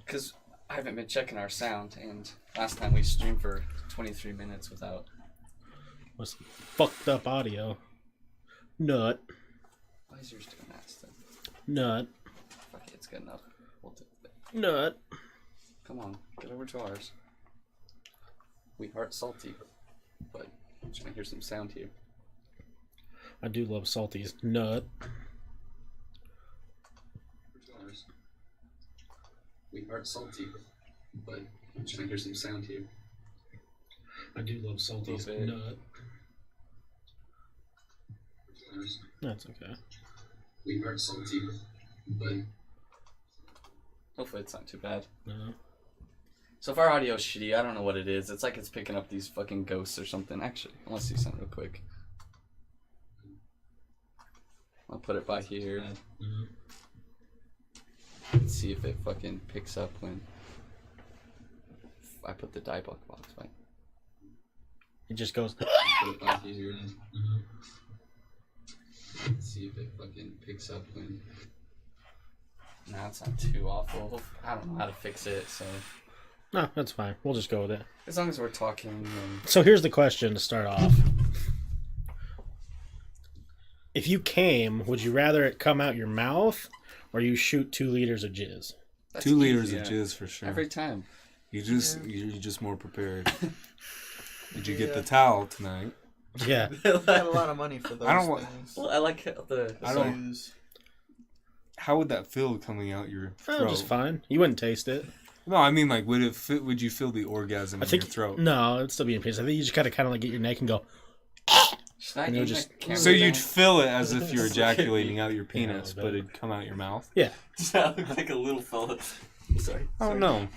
because I haven't been checking our sound, and last time we streamed for 23 minutes without. Was fucked up audio. Nut. Why is yours doing that stuff? Nut. Fuck it, it's good enough. We'll do it. Nut. Come on, get over to ours. We heart salty, but I'm trying to hear some sound here. I do love salties. Nut. We heart salty, but I'm trying to hear some sound here. I do love salties. Nut. That's okay. We heart salty, but hopefully it's not too bad. No. So if our audio's shitty, I don't know what it is. It's like it's picking up these fucking ghosts or something. Actually, I want to see something real quick. I'll put it by here. Let's see if it fucking picks up when I put the die block box by. It just goes. Put it by here. Let's see if it fucking picks up when. Nah, it's not too awful. I don't know how to fix it, so. No, that's fine. We'll just go with it. As long as we're talking. And... So here's the question to start off. If you came, would you rather it come out your mouth or you shoot 2 liters of jizz? That's 2 liters of jizz for sure. Every time. You're just more prepared. Did you get the towel tonight? Yeah. I got a lot of money for those things. Well, I like the How would that feel coming out your throat? Just fine. You wouldn't taste it. No, I mean, like, would you feel the orgasm in your throat? No, it'd still be in pain. I think you just gotta kind of like get your neck and go. And so you'd feel it as if you're ejaculating out your penis, but it'd come out your mouth? Yeah. I look like a little fella. Sorry. I don't know.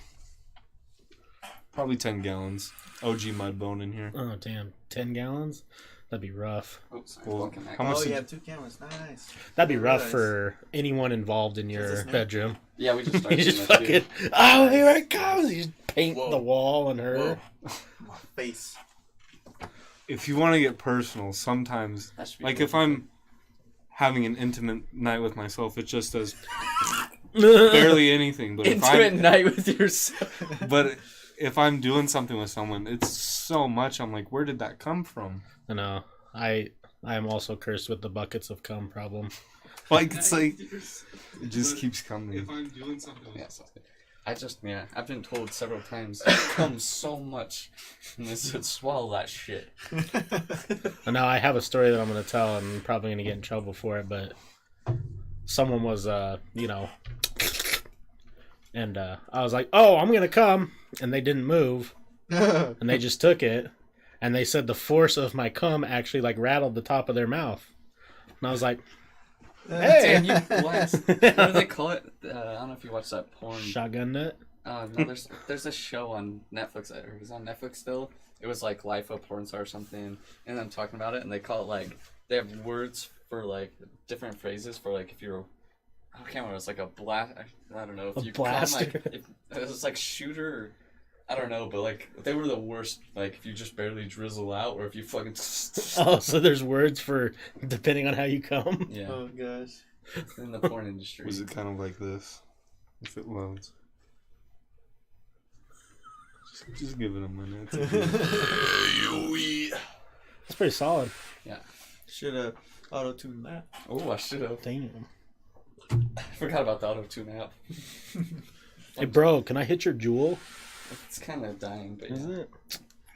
Probably 10 gallons. OG Mudbone in here. Oh, damn. 10 gallons? That'd be rough. Well, how much you have 2 gallons. Nice. That'd be rough for anyone involved in your bedroom. Yeah, we just started. You just fucking, oh, here it comes. You just paint the wall on her. My face. If you want to get personal, sometimes, like if I'm having an intimate night with myself, it just does barely anything. But intimate night with yourself. But if I'm doing something with someone, it's so much. I'm like, where did that come from? I know. I am also cursed with the buckets of cum problem. Like it's like it just keeps coming. If I'm doing something with I've been told several times it comes so much and this would swallow that shit. And now I have a story that I'm going to tell and I'm probably going to get in trouble for it, but someone was, and I was like, oh, I'm going to come, and they didn't move, and they just took it, and they said the force of my cum actually, like, rattled the top of their mouth. And I was like, hey! Damn, you blast. What do they call it? I don't know if you watch that porn. Shotgun nut? No, there's a show on Netflix. It was on Netflix still. It was like Life of Porn Star or something. And I'm talking about it, and they call it like, they have words for like different phrases for like if you're, I can't remember, it's like a blast, I don't know. If you blaster? Like, if, it was like shooter, or, I don't know, but like they were the worst. Like if you just barely drizzle out, or if you fucking. Oh, so there's words for depending on how you come. Yeah. Oh gosh. In the porn industry. Was it kind of like this? If it loads. Just give it a minute. That's pretty solid. Yeah. Should have auto-tuned that. Oh, I should have. Damn. I forgot about the auto-tune app. Hey, bro, can I hit your jewel? It's kind of dying, but Is it?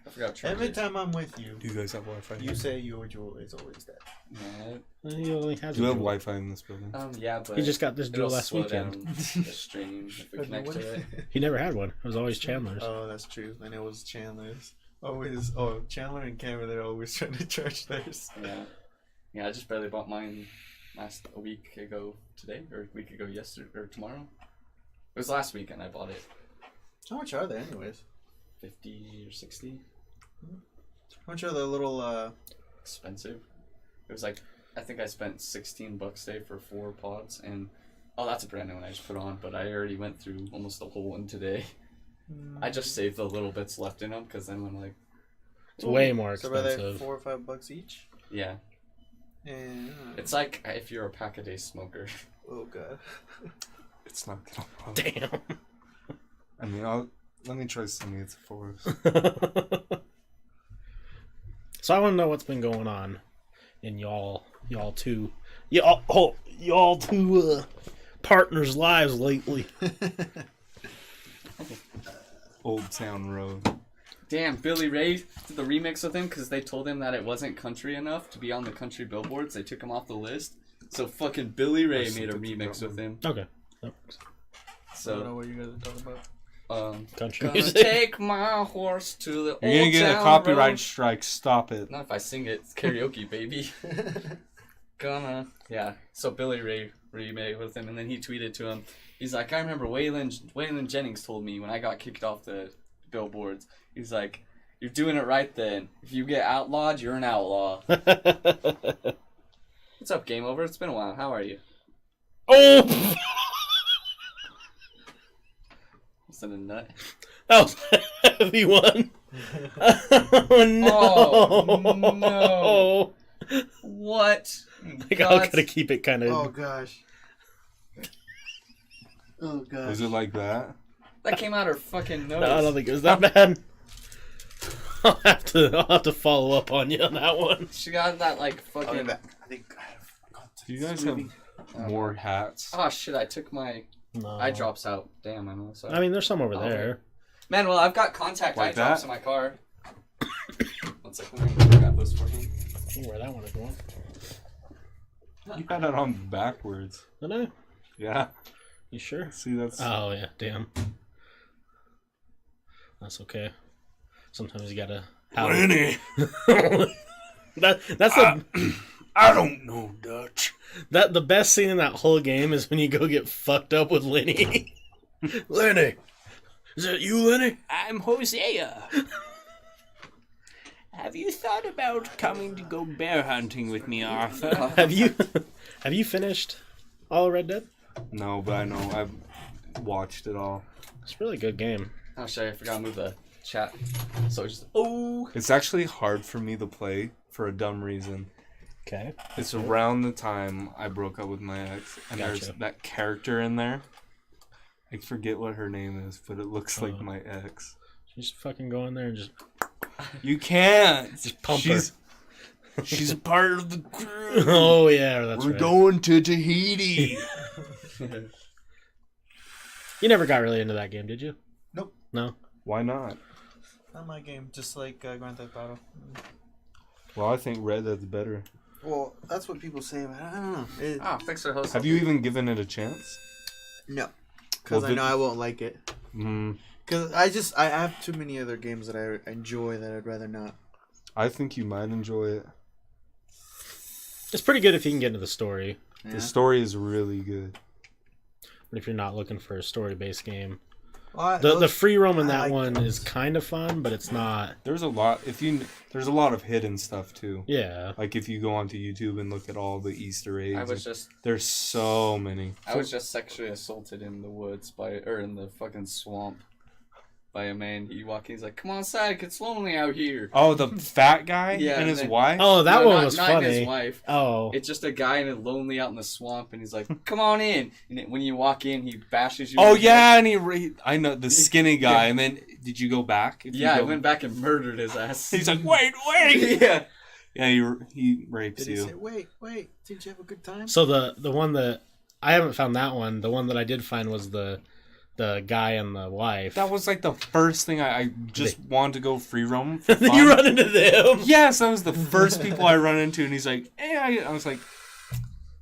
I forgot. Every time I'm with you, Do you guys have Wi-Fi? you say your jewel is always dead. Yeah. He only has Do you a have jewel. Wi-Fi in this building? Yeah, but He just got this jewel it'll last slow weekend. down the stream if we connect to it. He never had one. It was always Chandler's. Oh, that's true. And it was Chandler's. Always. Oh, Chandler and Cameron, they're always trying to charge theirs. Yeah. Yeah, I just barely bought mine a week ago today, or a week ago yesterday, or tomorrow. It was last weekend I bought it. How much are they, anyways? 50 or 60. How much are the little, Expensive. It was like, I think I spent $16 today for 4 pods, and that's a brand new one I just put on, but I already went through almost the whole one today. I just saved the little bits left in them, because then when like... It's way more So are they expensive. $4 or $5 each? Yeah. And It's like if you're a pack-a-day smoker. oh god. It's not gonna bother. Damn. I mean, let me try sending it to Forrest. So I want to know what's been going on in y'all two partners' lives lately. Old Town Road. Damn, Billy Ray did the remix with him because they told him that it wasn't country enough to be on the country billboards. They took him off the list. So fucking Billy Ray made a remix with him. Okay. So I don't know what you guys are talking about. Country Gonna music. take my horse to the old You're gonna get a town copyright road. strike. Stop it. Not if I sing it. It's karaoke, baby. Yeah. So Billy Ray remade with him, and then he tweeted to him. He's like, I remember Waylon Jennings told me when I got kicked off the billboards. He's like, you're doing it right then. If you get outlawed, you're an outlaw. What's up, Game Over? It's been a while. How are you? Oh! Was that a nut? That was a heavy one. Oh no! Oh, no. What? Like, I gotta keep it kind of. Oh gosh. Oh gosh. Is it like that? That came out her fucking nose. No, I don't think it was that bad. I'll have to follow up on you on that one. She got that like fucking. I think I forgot to Do you guys have more hats? Oh shit! I took my No. eye drops out. Damn, I know. Sorry. I mean, there's some over Oh, there. Man, well, I've got contact Like eye drops that? in my car. One second, let me grab those for him. I don't know where that one is going. You got it on backwards. Did I? Yeah. You sure? See, that's. Oh yeah, damn. That's okay. Sometimes you gotta. Lenny, That's the I don't know Dutch. the best scene in that whole game is when you go get fucked up with Lenny. Lenny, is that you, Lenny? I'm Hosea. Have you thought about coming to go bear hunting with me, Arthur? Have you finished all Red Dead? No, but I know. I've watched it all. It's a really good game. Oh shit! I forgot to move the chat. So it's just It's actually hard for me to play for a dumb reason. Okay. It's around the time I broke up with my ex, and there's Gotcha. that character in there. I forget what her name is, but it looks like my ex. Just fucking go in there and just You can't. Just pump her. She's a part of the crew. Oh yeah, that's We're right. going to Tahiti. You never got really into that game, did you? Nope. No. Why not? Not my game. Just like Grand Theft Auto. Well, I think Red Dead's better. Well, that's what people say, but I don't know. oh, thanks for hosting. Have you even given it a chance? No, because Well, I know I won't like it. Mm, Because I have too many other games that I enjoy that I'd rather not. I think you might enjoy it. It's pretty good if you can get into the story. Yeah. The story is really good. But if you're not looking for a story-based game, Well, the free roam in I that like one those. is kind of fun, but it's not. There's a lot. There's a lot of hidden stuff too. Yeah. Like if you go onto YouTube and look at all the Easter eggs, I there's so many. was just sexually assaulted in the woods in the fucking swamp by a man. He walked in, he's like, "Come on inside, it's lonely out here." Oh, the fat guy Yeah, and his and then- wife. Oh, that No, one not- was not even funny. his wife. Oh. It's just a guy and lonely out in the swamp, and he's like, "Come on in." And when you walk in, he bashes you. Oh in the head. yeah, and I know the skinny guy. And then did you go back? If you Yeah, I go- went back and murdered his ass. He's like, wait. yeah. Yeah, he rapes Did he you. say, wait, did you have a good time? So the one that I haven't found that one. The one that I did find was the guy and the wife. That was like the first thing I just wanted to go free roam. For Then fun. you run into them. Yes, that was the first people I run into, and he's like, "Hey," I was like,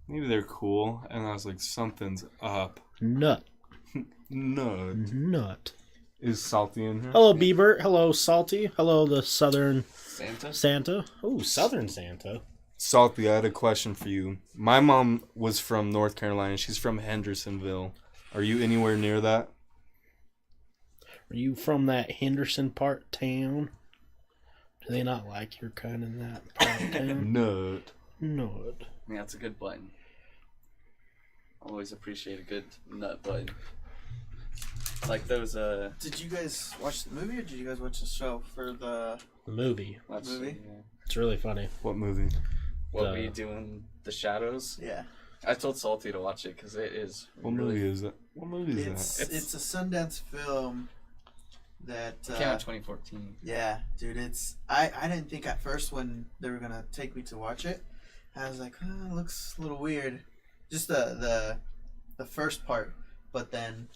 maybe they're cool, and I was like, something's up. Nut. Nut. Is Salty in here? Hello, Bebert. Hello, Salty. Hello, the Southern Santa? Santa. Oh, Southern Santa. Salty, I had a question for you. My mom was from North Carolina. She's from Hendersonville. Are you anywhere near that? Are you from that Henderson part town? Do they not like your kind in that part of town? Nut. Nut. Yeah, that's a good button. Always appreciate a good nut button. Like those, Did you guys watch the movie or did you guys watch the show for the The movie. movie? Yeah. It's really funny. What movie? What The- we do in the shadows. Yeah. I told Salty to watch it because it is. What really, movie is it? What movie is It's a Sundance film that Came out 2014. yeah, dude. I didn't think at first when they were gonna take me to watch it, I was like, oh, it looks a little weird. Just the first part, but then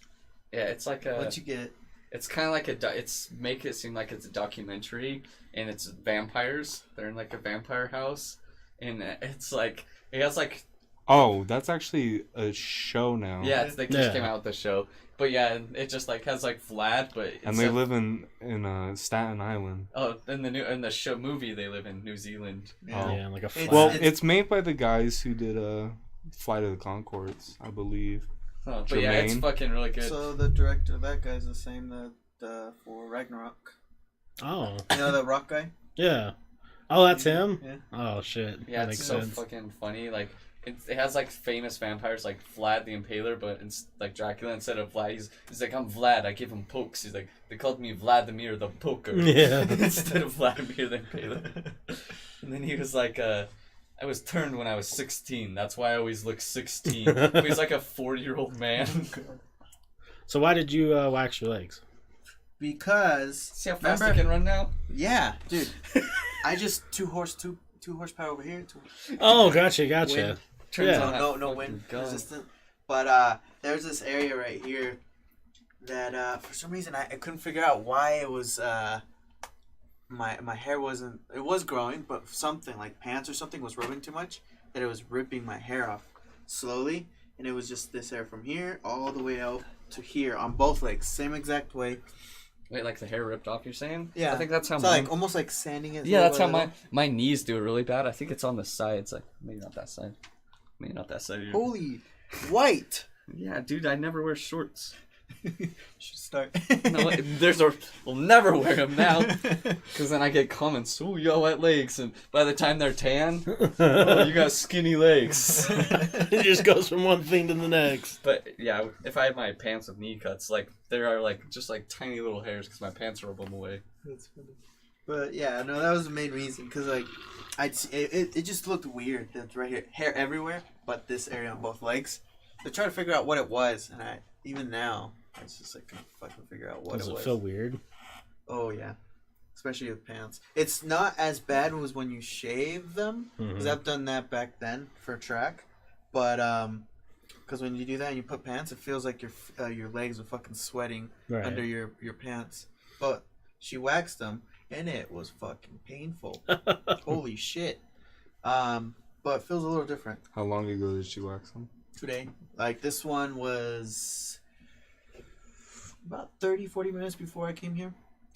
Yeah, it's like a. once you get It's kind of like it's make it seem like it's a documentary, and it's vampires. They're in like a vampire house, and it's like it has like Oh, that's actually a show now. yeah, they just came out with the show. But yeah, it just like has like Vlad, but And they live in Staten Island. Oh, in the show movie they live in New Zealand. Oh. Yeah, like a It's- flat. Well, it's made by the guys who did Flight of the Conchords, I believe. Oh, but yeah, it's Jermaine. fucking really good. so the director of that guy's the same that for Ragnarok. Oh, You know the rock guy? yeah. Oh, that's him? Yeah. Oh, shit. Yeah, That it's makes so sense. fucking funny. Like it has like famous vampires like Vlad the Impaler, but it's like Dracula instead of Vlad. He's like, I'm Vlad. I give him pokes. He's like, they called me Vladimir the Poker Yeah. instead of Vladimir the Impaler. And then he was like, I was turned when I was 16. That's why I always look 16. But he's like a 40-year-old man. So why did you wax your legs? Because See how fast remember- I can run now? yeah, dude. I just two horsepower over here. Oh, gotcha. Wind. Turns Yeah. on that No fucking wind gun. resistant. But there's this area right here that for some reason I couldn't figure out why it was my hair wasn't, it was growing, but something like pants or something was rubbing too much that it was ripping my hair off slowly, and it was just this hair from here all the way out to here on both legs, same exact way. Wait, like the hair ripped off, you're saying? Yeah. I think that's how So mine... like almost like sanding it. Yeah, that's how little by my knees do it really bad. I think it's on the sides. Like, maybe not that side. Maybe not that side. little. Holy white. Yeah, dude, I never wear shorts. Should start. No, we'll never wear them now. Because then I get comments, oh, you got white legs. And by the time they're tan, oh, you got skinny legs. It just goes from one thing to the next. But yeah, if I have my pants with knee cuts, like, there are like just like tiny little hairs because my pants rub them away. That's funny. But yeah, no, that was the main reason because like, it just looked weird. That's right here, hair everywhere, but this area on both legs. So trying to figure out what it was, and even now, it's just like can't fucking figure out what Does it it was. feel weird? Oh yeah, especially with pants. It's not as bad as when you shave them, because Mhm. I've done that back then for track, but because when you do that and you put pants, it feels like your legs are fucking sweating Right. under your pants. But she waxed them, and it was fucking painful. Holy shit. But it feels a little different How long ago did she wax them? today. Like this one was about 30-40 minutes before I came here.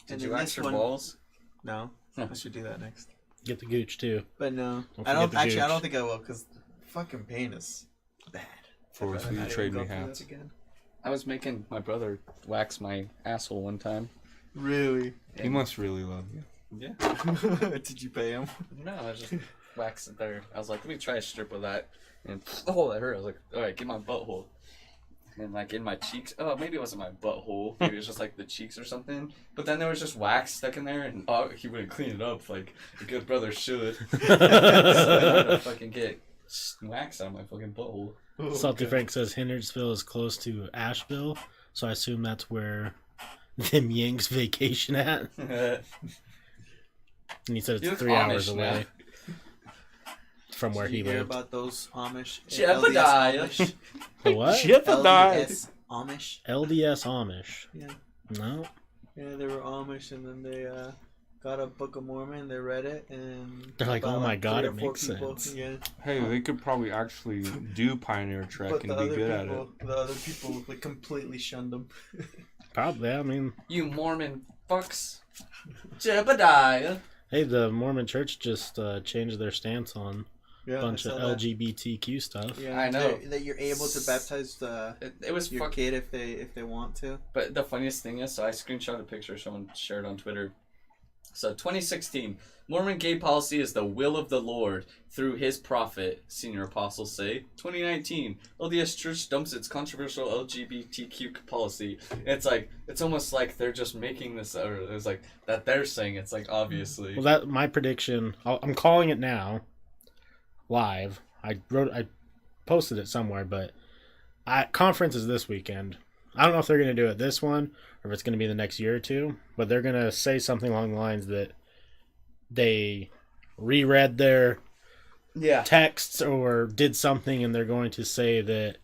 Did And you then wax this your one- balls? No, I should do that next. Get the gooch, too. But no, Don't I don't forget the actually. I gooch. don't think I will because fucking pain is bad. Forrest, I'd will you rather trade not me go through hats? that again. I was making my brother wax my asshole one time. Really? He must really love you. Yeah. Did you pay him? No, I just waxed it there. I was like, let me try a strip of that. And oh, that hurt. I was like, all right, get my butthole. And like in my cheeks. Oh, maybe it wasn't my butthole. Maybe it was just like the cheeks or something. But then there was just wax stuck in there, and oh, he wouldn't clean it up like a good brother should. So I had to fucking get wax out of my fucking butthole. Salty Frank says Hendersonville is close to Asheville, so I assume that's where them Yanks vacation at. That's And he said it's You look 3 hours Amish away now. from where Did he you hear lived. about those Amish? Jebediah. Amish? The what? LDS Amish. LDS Amish. Yeah. No. Yeah, they were Amish, and then they got a Book of Mormon. They read it, and They're like, about, "Oh my God, 3 or it 4 makes people, sense." Yeah, Hey, they could probably actually do Pioneer Trek but and the be other good at it. people, the other people, like completely shunned them. Probably. I mean, You Mormon fucks. Jebediah. hey, the Mormon Church just changed their stance on Yeah, a bunch I of saw that. LGBTQ stuff. Yeah, I know. that you're able to baptize It was your kid if they want to. But the funniest thing is, so I screenshot a picture someone shared on Twitter. So 2016, Mormon gay policy is the will of the Lord through his prophet, senior apostles say. 2019, LDS Church dumps its controversial LGBTQ policy. It's like, it's almost like they're just making this, or it's like that they're saying it's like obviously. Well, that my prediction. I'm calling it now. Live. I posted it somewhere, but Conference is this weekend. I don't know if they're going to do it this one or if it's going to be the next year or two, but they're going to say something along the lines that they reread their texts or did something, and they're going to say that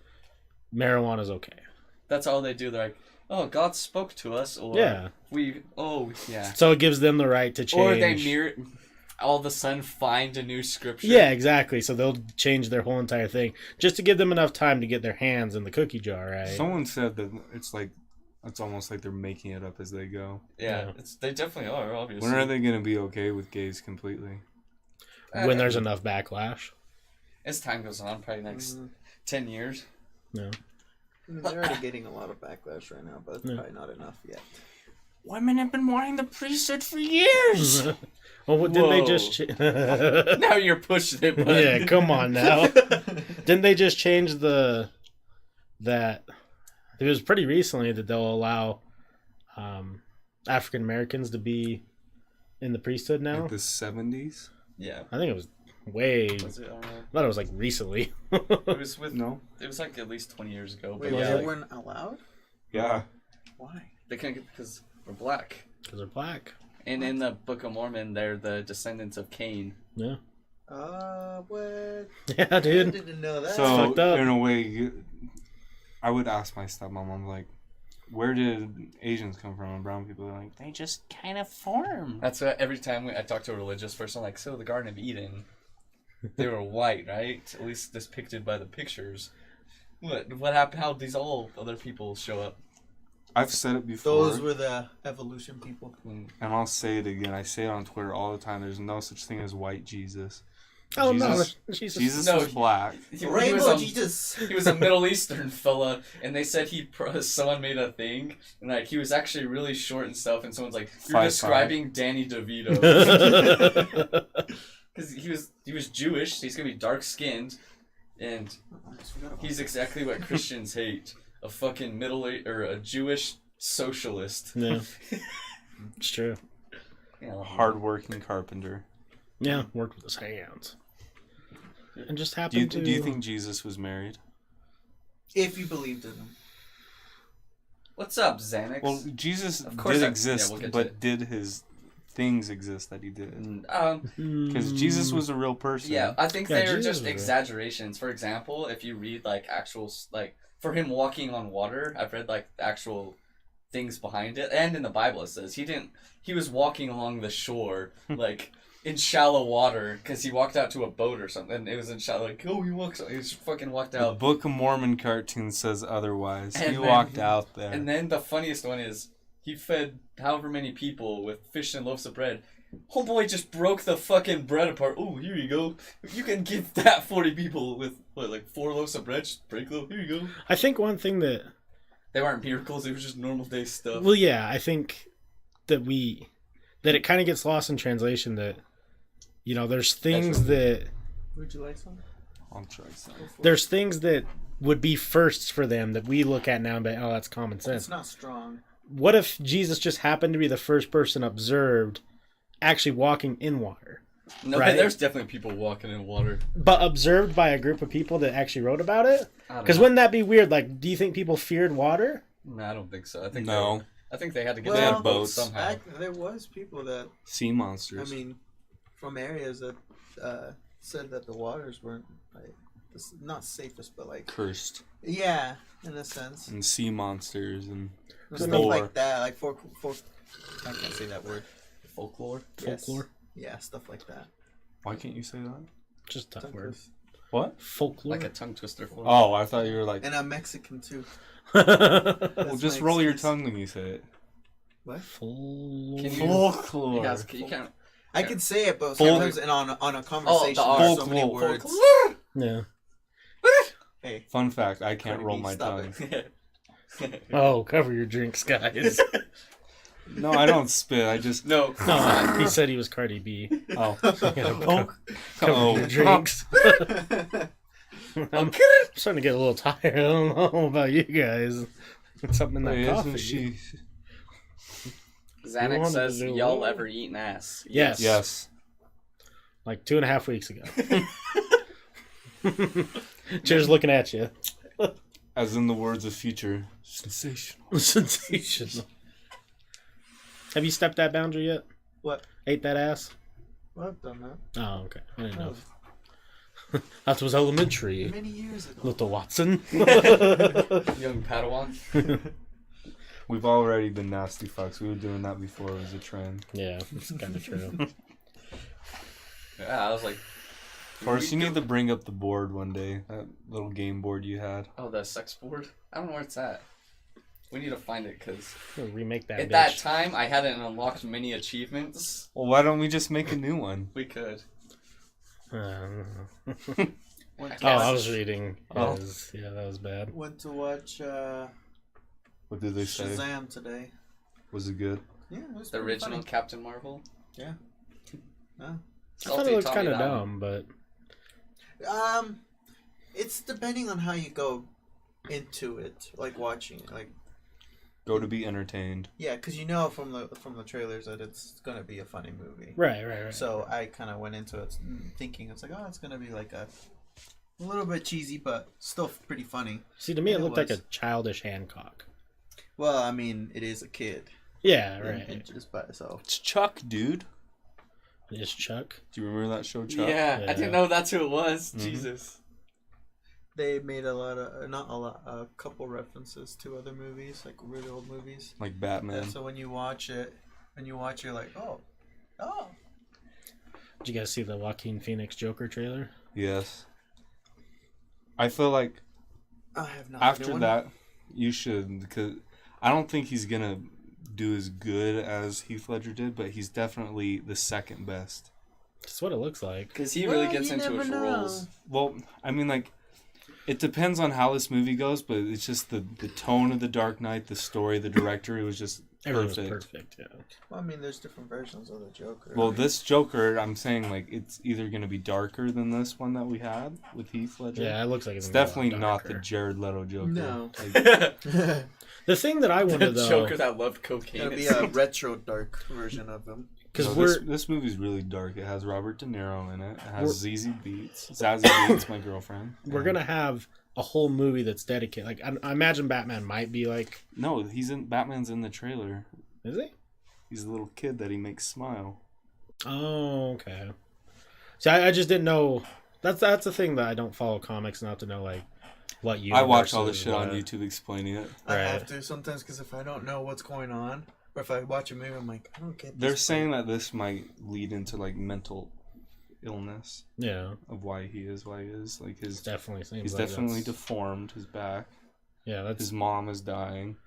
marijuana is okay. That's all they do. They're like, oh, God spoke to us, or So it gives them the right to change. Or they all of a sudden find a new scripture. Yeah, exactly. So they'll change their whole entire thing just to give them enough time to get their hands in the cookie jar, right? Someone said that it's almost like they're making it up as they go. Yeah. They definitely are, obviously. When are they going to be okay with gays completely? When there's enough backlash. As time goes on, probably next 10 years. No. They're already getting a lot of backlash right now, but it's probably not enough yet. Women have been wanting the priesthood for years. Well, didn't they just... Now you're pushing it, bud. Yeah, come on now. Didn't they just change that... It was pretty recently that they'll allow African Americans to be in the priesthood now? Like the 70s? Yeah. I think it was way... Was it? I don't know. I thought it was like recently. It was No. It was like at least 20 years ago. Wait, but they weren't allowed? Yeah. Why? They couldn't get because we're black. Because they're black. And in the Book of Mormon, they're the descendants of Cain. Yeah. What? Yeah, I dude. didn't know that. So, fucked up. in a way, I would ask my stepmom, I'm like, where did Asians come from and brown people? They're like, They just kind of form. That's what every time I talk to a religious person, like, so the Garden of Eden, they were white, right? At least depicted by the pictures. What happened? How did these all other people show up? I've said it before. Those were the evolution people. And I'll say it again. I say it on Twitter all the time. There's no such thing as white Jesus. Oh, Jesus, no. Jesus No, was black. He Rainbow was Jesus. He was a Middle Eastern fella, and they said someone made a thing, and like he was actually really short and stuff, and someone's like, "You're 5'5". describing Danny DeVito," because he was Jewish, so he's gonna be dark skinned, and he's exactly what Christians hate: a fucking a Jewish socialist. Yeah. It's true. Yeah, Hardworking carpenter. Yeah, worked with his hands. And just happened Do you think Jesus was married? If you believed in them. What's up, Xanax? Well, Jesus Of course did I- exist, yeah, we'll get to but it. did his things exist that he did? Because Because Jesus was a real person. Yeah, I think Yeah, they are Jesus just was right. exaggerations. For example, if you read like actual for him walking on water, I've read like the actual things behind it, and in the Bible it says he was walking along the shore like in shallow water because he walked out to a boat or something. It was in shallow, like he just fucking walked The out. Book of Mormon cartoon says otherwise. And He then- walked out there. And then the funniest one is he fed however many people with fish and loaves of bread. Homeboy just broke the fucking bread apart. Oh, here you go. You can give that 40 people with, like 4 loaves of bread. Just break them. Here you go. I think one thing that... They weren't miracles. It was just normal day stuff. Well, yeah, I think that it kind of gets lost in translation that, there's things that... Would you like some? I'll try some. There's things that would be firsts for them that we look at now and be, oh, that's common sense. It's not strong. What if Jesus just happened to be the first person observed actually walking in water? No, right? there's definitely people walking in water. But observed by a group of people that actually wrote about it? I don't Because know. wouldn't that be weird? Like, do you think people feared water? No, I don't think so. I think No. I think they had to get Well, that boat somehow. There was people that, Sea monsters. I mean, from areas that said that the waters weren't, like, not safest, but like, Cursed. yeah, in a sense. And sea monsters and Stuff lore. like that, like I can't say that word. Folklore. Yes. Folklore? Yeah, stuff like that. Why can't you say that? Just a tough word. What? Folklore? Like a tongue twister for Oh, I thought you were like, And I'm Mexican too. well, That's just my roll your excuse. tongue when you say it. What? Folklore. Can you- Folklore. Yes, you can't. I can say it, but Folk- sometimes on a conversation R. there's so many Folklore. words. Yeah. Hey, Fun fact, I can't Cardi roll B, my stop tongue. it. Oh, cover your drinks, guys. No, I don't spit. I just... No. No, he said he was Cardi B. Oh. Cover Oh. your drinks. I'm starting to get a little tired. I don't know about you guys. Something in that Wait, coffee. isn't she... You Xanax wanted says, to do y'all what? ever eaten ass? Yes. Yes. Like 2.5 weeks ago. Cheers looking at you. As in the words of Future, sensational. Sensational. Have you stepped that boundary yet? What? Ate that ass? Well, I've done that. Oh, okay. I didn't know. That was elementary. Many years ago. Little Watson. Young Padawan. We've already been nasty fucks. We were doing that before it was a trend. Yeah, it's kind of true. Yeah, I was like. Forrest, you need to bring up the board one day. That little game board you had. Oh, the sex board? I don't know where it's at. We need to find it because We'll remake that. at bitch. that time I hadn't unlocked many achievements. Well, why don't we just make a new one? We could. Oh, Went I was reading. Oh. Yeah, that was bad. Went to watch What did they say? Shazam today. Was it good? Yeah, it was The pretty original funny. Captain Marvel. Yeah. No. I thought it looked kind of dumb, but It's depending on how you go into it, like watching it, like Go to be entertained. yeah, because you know from the trailers that it's gonna be a funny movie. right. So I kind of went into it thinking it's like, oh, it's gonna be like a little bit cheesy, but still pretty funny. See, to me, it And it looked like a was. childish Hancock. Well, I mean, it is a kid. Yeah, And right. just by so. It's Chuck, dude. Is Chuck? Do you remember that show, Chuck? Yeah, Yeah. I didn't know that's who it was. Mhm. Jesus. They made a couple references to other movies, like really old movies. Like Batman. And so when you watch it, you're like, oh. Did you guys see the Joaquin Phoenix Joker trailer? Yes. I feel like I have not. after that, you should, because I don't think he's gonna do as good as Heath Ledger did, but he's definitely the second best. That's what it looks like. Because he really gets into his roles. Well, I mean, like, it depends on how this movie goes, but it's just the tone of The Dark Knight, the story, the director, it was just Everything perfect. was perfect, yeah. Well, I mean, there's different versions of the Joker. Well, this Joker, I'm saying, like, it's either going to be darker than this one that we had with Heath Ledger. Yeah, it looks like It's gonna be a lot definitely not the darker. Jared Leto Joker. No. Like, The thing that I The wanted, though... Joker that loved cocaine. It'll be it a seems. retro dark version of him. Because no, we're... this movie's really dark. It has Robert De Niro in it. It We're- has Zazie Beetz, my girlfriend. We're going to have a whole movie that's dedicated... Like, I imagine Batman might be like... No, Batman's in the trailer. Is he? He's the little kid that he makes smile. Oh, okay. See, I just didn't know... That's the thing that I don't follow comics enough to know, like, what I watch all the universes, shit on what- YouTube explaining it. I Right. have to sometimes because if I don't know what's going on, or if I watch a movie, I'm like, I don't get. They're this saying that this might lead into, like, mental illness Yeah, of why he is. Like, it definitely seems he's like definitely that's- deformed, his back. Yeah, that's... His mom is dying.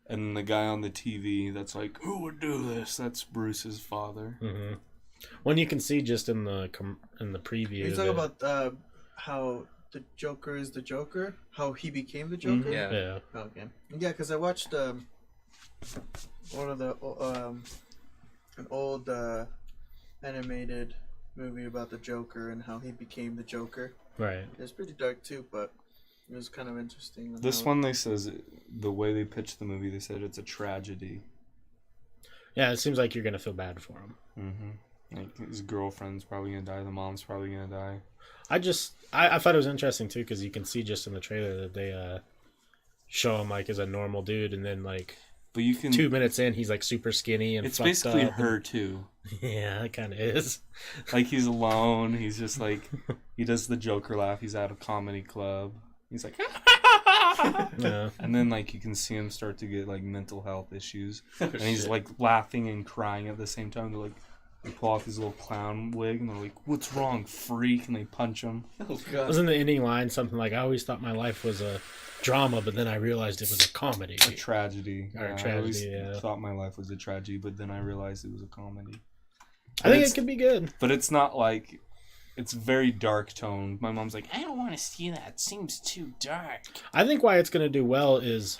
And the guy on the TV that's like, who would do this? That's Bruce's father. Mm-hmm. When you can see just in the preview... You talk that- about how the Joker is the Joker, how he became the Joker. Yeah. Yeah. Okay. Yeah, because I watched one of the an old animated movie about the Joker and how he became the Joker. Right. It's pretty dark too, but it was kind of interesting. on This how- one, they says, the way they pitched the movie, they said it's a tragedy. Yeah, it seems like you're going to feel bad for him. Mm-hmm. Like, his girlfriend's probably going to die. The mom's probably going to die. I thought it was interesting too because you can see just in the trailer that they show him like as a normal dude, and then like But you can... 2 minutes in, he's like super skinny and It's fucked basically up her, too. Yeah, it kind of is. Like, he's alone. He's just like... He does the Joker laugh. He's at a comedy club. He's like... Yeah. And then, like, you can see him start to get, like, mental health issues. Oh, And he's, shit. like, laughing and crying at the same time. They're like... They pull off his little clown wig, and they're like, "What's wrong, freak?" And they punch him. Oh, God. Wasn't the ending line something like, "I always thought my life was a drama, but then I realized it was a comedy." A tragedy. Or a I always tragedy, yeah. thought my life was a tragedy, but then I realized it was a comedy. I think It's- it could be good. But it's not like... It's very dark tone. My mom's like, I don't want to see that. It seems too dark. I think why it's going to do well is,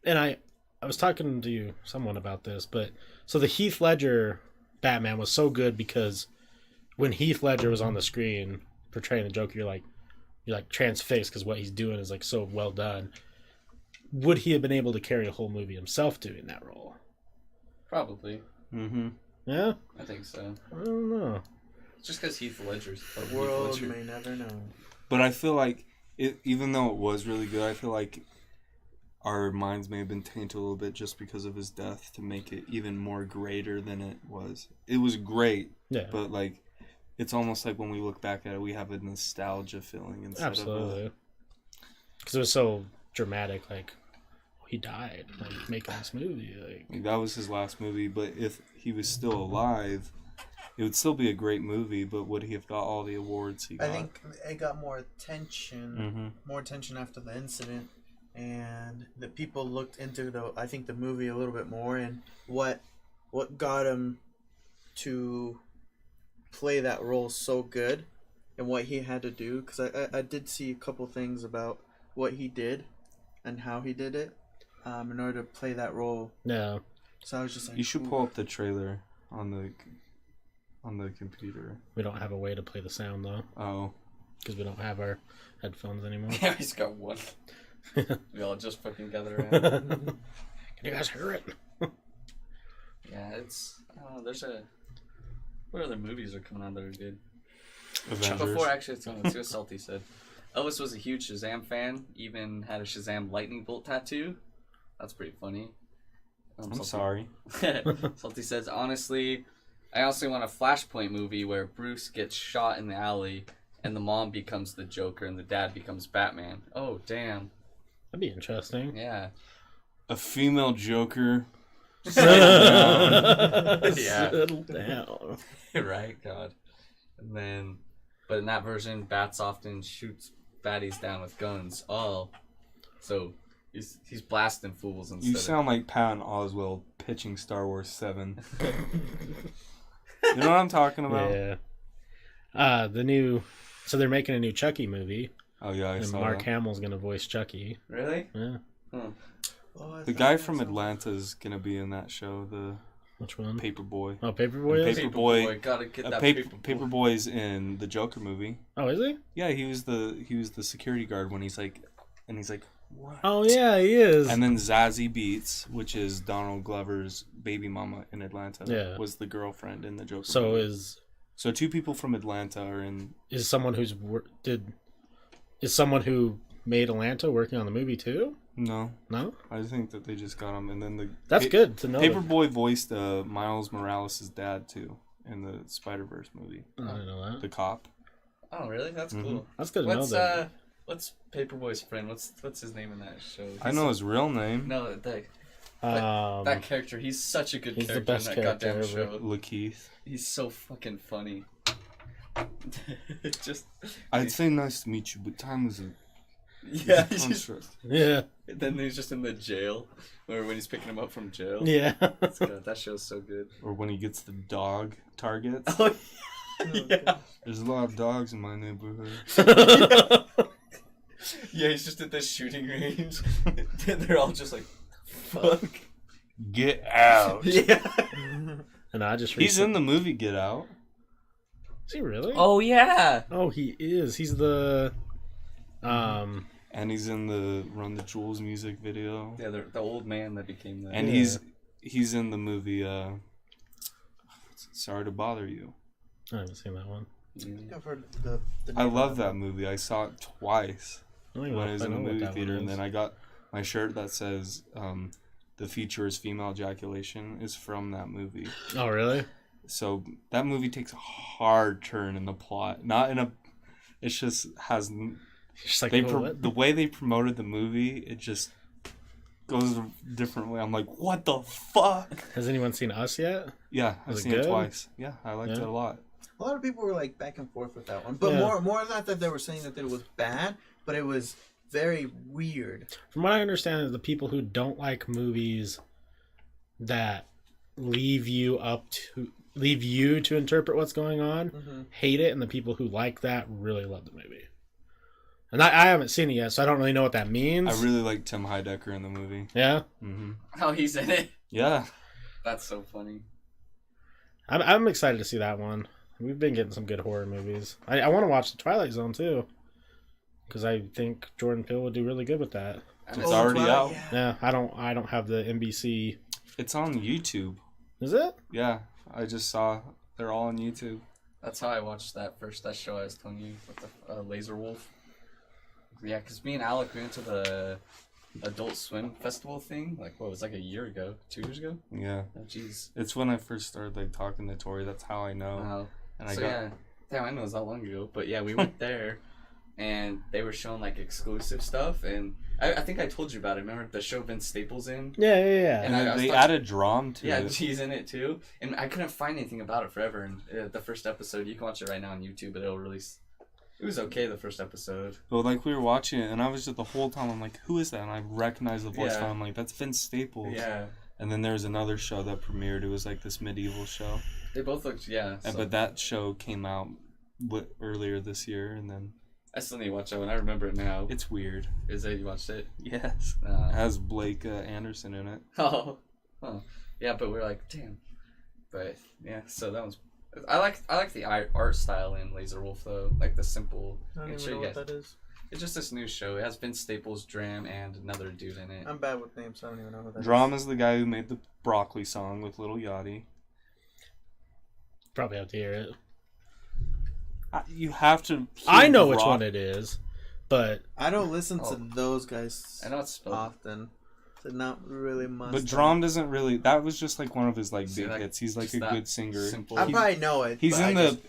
and I was talking to someone about this, but so the Heath Ledger Batman was so good because when Heath Ledger was on the screen portraying the Joker, you're like transfixed because what he's doing is like so well done. Would he have been able to carry a whole movie himself doing that role? Probably. mm-hmm. Yeah, I think so. I don't know. Just because Heath Ledger's The world may never know. But I feel like, even though it was really good, I feel like our minds may have been tainted a little bit just because of his death to make it even more greater than it was. It was great, but like it's almost like when we look back at it, we have a nostalgia feeling instead Absolutely. Because it was so dramatic, like he died, like making this movie. Like that was his last movie, but if he was still alive, it would still be a great movie. But would he have got all the awards he got? I think it got more attention, after the incident, and the people looked into the movie a little bit more, and what got him to play that role so good, and what he had to do. Because I did see a couple things about what he did, and how he did it, in order to play that role. Yeah. So I was just like, you should pull up the trailer on the computer. We don't have a way to play the sound though. Oh. Because we don't have our headphones anymore. Yeah, he's got one. We all just fucking gather around. Can you guys hear it? Yeah, it's. There's a. What other movies are coming out that are good? Avengers. Before, actually, let's see what Salty said. Elvis was a huge Shazam fan, even had a Shazam lightning bolt tattoo. That's pretty funny. I'm sorry. Salty says, honestly, I also want a Flashpoint movie where Bruce gets shot in the alley and the mom becomes the Joker and the dad becomes Batman. Oh, damn. That'd be interesting. Yeah. A female Joker. Yeah. Settle down. Right, God. And then, but in that version, Bats often shoots baddies down with guns. Oh. So, he's blasting fools instead. You sound like Patton Oswalt pitching Star Wars 7. You know what I'm talking about? Yeah. So they're making a new Chucky movie. Oh yeah, I and saw Mark that. Hamill's gonna voice Chucky. Really? Yeah. The guy from Atlanta's gonna be in that show. The Which one? Paperboy. Oh, Paperboy is? Paperboy. Gotta get that Paperboy's in the Joker movie. Oh, is he? Yeah, he was the security guard when he's like, what? Oh yeah, he is. And then Zazie Beetz, which is Donald Glover's baby mama in Atlanta, was the girlfriend in the Joker movie. So two people from Atlanta are in. Is someone who made Atlanta working on the movie too? No. I think that they just got him, and then that's good to know. Paperboy voiced Miles Morales' dad too in the Spider-Verse movie. I didn't know that. The cop. Oh, really? That's cool. That's good to know that. What's Paperboy's friend? What's his name in that show? I know his real name. No, that character. He's such a good character the best in that goddamn character show. Lakeith. He's so fucking funny. I'd say nice to meet you, but time is a construct. Yeah. Then he's just in the jail, or when he's picking him up from jail. Yeah. That show's so good. Or when he gets the dog targets. Oh, yeah. There's a lot of dogs in my neighborhood. Yeah, he's just at this shooting range. They're all just like, fuck. Get out. Yeah. And I just He's in the movie Get Out. Is he really? Oh, yeah. Oh, he is. He's the and he's in the Run the Jewels music video. Yeah, the old man that became the. And he's in the movie Sorry to Bother You. I haven't seen that one. I think I've heard the I love that movie. I saw it twice when I was in the movie theater, and then I got my shirt that says the feature is female ejaculation is from that movie. Oh, really? So that movie takes a hard turn in the plot. Not in a. It just has. Just like, the way they promoted the movie, it just goes a different way. I'm like, what the fuck? Has anyone seen Us yet? Yeah, I've seen it twice. Yeah, I liked it a lot. A lot of people were like back and forth with that one, but more not that they were saying that it was bad, but it was very weird. From what I understand, is the people who don't like movies that leave you to interpret what's going on hate it, and the people who like that really love the movie. And I haven't seen it yet, so I don't really know what that means. I really like Tim Heidecker in the movie. Yeah? Mm-hmm. Oh, he's in it? Yeah. That's so funny. I'm excited to see that one. We've been getting some good horror movies. I want to watch The Twilight Zone, too. Because I think Jordan Peele would do really good with that. It's already out. Yeah, I don't have the NBC. It's on YouTube. Is it? Yeah, I just saw they're all on YouTube. That's how I watched that show I was telling you with the Laser Wolf. Yeah, because me and Alec, we went to the Adult Swim festival thing. Like, what was like a year ago, 2 years ago? Yeah. Oh, jeez. It's when I first started like talking to Tori. That's how I know. Wow. And So yeah, damn, I know it was that long ago. But yeah, we went there, and they were showing like exclusive stuff, and I think I told you about it. Remember the show Vince Staples in? Yeah. And And they added Drum to Yeah, it. he's in it too. And I couldn't find anything about it forever. And the first episode, you can watch it right now on YouTube, but it'll release. It was okay, the first episode. But like we were watching it, and I was just the whole time I'm like, who is that? And I recognized the voice. Yeah. And I'm like, that's Vince Staples. Yeah. And then there was another show that premiered. It was like this medieval show. They both looked, yeah. So. But that show came out earlier this year, and then I still need to watch that one. I remember it now. it's weird. Is it? You watched it? Yes. It has Blake Anderson in it. Oh. Yeah, but we're like, damn. But yeah, so that was. I like the art style in Laser Wolf though, like the simple. I don't even know what that is. It's just this new show. It has Vince Staples, Dram, and another dude in it. I'm bad with names, so I don't even know what that Drum is the guy who made the Broccoli song with Lil Yachty. Probably have to hear it. You have to. Hear I know the which rock. one it is, but I don't listen to those guys I know it's spelled. often. So not really much. But Drum doesn't really. That was just like one of his like See, big like, hits. He's like just a that good singer. simple- I probably know it. He's but in I the just-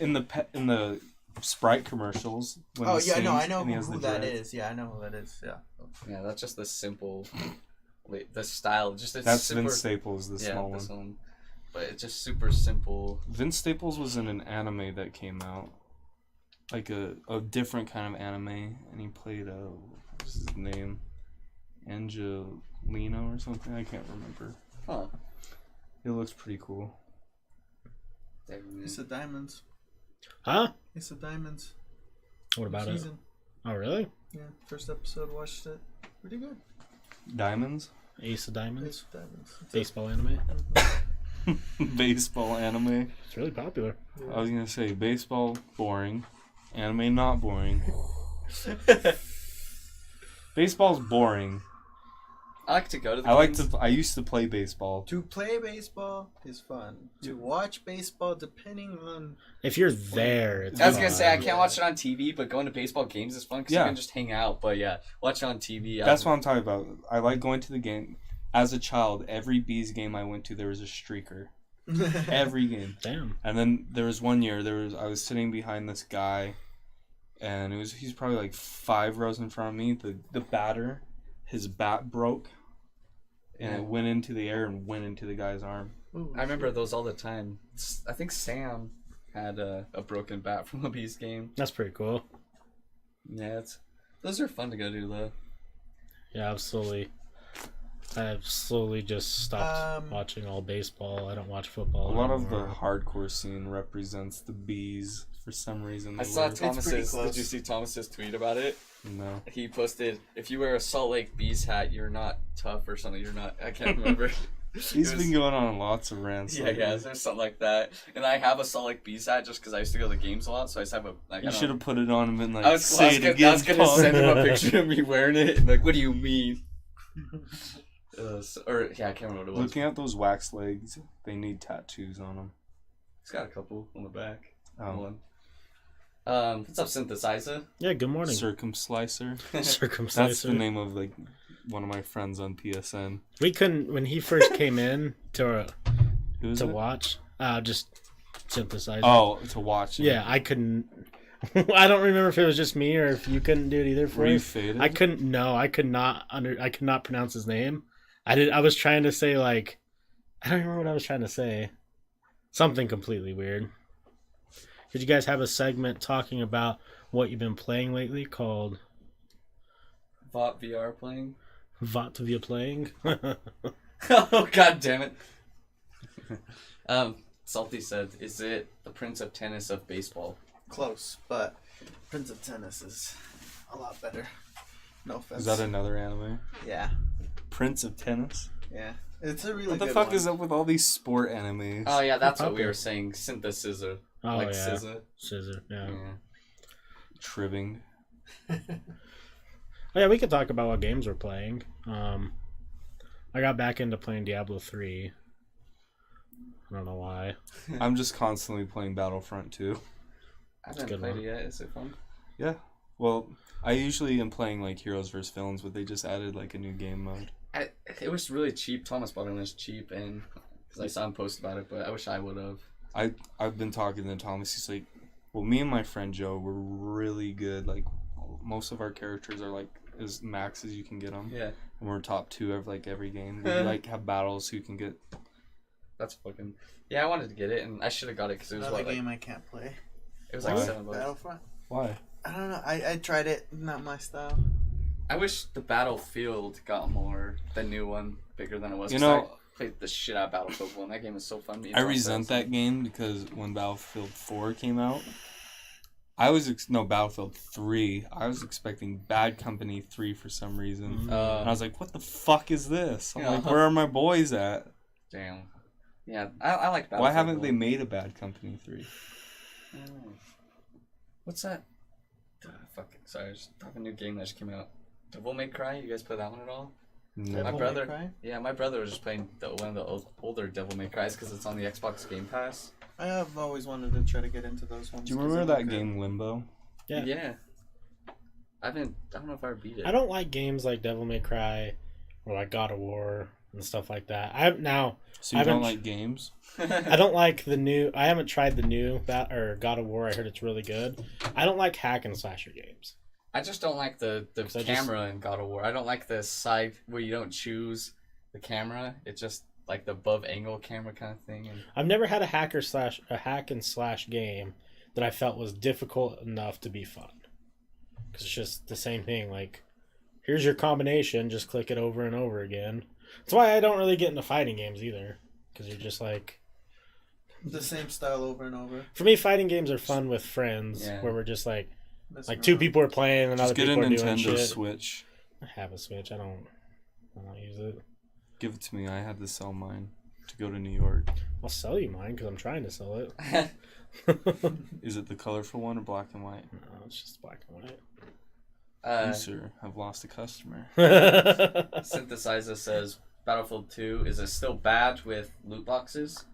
in the Sprite commercials. When Oh he yeah, I sings know and he has who the that dreads. is. Yeah, I know who that is. Yeah. Yeah, that's just the simple. The style, just it's That's super. Vince Staples, the Yeah, small this one. one. But it's just super simple. Vince Staples was in an anime that came out, like a different kind of anime, and he played what's his name, Angelino or something. I can't remember. Huh. It looks pretty cool. It's the Diamonds. huh? It's the Diamonds. What about it? Season. Oh, really? Yeah, first episode. Watched it. Pretty good. Diamonds, Ace of Diamonds, It's Diamonds. It's baseball anime. baseball anime. It's really popular. I was gonna say baseball boring, anime not boring. Baseball's boring. I like to go to the I games. I used to play baseball. To play baseball is fun. To watch baseball, depending on If you're there, it's I was gonna fun. say I can't watch it on TV, but going to baseball games is fun because Yeah. you can just hang out. But yeah, watch it on TV. That's what I'm talking about. I like going to the game. As a child, every Bees game I went to, there was a streaker. Every game. Damn. And then there was one year, I was sitting behind this guy, and he's probably like 5 rows in front of me. The batter, his bat broke, and it went into the air and went into the guy's arm. I remember those all the time. I think Sam had a broken bat from a Bees game. That's pretty cool. Yeah, those are fun to go to though. Yeah, I've slowly just stopped watching all baseball. I don't watch football A lot of anymore. the hardcore scene represents the Bees for some reason. I saw pretty Thomas's. close. Did you see Thomas's tweet about it? No. He posted, "If you wear a Salt Lake Bees hat, you're not tough or something. You're not." I can't remember. He's been going on lots of rants. Yeah, lately. there's something like that. And I have a Salt Lake Bees hat just because I used to go to the games a lot, so I just have a. Like, You I don't should have put it on and been like, I was say it again. I was gonna Paul." send him a picture of me wearing it, and like, what do you mean? I can't remember what it was. Looking at those wax legs, they need tattoos on them. He's got a couple on the back. Oh. One. What's up, Synthesizer? Yeah, good morning. Circumslicer. Circumciser. That's the name of like one of my friends on PSN. We couldn't when he first came in to Who's it? watch. Just synthesizer. Oh, to watch. It. Yeah, I couldn't. I don't remember if it was just me or if you couldn't do it either. For Were you us. faded? I couldn't. No, I could not. I could not pronounce his name. I was trying to say like, I don't remember what I was trying to say. Something completely weird. Did you guys have a segment talking about what you've been playing lately called VOT VR playing. Vot via playing? Oh, god damn it. Salty said, "Is it the Prince of Tennis of baseball?" close, but Prince of Tennis is a lot better. No offense. Is that another anime? Yeah, Prince of Tennis? yeah. It's a really What the good fuck one. is up with all these sport animes? Oh yeah, that's what we Popular. were saying. Synthesizer. Oh Like yeah, scissor. scissor. Yeah. Yeah. Tribbing. Oh yeah, we could talk about what games we're playing. I got back into playing Diablo 3. I don't know why. I'm just constantly playing Battlefront 2. I haven't good played one. it yet. Is it fun? Yeah. Well, I usually am playing like Heroes vs. Villains, but they just added like a new game mode. It was really cheap. Thomas bought it when it was cheap, and because I saw him post about it, but I wish I would have. I've been talking to Thomas. He's like, well, me and my friend Joe were really good. Like, most of our characters are like as max as you can get them. Yeah. And we're top 2 of like every game. We like have battles who can get. That's fucking. Yeah, I wanted to get it, and I should have got it because it was Another game I can't play. It was Why? like $7. Battlefront. Why? I don't know. I tried it. Not my style. I wish the Battlefield got more, the new one, bigger than it was. You 'cause know, I played the shit out of Battlefield 1. That game is so fun. I resent that game because when Battlefield 4 came out, I was Battlefield 3. I was expecting Bad Company 3 for some reason, and I was like, "What the fuck is this?" I'm like, "Where are my boys at?" Damn. Yeah, I like Battlefield. Why haven't 1. they made a Bad Company 3? What's that? Sorry, I just have a new game that just came out. Devil May Cry. You guys play that one at all? No. My Devil May brother. Cry? Yeah, my brother was just playing one of the older Devil May Cries because it's on the Xbox Game Pass. I have always wanted to try to get into those ones. Do you 'cause remember they that look good. game Limbo? Yeah. I don't know if I ever beat it. I don't like games like Devil May Cry or like God of War and stuff like that. I So you don't like games? I don't like the new. I haven't tried the new God of War. I heard it's really good. I don't like hack and slasher games. I just don't like the camera in God of War. I don't like the side where you don't choose the camera. It's just like the above angle camera kind of thing. And I've never had a hack and slash game that I felt was difficult enough to be fun. Because it's just the same thing. Like, here's your combination. Just click it over and over again. That's why I don't really get into fighting games either. Because you're just like... The same style over and over. For me, fighting games are fun with friends. Yeah. Where we're just like... Messing Like, 2 around. people are playing and Just other get a people are doing Nintendo shit. Switch. I have a Switch. I don't use it. Give it to me. I had to sell mine to go to New York. I'll sell you mine because I'm trying to sell it. Is it the colorful one or black and white? No, it's just black and white. You, sir, have lost a customer. Synthesizer says Battlefield 2 is it still bad with loot boxes?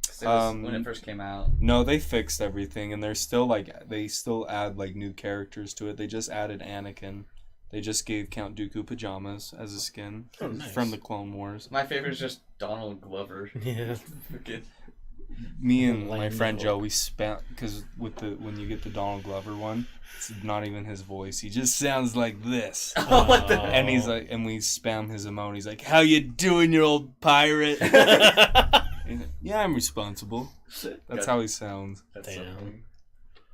'Cause it was, when it first came out. No, they fixed everything, and they're still they still add like new characters to it. They just added Anakin. They just gave Count Dooku pajamas as a skin nice. from the Clone Wars. My favorite is just Donald Glover. Yeah. Fucking- Me and my Lando. friend Joe, we spam because when you get the Donald Glover one, it's not even his voice. He just sounds like this. What the- And he's like, and we spam his emote. He's like, "How you doing, you old pirate?" And, yeah, I'm responsible. That's how he sounds. That's so Damn.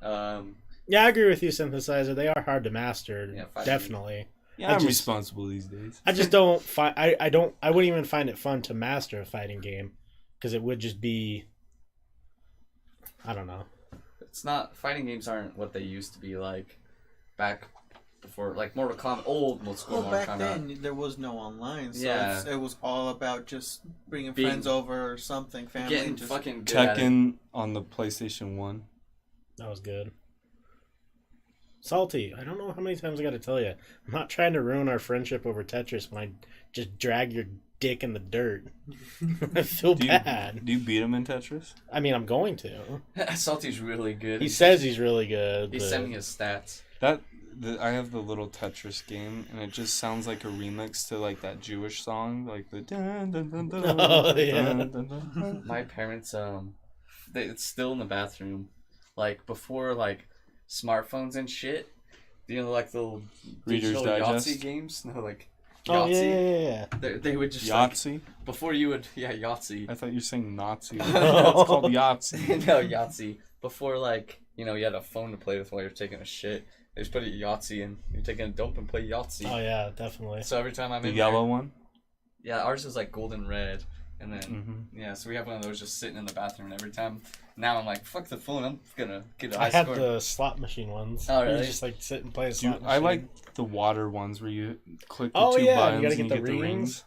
funny. Yeah, I agree with you, Synthesizer. They are hard to master. Yeah, fighting. Definitely. Yeah, I I'm just- responsible these days. I just don't find. I don't. I wouldn't even find it fun to master a fighting game because it would just be. I don't know. It's not fighting games aren't what they used to be like back before, like Mortal Kombat, old school Well, Mortal back Kombat. then there was no online, so Yeah. it was all about just bringing Being- friends over or something, family. Getting just, fucking good at it. Tekken on the PlayStation 1. That was good. Salty. I don't know how many times I got to tell you. I'm not trying to ruin our friendship over Tetris when I just drag your dick in the dirt. I feel bad. Do you beat him in Tetris? I mean, I'm going to. Salty's really good. He says he's really good. He's but... sending his stats. I have the little Tetris game, and it just sounds like a remix to like that Jewish song, like the dun dun dun dun. Oh, yeah. Dun, dun, dun, dun. My parents, it's still in the bathroom, like before like smartphones and shit. You know, like the little Reader's digital Digest? Yahtzee games. No, like Oh, Yahtzee. yeah. They would just like, Yahtzee? before you would Yahtzee. I thought you were saying Nazi. No. It's called Yahtzee. No, Yahtzee. Before, like, you know, you had a phone to play with while you're taking a shit. They just put a Yahtzee and you're taking a dump and play Yahtzee. Oh, yeah, definitely. So every time I'm The in yellow there, one? yeah, ours is like golden red. And then, Mm-hmm. yeah, so we have one of those just sitting in the bathroom. And every time, now I'm like, fuck the phone, I'm gonna get a high I had score. the slot machine ones. Oh, You really? just like sit and play a Dude, slot machine. I like the water ones where you click the Oh, two yeah, you buttons gotta and get you the get the rings. rings.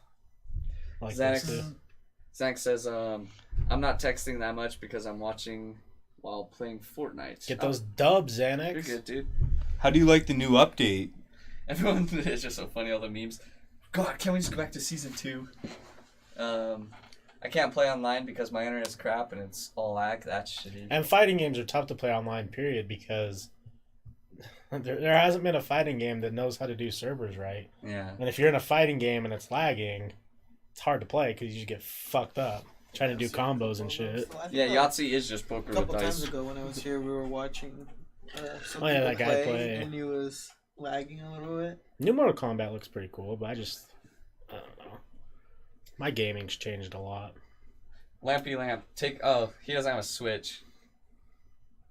I like Xanax, those too. Zach says, I'm not texting that much because I'm watching while playing Fortnite. Get those dubs, You're Xanax. good, dude. How do you like the new update? Everyone, it's just so funny, all the memes. God, can't we just go back to season 2? I can't play online because my internet's crap and it's all lag. That's shitty. And fighting games are tough to play online, period, because there hasn't been a fighting game that knows how to do servers right. Yeah. And if you're in a fighting game and it's lagging, it's hard to play because you just get fucked up trying to do combos and shit. Yeah, Yahtzee is just poker A couple with times dice. ago when I was here, we were watching some Oh, yeah, that people guy play. and he was lagging a little bit. New Mortal Kombat looks pretty cool, but I don't know. My gaming's changed a lot. Lampy Lamp, he doesn't have a Switch.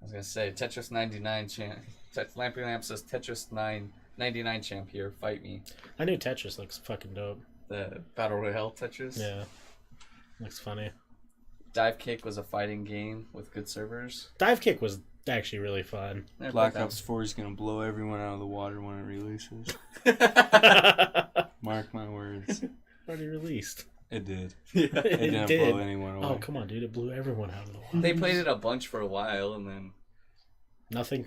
I was gonna say Tetris 99 champ. Lampy Lamp says Tetris 99 champ here. Fight me. I knew Tetris looks fucking dope. The Battle Royale Tetris. Yeah, looks funny. Dive Kick was a fighting game with good servers. Dive Kick was actually really fun. Black Ops 4 is gonna blow everyone out of the water when it releases. Mark my words. Already released. It did. Yeah. It didn't did. blow anyone away. Oh, come on, dude! It blew everyone out of the water. They played it a bunch for a while, and then Nothing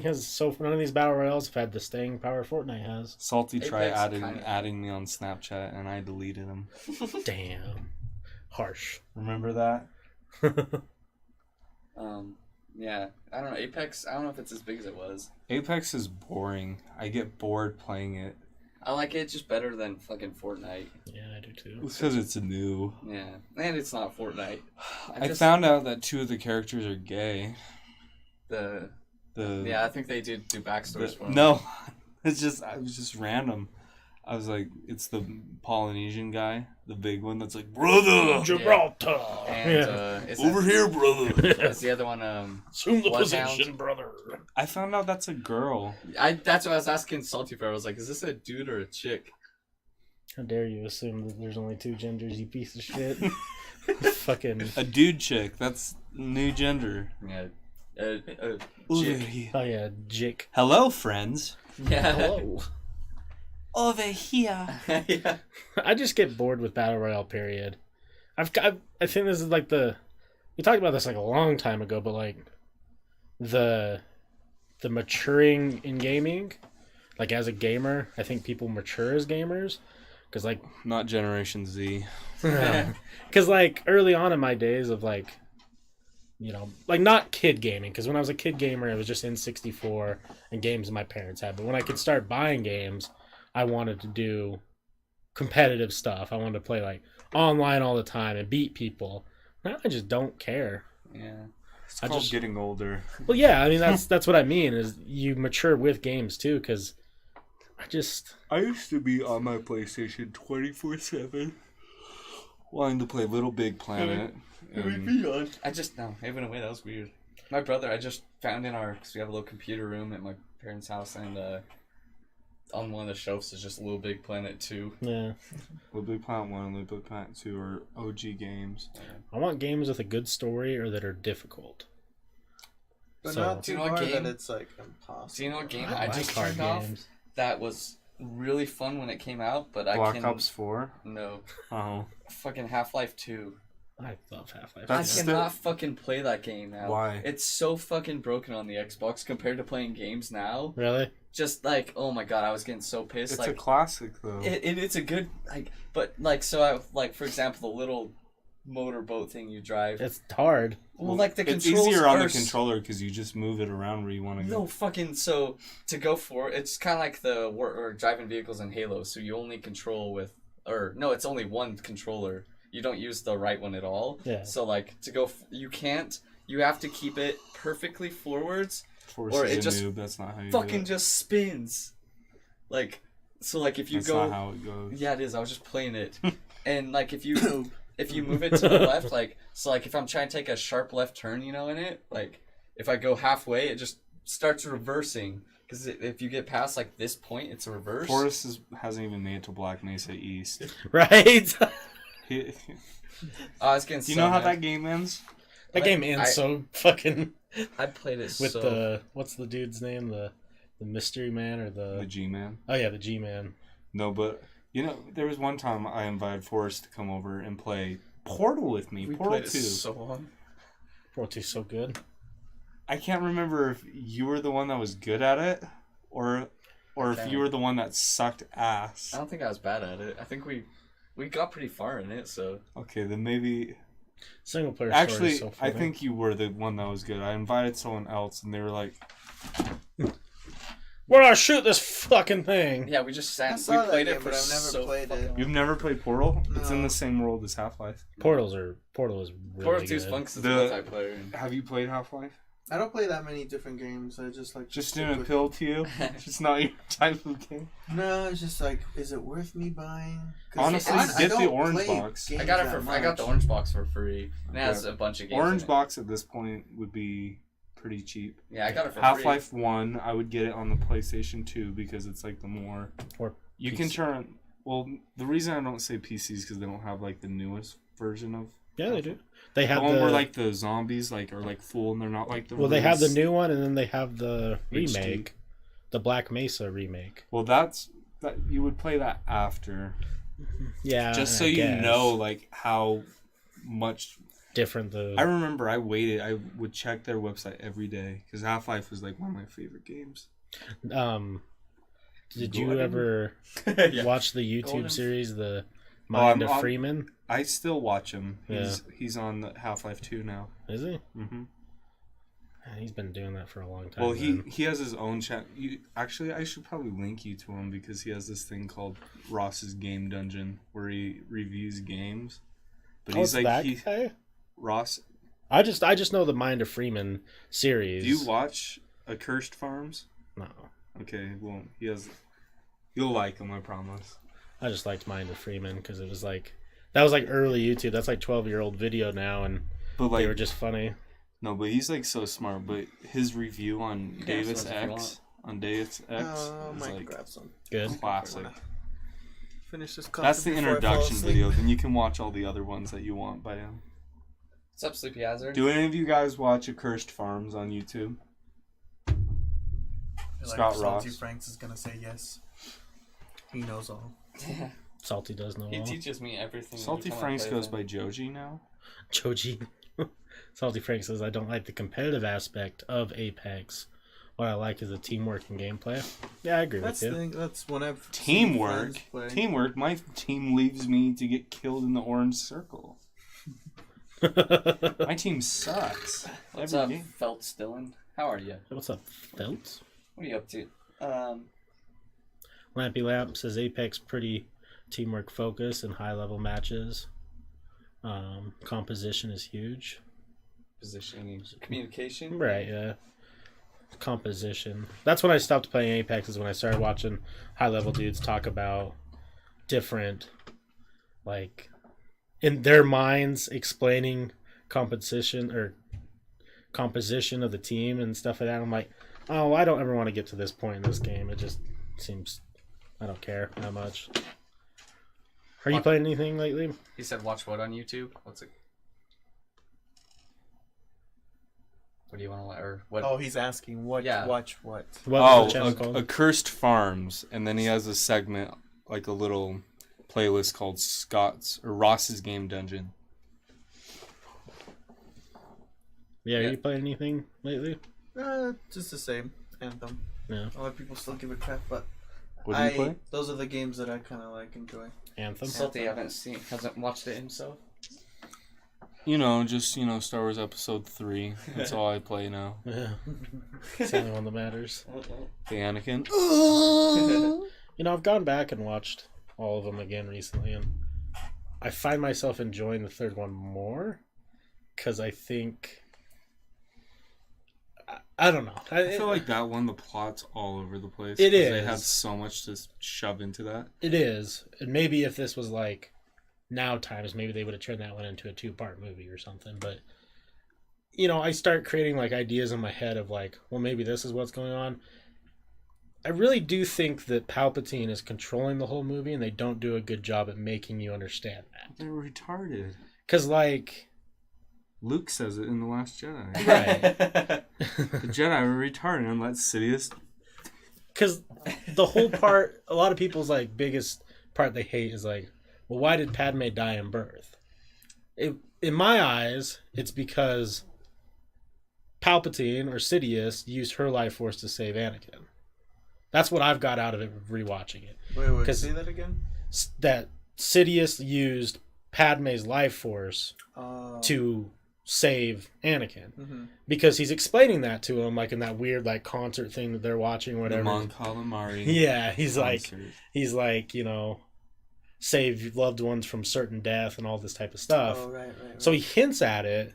has none of these battle royales have had the staying power Fortnite has. Salty tried Apex adding me on Snapchat, and I deleted him. Damn, harsh. Remember that? yeah, I don't know. Apex, I don't know if it's as big as it was. Apex is boring. I get bored playing it. I like it just better than fucking Fortnite. Yeah, I do too. It's because it's new. Yeah, and it's not Fortnite. I found out that 2 of the characters are gay. Yeah, I think they did do backstories for them. No, it was just random. I was like, it's the Polynesian guy, the big one that's like, brother, Gibraltar. And over here, brother. That's the other one. Assume the Bloodhound. position, brother. I found out that's a girl. That's what I was asking Salty for. I was like, is this a dude or a chick? How dare you assume that there's only 2 genders, you piece of shit. Fucking. A dude chick. That's new gender. Yeah. Over Chick. here. Oh yeah, Jick. Hello, friends. Yeah. Hello. Over here. Yeah. I just get bored with Battle Royale, period. I think this is like we talked about this like a long time ago, but like the maturing in gaming, like as a gamer, I think people mature as gamers. Because like... Not Generation Z. Because like early on in my days of like, you know, like not kid gaming. Because when I was a kid gamer, it was just N64 and games my parents had. But when I could start buying games, I wanted to do competitive stuff. I wanted to play like online all the time and beat people. Now I just don't care. Yeah. It's called getting older. Well, yeah, I mean that's what I mean is you mature with games too. Because I used to be on my PlayStation 24/7, wanting to play Little Big Planet. I just no, even away that was weird. My brother, I just found because we have a little computer room at my parents' house, and on one of the shelves is just Little Big Planet 2. Yeah. Little Big Planet 1 and Little Big Planet 2 are OG games. I want games with a good story or that are difficult. But not too hard that it's like impossible. Do you know what game I I just turned off? That was really fun when it came out, but Black Ops 4? No. Oh. Fucking Half-Life 2. I love Half-Life. I cannot fucking play that game now. Why? It's so fucking broken on the Xbox compared to playing games now. Really? Just like, oh my god, I was getting so pissed. It's like, a classic though. It's a good but so I for example the little motorboat thing you drive. It's hard. Well, like the it's controls easier on the controller because you just move it around where you want to go. No fucking so to go for it's kind of like or driving vehicles in Halo. So you only control with it's only one controller. You don't use the right one at all. Yeah. So like to go, you can't. You have to keep it perfectly forwards, Force or is it a just noob. That's not how you fucking do it. just spins. Like so, like if you That's go. not how it goes. Yeah, it is. I was just playing it, and like if you move it to the left, like if I'm trying to take a sharp left turn, in it, like if I go halfway, it just starts reversing. Because if you get past like this point, it's a reverse. Forrest hasn't even made it to Black Mesa East. Right? I was getting. Do you know how that game ends? That game ends so fucking. I played it with what's the dude's name? The mystery man or the G-Man. Oh yeah, the G-Man. No, but there was one time I invited Forrest to come over and play Portal with me. We Portal played 2. It so long. Portal 2 so good. I can't remember if you were the one that was good at it, or if you were the one that sucked ass. I don't think I was bad at it. I think we got pretty far in it. So okay, then maybe. Single player. Actually, story is so funny. I think you were the one that was good. I invited someone else, and they were like, Where do I shoot this fucking thing? Yeah, we just I sat. saw We played that it game, for but I've never so played it. fucking long. You've never played Portal? No. It's in the same world as Half-Life. Portal is really Portal 2 is good. fun because it's The- multiplayer. Have you played Half-Life? I don't play that many different games. I just like Just stick didn't with- appeal to you? It's not your type of game? No, it's just like, is it worth me buying? 'Cause Honestly, I get the don't orange play box. games I got it that for. I got the much. orange box for free. And it has Yeah. a bunch of games. Orange in it. box at this point would be pretty cheap. Yeah, I got it for Half-Life 1, I would get it on the PlayStation 2 because it's like the more... Or You PC. can turn... Well, the reason I don't say PCs is because they don't have like the newest version of... Yeah, they do. They The have one the where like the zombies like are like full and they're not like the... well, they have the release. new one, and then they have the HD. remake, the Black Mesa remake. Well, that you would play that after. Yeah, Just so I you guess. know like how much... different the. I remember I would check their website every day because Half-Life was like one of my favorite games. Did you Golden? ever Yeah. watch the YouTube Golden. series, The Mind I'm of on- Freeman? I still watch him. Yeah. He's on the Half-Life 2 now. Is he? Mm-hmm. Man, he's been doing that for a long time. Well, then. he has his own chat. Actually, I should probably link you to him because he has this thing called Ross's Game Dungeon where he reviews games. But Oh, he's it's like that guy? Ross. I just know the Mind of Freeman series. Do you watch Accursed Farms? No, Okay, well you'll like him, I promise. I just liked Mind of Freeman because it was like that was like early YouTube. That's like 12-year-old video now, and But like they were just funny. no, but he's like so smart. But his review on can have Davis some if you X Deus Ex is might like grab some. Good. classic. Finish this. That's the before I fall introduction asleep. video. Then you can watch all the other ones that you want by him. What's up, Sleepy Hazard? Do any of you guys watch Accursed Farms on YouTube? I feel Scott Salty Ross. Franks is gonna say yes. He knows all. Salty does know He all. teaches me everything. Salty every time I Franks play goes with by him. Joji now. Joji. Salty Frank says, I don't like the competitive aspect of Apex. What I like is the teamwork and gameplay. Yeah, I agree That's with the you. thing. That's when I've seen Teamwork. friends play. Teamwork. My team leaves me to get killed in the orange circle. My team sucks. What's Every up, game. Feltz Dylan? How are you? What's up, Feltz? What are you up to? Lampy Lamp says Apex pretty teamwork focused and high level matches. Composition is huge. Positioning, communication. Right, yeah. Composition. That's when I stopped playing Apex, is when I started watching high level dudes talk about different, like, in their minds, explaining composition of the team and stuff like that. I'm like, oh, I don't ever want to get to this point in this game. It just seems, I don't care that much. Are you playing anything lately? He said, "Watch what on YouTube? What's it? What do you want to or what?" Oh, he's asking what? Yeah. Watch what? What's the channel called? Accursed Farms, and then he has a segment, like a little playlist called Scott's or Ross's Game Dungeon. Yeah, are Yeah. you playing anything lately? Just the same. Anthem. Yeah. A lot of people still give it crap, but What do you play? those are the games that I kind of enjoy. Anthem? Salty hasn't watched it himself. You know, just Star Wars Episode 3. That's all I play now. Yeah. It's the only one that matters. The Anakin. You know, I've gone back and watched all of them again recently, and I find myself enjoying the third one more because I think I don't know. I feel like that one, the plot's all over the place. It 'cause They is. had so much to shove into that. It is, and maybe if this was like now times, maybe they would have turned that one into a 2-part movie or something. But I start creating like ideas in my head of like, well, maybe this is what's going on. I really do think that Palpatine is controlling the whole movie, and they don't do a good job at making you understand that. They're retarded. Because like, Luke says it in The Last Jedi. right? The Jedi were retarded and let Sidious... Because the whole part, a lot of people's like biggest part they hate is like, well, why did Padme die in birth? In my eyes, it's because Palpatine or Sidious used her life force to save Anakin. That's what I've got out of it rewatching it. Wait, 'Cause- say that again? That Sidious used Padme's life force Oh. to save Anakin because he's explaining that to him like in that weird like concert thing that they're watching, whatever. The Mon Calamari. Yeah, he's concert. like you know, save loved ones from certain death and all this type of stuff. Oh, right. So he hints at it,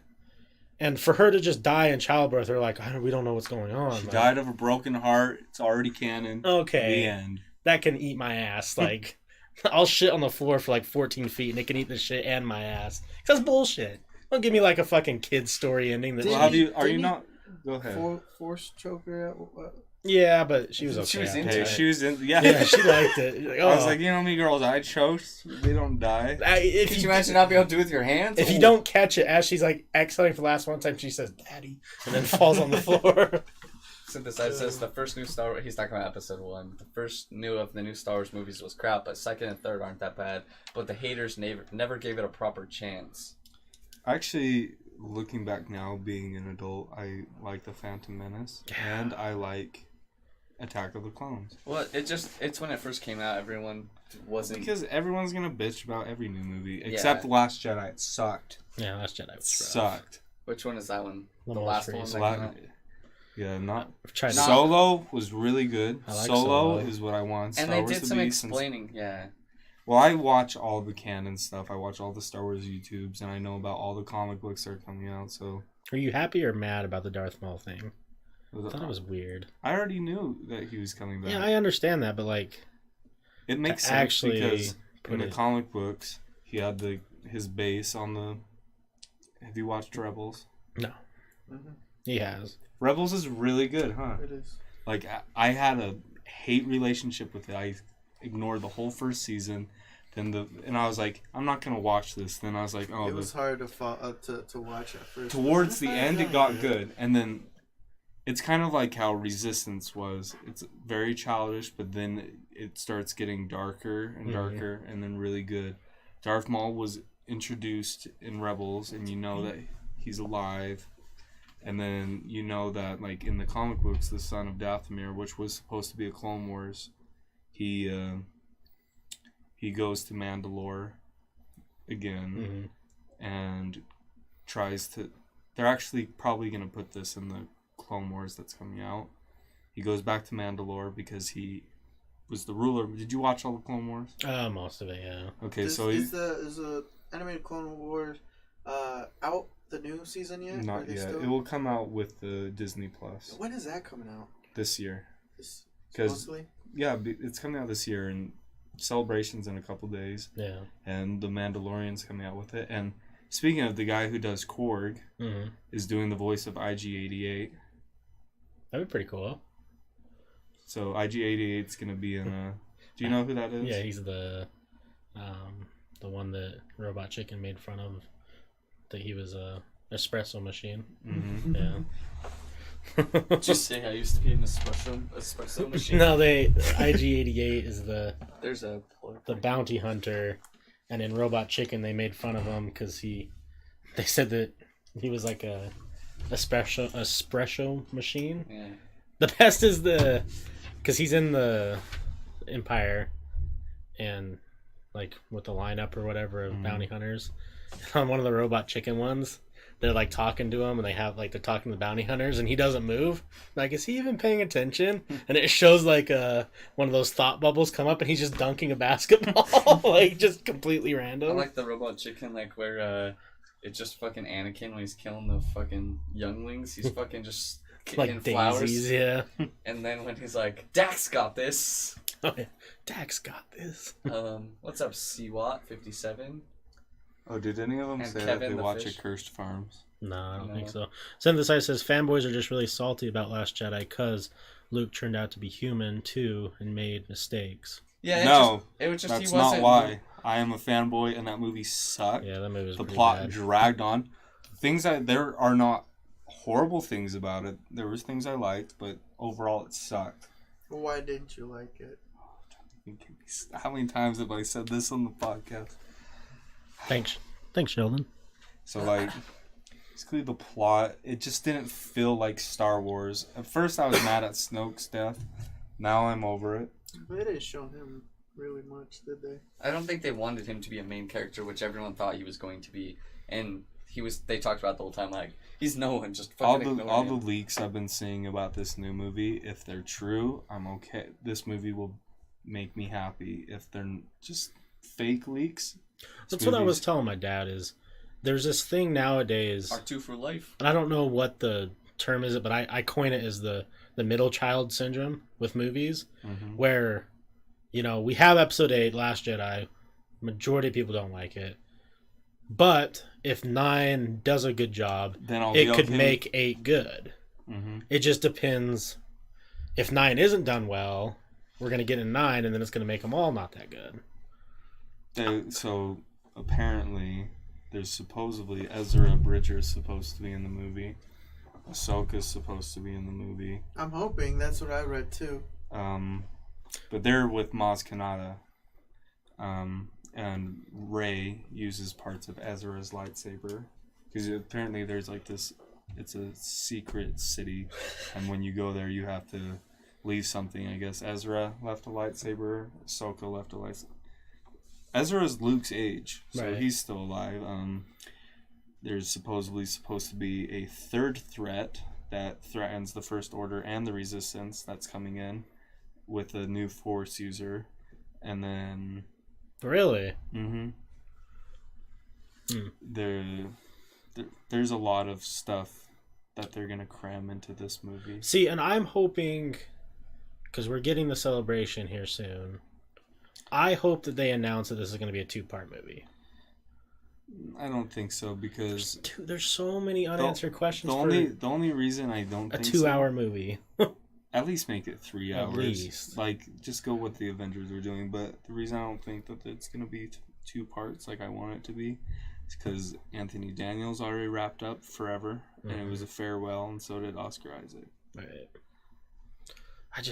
and for her to just die in childbirth, they're like, we don't know what's going on. She like, died of a broken heart. It's already canon. Okay, The end. that can eat my ass. Like, I'll shit on the floor for like 14 feet, and it can eat the shit and my ass. That's bullshit. Don't give me like a fucking kid's story ending. That's Are you not? Go ahead. Force choker? What? Yeah, but she was okay. She was into Okay, it. she was in. Yeah, Yeah, she liked it. Like, I was like, you know, how many girls I choked. They don't die. If Could you imagine not being able to do it with your hands? If you don't catch it, as she's like exhaling for the last one time, she says, "Daddy," and then falls on the floor. Synthesizer says the first new Star Wars, he's talking about episode 1. The first new of the new Star Wars movies was crap, but second and third aren't that bad. But the haters never gave it a proper chance. Actually, looking back now, being an adult, I like The Phantom Menace, and I like Attack of the Clones. Well, it's when it first came out, everyone wasn't... Because everyone's gonna bitch about every new movie, except Last Jedi. It sucked. Yeah, Last Jedi was Sucked. Which one is that one? The The most last one? recent. that came out? Yeah, not... rough. Solo was really good. I like Solo Solo. is what I want. And Star they Wars did to some be explaining, yeah. Well, I watch all the canon stuff. I watch all the Star Wars YouTubes, and I know about all the comic books that are coming out, so... Are you happy or mad about the Darth Maul thing? I thought it was weird. I already knew that he was coming back. Yeah, I understand that, but like... It makes sense actually because in the it- comic books, he had his base on the... Have you watched Rebels? No. He has. Rebels is really good, huh? It is. Like, I had a hate relationship with it. I ignored the whole first season. And I was like, I'm not going to watch this. Then I was like, oh... It was hard to watch at first. Towards the end, it got good. And then... It's kind of like how Resistance was. It's very childish, but then it starts getting darker and darker, and then really good. Darth Maul was introduced in Rebels, and you know that he's alive. And then you know that, like, in the comic books, the son of Dathomir, which was supposed to be a Clone Wars, he goes to Mandalore again and tries to... They're actually probably going to put this in the Clone Wars that's coming out. He goes back to Mandalore because he was the ruler. Did you watch all the Clone Wars? Most of it, yeah. Okay, Is so the animated Clone Wars out the new season yet? not yet. It will come out with the Disney Plus When is that coming out? this year. Because Yeah, it's coming out this year, and Celebration's in a couple days, Yeah. and the Mandalorian's coming out with it. And speaking of, the guy who does Korg is doing the voice of IG-88. That'd be pretty cool. So IG-88's gonna be in a... Do you know who that is? Yeah, he's the one that Robot Chicken made fun of. That he was a espresso machine. Mm-hmm. Yeah. Just saying, I used to be an espresso machine. No, IG-88 is There's a... the bounty hunter, and in Robot Chicken they made fun of him because they said that he was like a espresso machine. Yeah. The best is because he's in the Empire, and like with the lineup or whatever of bounty hunters. On one of the Robot Chicken ones, they're like talking to him, and they're talking to the bounty hunters, and he doesn't move. Like, is he even paying attention? And it shows like one of those thought bubbles come up, and he's just dunking a basketball, like just completely I random. like the Robot Chicken, like where it's just fucking Anakin when he's killing the fucking younglings. He's fucking just like hitting daisies, flowers. yeah. And then when he's like, Dax got this. Oh yeah, Dax got this. What's up, CWAT 57? Oh, did any of them And say Kevin that they the watch fish. Cursed Farms? No, I don't No. think so. Synthesizer says fanboys are just really salty about Last Jedi because Luke turned out to be human too and made mistakes. Yeah, No, it was just That's he not wasn't. why. I am a fanboy, and that movie sucked. Yeah, that movie was The pretty plot bad. dragged on. There are not horrible things about it. There was things I liked, but overall it sucked. Why didn't you like it? How many times have I said this on the podcast? Thanks, Sheldon. So, like, basically the plot, it just didn't feel like Star Wars. At first I was mad at Snoke's death. Now I'm over it. They didn't show him really much, did they? I don't think they wanted him to be a main character, which everyone thought he was going to be. And they talked about the whole time, like, he's no one, just all fucking the ignore him. leaks I've been seeing about this new movie, if they're true, I'm okay. This movie will make me happy. If they're just fake leaks, that's what I was telling my dad. Is there's this thing nowadays, R2 for life, and I don't know what the term is, but I coin it as the middle child syndrome with movies, where, you know, we have Episode 8, Last Jedi. Majority of people don't like it, but if 9 does a good job, then it could make 8 good. It just depends. If 9 isn't done well, we're gonna get a 9, and then it's gonna make them all not that good. So apparently, there's supposedly Ezra Bridger is supposed to be in the movie. Ahsoka's supposed to be in the movie. I'm hoping. That's what I read too. But they're with Maz Kanata. And Rey uses parts of Ezra's lightsaber. Because apparently there's like this, it's a secret city. And when you go there, you have to leave something. I guess Ezra left a lightsaber. Ahsoka left a lightsaber. Ezra is Luke's age, so right. He's still alive. There's supposedly supposed to be a third threat that threatens the First Order and the Resistance that's coming in with a new Force user. And then... Really? There's a lot of stuff that they're going to cram into this movie. See, and I'm hoping, because we're getting the Celebration here soon, I hope that they announce that this is going to be a 2-part movie. I don't think so, because there's so many unanswered questions. The only reason I don't think a 2-hour movie. At least make it 3 hours. At least. Like, just go what the Avengers are doing. But the reason I don't think that it's going to be 2 parts like I want it to be is because Anthony Daniels already wrapped up Forever, and it was a farewell, and so did Oscar Isaac. Right. I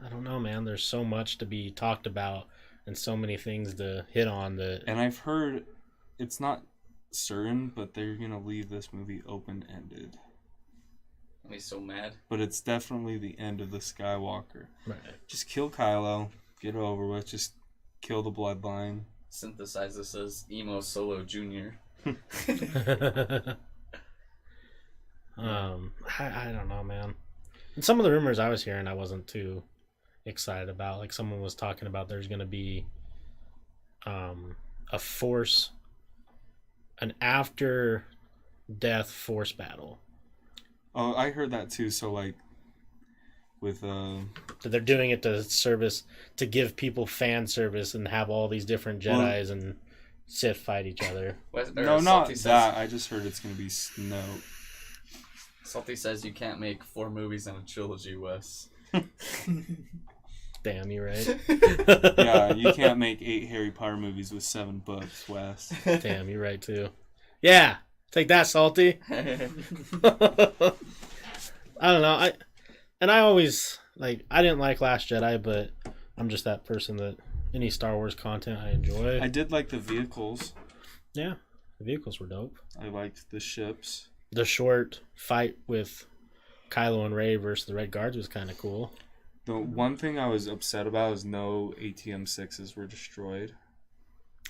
don't know, man. There's so much to be talked about and so many things to hit on that. And I've heard it's not certain, but they're going to leave this movie open-ended. I'm so mad. But it's definitely the end of the Skywalker. Right. Just kill Kylo. Get it over with. Just kill the bloodline. Synthesize this as Emo Solo Jr. I don't know, man. And some of the rumors I was hearing I wasn't too excited about. Like, someone was talking about there's going to be a Force, an after-death Force battle. Oh, I heard that too. So, like, with So they're doing it to give people fan service and have all these different Jedis and Sith fight each other. No, not that. I just heard it's going to be Snoke. Salty says you can't make 4 movies in a trilogy, Wes. Damn, you're right. Yeah, you can't make 8 Harry Potter movies with 7 books, Wes. Damn, you're right too. Yeah, take that, Salty. I don't know. I always I didn't like Last Jedi, but I'm just that person that any Star Wars content I enjoy. I did like the vehicles. Yeah, the vehicles were dope. I liked the ships. The short fight with Kylo and Rey versus the Red Guards was kind of cool. The one thing I was upset about is no ATM-6s were destroyed.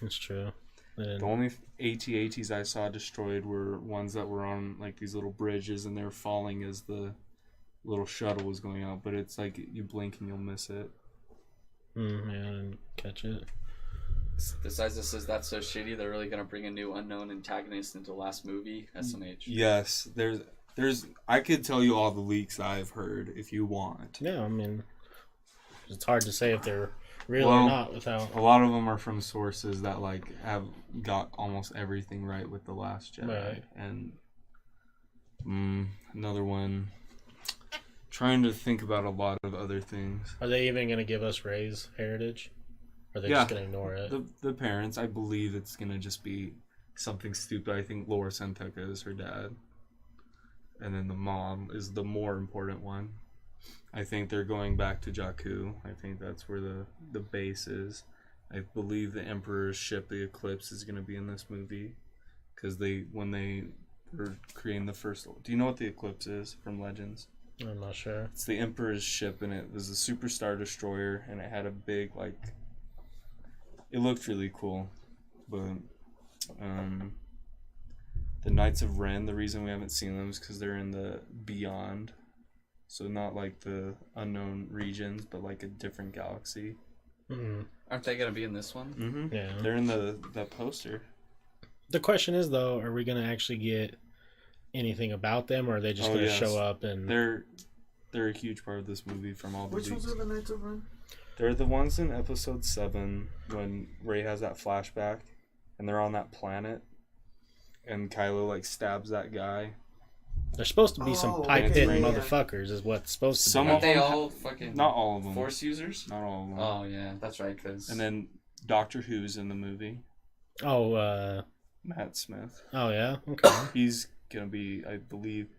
That's true. The only AT-ATs I saw destroyed were ones that were on like these little bridges and they're falling as the little shuttle was going out. But it's like you blink and you'll miss it. Yeah, I didn't catch it. Besides, this says that's so shitty. They're really gonna bring a new unknown antagonist into the last movie. SMH. Yes, there's. I could tell you all the leaks I've heard if you want. Yeah, I mean, it's hard to say if they're real or not without. A lot of them are from sources that like have got almost everything right with the Last Jedi, right. And another one. Trying to think about a lot of other things. Are they even going to give us Rey's heritage? Or are they just going to ignore it? The parents, I believe it's going to just be something stupid. I think Laura Santeca is her dad. And then the mom is the more important one. I think they're going back to Jakku. I think that's where the base is. I believe the Emperor's ship, the Eclipse, is going to be in this movie. Because when they were creating the first... Do you know what the Eclipse is from Legends? I'm not sure. It's the Emperor's ship, and it was a Superstar Destroyer, and it had a big, like... It looked really cool, but the Knights of Ren, the reason we haven't seen them is because they're in the Beyond. So not like the unknown regions, but like a different galaxy. Mm-hmm. Aren't they gonna be in this one? Mm-hmm. Yeah. They're in that poster. The question is, though, are we going to actually get anything about them, or are they just going to show up and... They're a huge part of this movie from all the Which ones are the Knights of Ren? They're the ones in episode 7 when Rey has that flashback and they're on that planet and Kylo like stabs that guy. There's supposed to be some pipe-hitting motherfuckers is what's supposed to be. Aren't they all fucking... Not all of them. Force users? Not all of them. Oh, yeah. That's right, because... And then Doctor Who's in the movie. Oh, Matt Smith. Oh, yeah? Okay. He's going to be, I believe,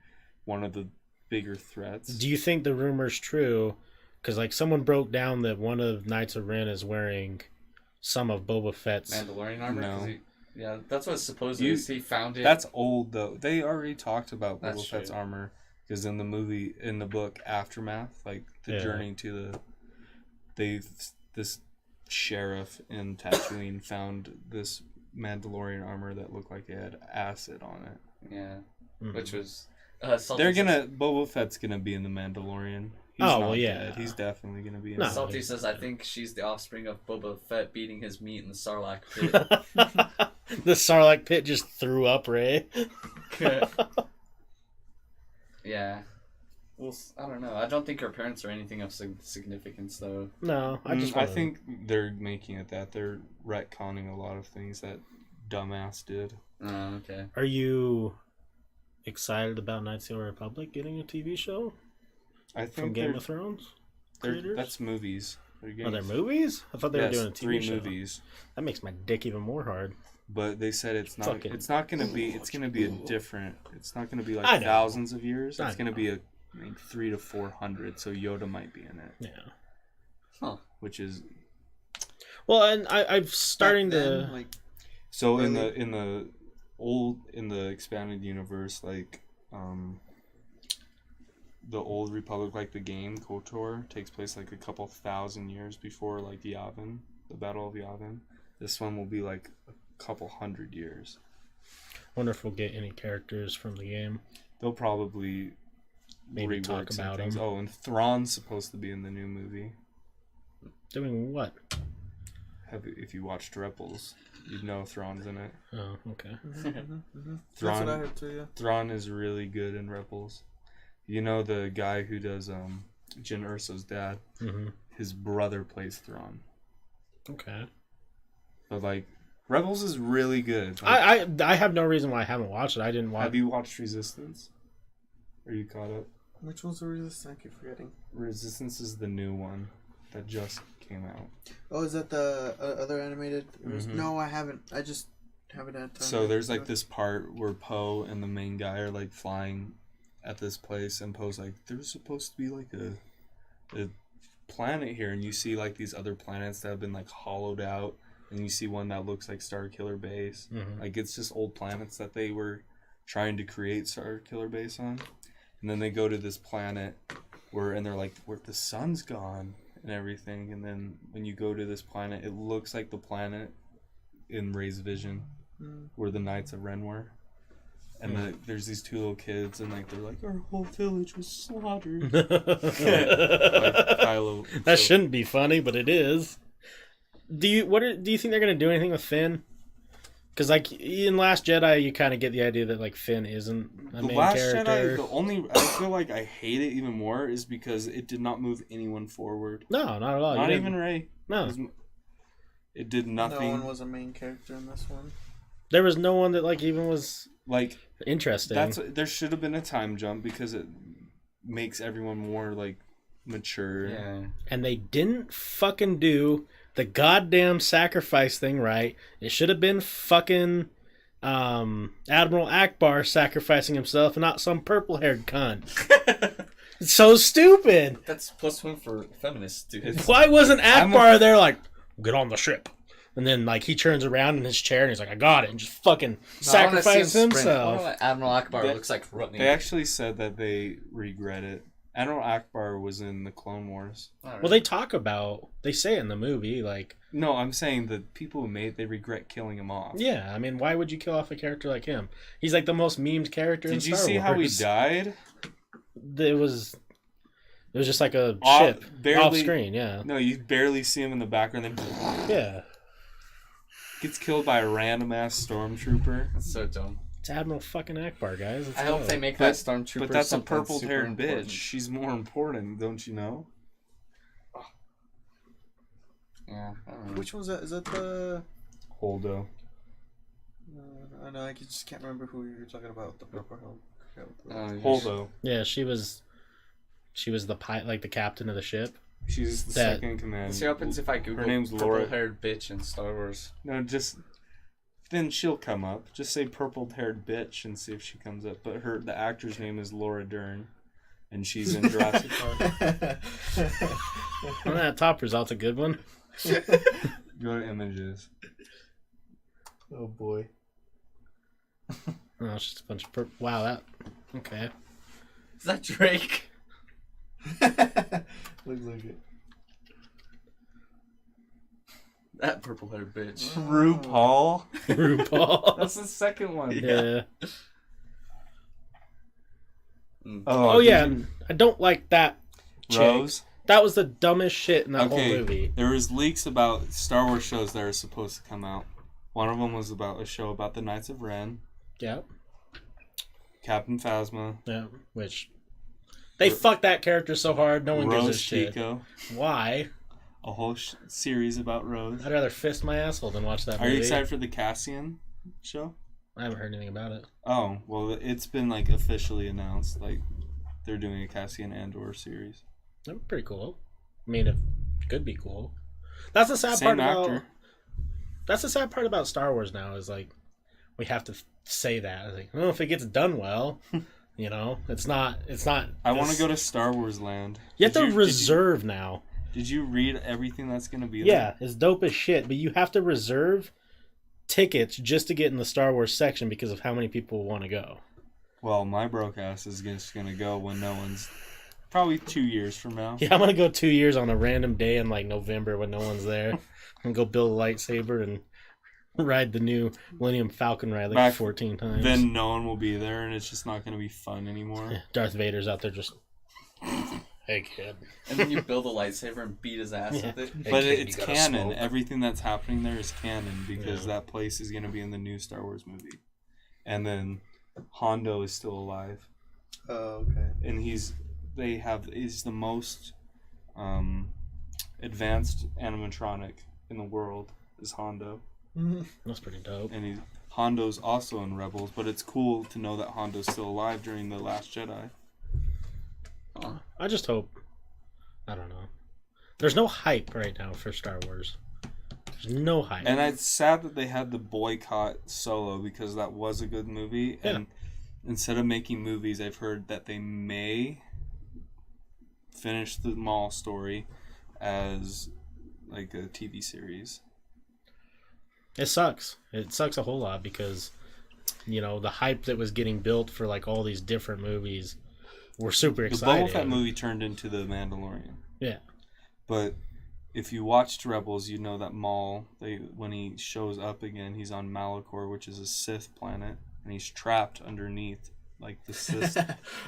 one of the bigger threats. Do you think the rumor's true? Because, like, someone broke down that one of Knights of Ren is wearing some of Boba Fett's... Mandalorian armor? No. Yeah, that's what it's supposed to be. He found it. That's old, though. They already talked about That's Boba Fett's true. armor. Because in the book Aftermath, like, the journey to this sheriff in Tatooine found this Mandalorian armor that looked like it had acid on it. Yeah. Mm-hmm. Which was... Boba Fett's gonna be in the Mandalorian. Dead. He's definitely gonna be in it. Salty says, I think she's the offspring of Boba Fett beating his meat in the Sarlacc pit. The Sarlacc pit just threw up Rey. Yeah. Well, I don't know. I don't think her parents are anything of significance, though. No, I think they're making it that they're retconning a lot of things that dumbass did. Oh, okay. Are you excited about Knights of the Old Republic getting a TV show? I think from Game of Thrones? That's movies. Are there movies? I thought they were doing a TV show. 3 movies. That makes my dick even more hard. But they said it's not gonna be a different. It's not gonna be like I know. thousands of years. It's gonna be 300 to 400. So Yoda might be in it. Yeah. Huh. Which is. Well, and I'm starting to. Like, so really? in the expanded universe, like the old Republic, like the game KOTOR, takes place like a couple thousand years before like Yavin, the Battle of Yavin. This one will be like a couple hundred years. Wonder if we'll get any characters from the game. They'll probably maybe rework talk some about things. them. Oh, and Thrawn's supposed to be in the new movie. Doing what? If you watched Rebels, you'd know Thrawn's in it. Oh, okay. That's what I heard too, yeah. Thrawn is really good in Rebels. You know the guy who does Jyn Erso's dad? Mm-hmm. His brother plays Thrawn. Okay. But like, Rebels is really good. Like, I have no reason why I haven't watched it. I didn't watch. Have you watched Resistance? Are you caught up? Which one's the Resistance? I keep forgetting. Resistance is the new one that just came out. Oh, is that the other animated? Mm-hmm. No, I haven't. I just haven't had time. So there's like this part where Poe and the main guy are like flying at this place, and Poe's like, there's supposed to be like a planet here, and you see like these other planets that have been like hollowed out, and you see one that looks like Starkiller Base. Mm-hmm. Like it's just old planets that they were trying to create Starkiller Base on, and then they go to this planet and they're like, where the sun's gone and everything, and then when you go to this planet, it looks like the planet in Rey's vision where the Knights of Ren were. And there's these 2 little kids, and like they're like, our whole village was slaughtered. Like Kylo. That shouldn't be funny, but it is. Do you think they're gonna do anything with Finn? Because like in Last Jedi, you kind of get the idea that like Finn isn't a main character. I feel like I hate it even more is because it did not move anyone forward. No, not at all. Not even Rey. No. It did nothing. No one was a main character in this one. There was no one that like even was like interesting. There should have been a time jump because it makes everyone more like mature. Yeah. And they didn't fucking do the goddamn sacrifice thing right. It should have been fucking Admiral Akbar sacrificing himself and not some purple-haired cunt. It's so stupid. That's +1 for feminists, dude. Why wasn't Akbar there like, get on the ship? And then like he turns around in his chair and he's like, I got it, and just fucking sacrifices himself. Admiral Akbar looks like running. They actually said that they regret it Admiral Akbar was in the Clone Wars. Well, they say it in the movie, like... No, I'm saying the people who made, they regret killing him off. Yeah, I mean, why would you kill off a character like him? He's like the most memed character in Star Wars. Did you see how he died? It was just like a ship off screen, yeah. No, you barely see him in the background. Then yeah. Gets killed by a random-ass stormtrooper. That's so dumb. It's Admiral fucking Akbar, guys. I hope they make that stormtrooper. But that's a something purple-haired super bitch. important. She's more important, don't you know? Yeah. I don't know. Which one's that? Is that the? Holdo. I know. I just can't remember who you're talking about. The purple hair. Holdo. Yeah, she was the pilot, like the captain of the ship. She's the second in command. Let's see what happens if I Google her name's Laura. purple-haired bitch in Star Wars. No, just then she'll come up. Just say purple-haired bitch and see if she comes up. But the actor's name is Laura Dern, and she's in Jurassic Park. Well, that top result's a good one. Go to images. Oh boy. Oh, it's just a bunch of purple. Wow, that. Okay. Is that Drake? Looks like it. That purple-haired bitch. RuPaul. RuPaul. That's the second one. Yeah. Oh yeah. I don't like that chick. Rose. That was the dumbest shit in that whole movie. There was leaks about Star Wars shows that are supposed to come out. One of them was about a show about the Knights of Ren. Yeah. Captain Phasma. Yeah. Which they fucked that character so hard, no one gives a Rose shit. Tico. Why? A whole series about Rose. I'd rather fist my asshole than watch that Are movie. you excited for the Cassian show? I haven't heard anything about it. Oh, well, it's been like officially announced. Like they're doing a Cassian Andor series. That'd be pretty cool. I mean, it could be cool. That's the sad Same part actor. about. That's the sad part about Star Wars now is like, we have to say that. Like, well, if it gets done well, you know, it's not. I want to go to Star Wars Land. You have to reserve now. Did you read everything that's going to be there? Yeah, it's dope as shit, but you have to reserve tickets just to get in the Star Wars section because of how many people want to go. Well, my broke ass is just going to go when no one's... Probably 2 years from now. Yeah, I'm going to go 2 years on a random day in like November when no one's there. And go build a lightsaber and ride the new Millennium Falcon ride like 14 times. Then no one will be there and it's just not going to be fun anymore. Yeah, Darth Vader's out there just... Hey, kid. And then you build a lightsaber and beat his ass with it. But Hey, kid, it's you gotta canon. smoke. Everything that's happening there is canon because that place is going to be in the new Star Wars movie. And then Hondo is still alive. Oh, okay. And he's the most advanced animatronic in the world is Hondo. That's pretty dope. And Hondo's also in Rebels, but it's cool to know that Hondo's still alive during The Last Jedi. I just hope. I don't know. There's no hype right now for Star Wars. There's no hype. And it's sad that they had to boycott Solo because that was a good movie. Yeah. And instead of making movies, I've heard that they may finish the Maul story as like a TV series. It sucks. It sucks a whole lot because, you know, the hype that was getting built for like all these different movies were super exciting. The Boba Fett movie turned into The Mandalorian. Yeah. But if you watched Rebels, you know that Maul, when he shows up again, he's on Malachor, which is a Sith planet, and he's trapped underneath like the Sith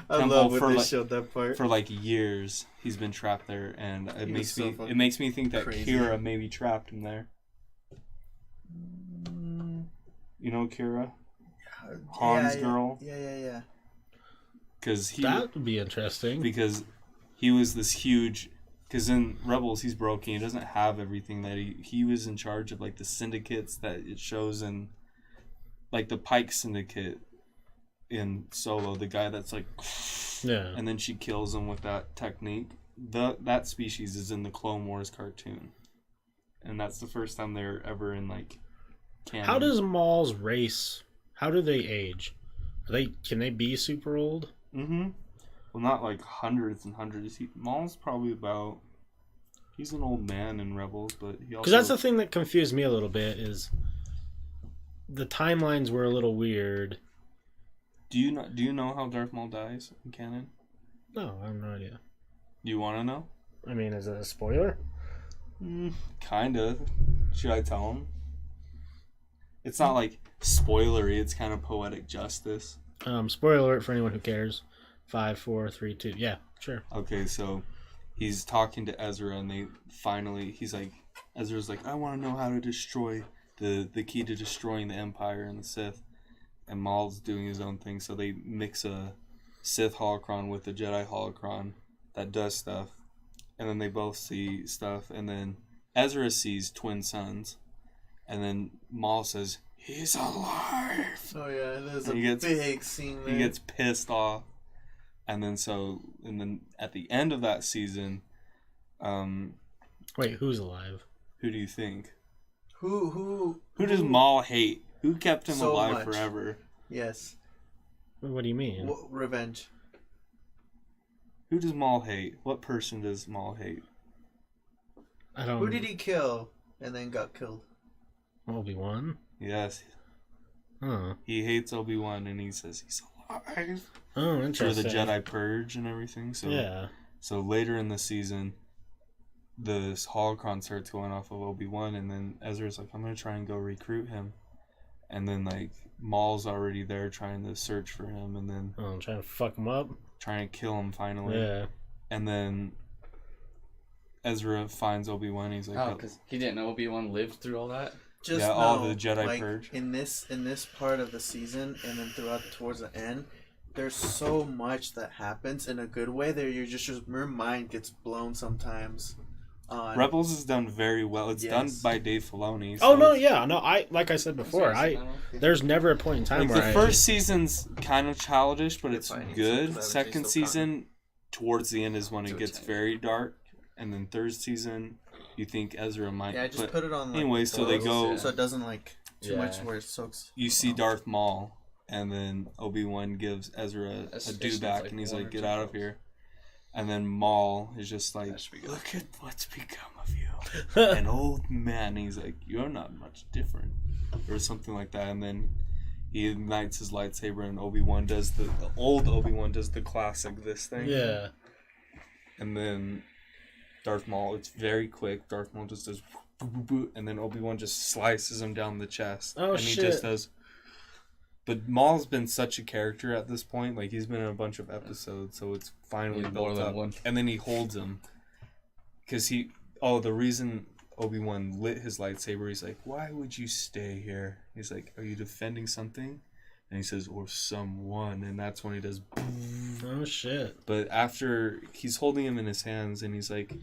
I temple love when for they like, showed that part. for like years. He's been trapped there, and it makes me think that crazy. Kira may be trapped in there. You know Kira? Han's girl? Yeah. That would be interesting. Because he was this huge... Because in Rebels, he's broken. He doesn't have everything that he was in charge of, like, the syndicates that it shows in... Like, the Pike Syndicate in Solo. The guy that's like... Yeah. And then she kills him with that technique. That species is in the Clone Wars cartoon. And that's the first time they're ever in, like, canon. How does Maul's race... How do they age? Can they be super old? Mm-hmm. Well, not like hundreds and hundreds. Maul's probably about... He's an old man in Rebels, but he also... Because that's the thing that confused me a little bit is the timelines were a little weird. Do you know how Darth Maul dies in canon? No, I have no idea. You want to know? I mean, is it a spoiler? Kind of. Should I tell him? It's not like spoilery. It's kind of poetic justice. Spoiler alert for anyone who cares. 5, 4, 3, 2. Yeah, sure. Okay, so he's talking to Ezra, and Ezra's like, I want to know how to destroy the key to destroying the Empire and the Sith. And Maul's doing his own thing, so they mix a Sith holocron with a Jedi holocron that does stuff. And then they both see stuff, and then Ezra sees twin suns. And then Maul says, he's alive! Oh yeah, there's And a big scene there. He gets pissed off. And then at the end of that season, wait, who's alive? who do you think? Who does Maul hate? Who kept him so alive much. forever? Yes. What do you mean? Revenge. Who does Maul hate? What person does Maul hate? I don't. Who did he kill and then got killed? Obi-Wan? Yes. Huh. He hates Obi-Wan and he says he's alive. Oh, For interesting. the Jedi Purge and everything. So Yeah. So later in the season, the holocron starts going off of Obi-Wan, and then Ezra's like, I'm going to try and go recruit him. And then, like, Maul's already there trying to search for him, and then Oh, I'm trying to fuck him up? trying to kill him finally. Yeah. And then Ezra finds Obi-Wan, he's like, Oh, because he didn't know Obi-Wan lived through all that? Just Yeah, know, all the Jedi like, Purge. in this part of the season, and then towards the end, there's so much that happens in a good way that your mind gets blown sometimes. Rebels is done very well. It's done Yes. by Dave Filoni. Oh, so no, yeah. No, like I said before, there's never a point in time Like, where the first season's kind of childish, but it's Fine. good. It's Second still season, towards the end is when it Too gets exciting. very dark. And then third season, you think Ezra might. Yeah, I just but put it on. Like, anyway, so they go. so it doesn't like too Yeah. much where it soaks. You see Darth Maul, and then Obi-Wan gives Ezra a do back, like and he's one like, or "Get two out of books. here." And then Maul is just like, That should be good. "Look at what's become of you, an old man." And he's like, "You're not much different," or something like that. And then he ignites his lightsaber, and Obi-Wan does the old Obi-Wan does the classic this thing. Yeah. And then Darth Maul, it's very quick. Darth Maul just does, boop, boop, boop, and then Obi-Wan just slices him down the chest. Oh, and he shit. just does. But Maul's been such a character at this point. Like, he's been in a bunch of episodes, so it's finally Yeah, more built than up. one. And then he holds him. Because the reason Obi-Wan lit his lightsaber, he's like, why would you stay here? He's like, are you defending something? And he says, or someone. And that's when he does, Oh, shit. but after he's holding him in his hands, and he's like,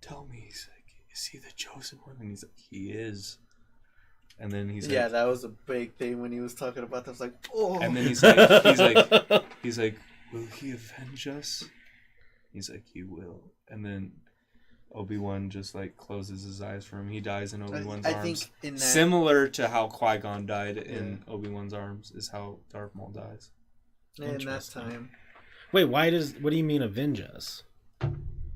tell me, he's like, is he the chosen one? And he's like, he is. And then he's Yeah, like, that was a big thing when he was talking about that. I was like, oh. and then he's like, will he avenge us? He's like, he will. And then Obi-Wan just like closes his eyes for him. He dies in Obi-Wan's I arms. think in that, Similar to how Qui-Gon died in Obi-Wan's arms is how Darth Maul dies. in that Interesting. time. Wait, what do you mean avenge us?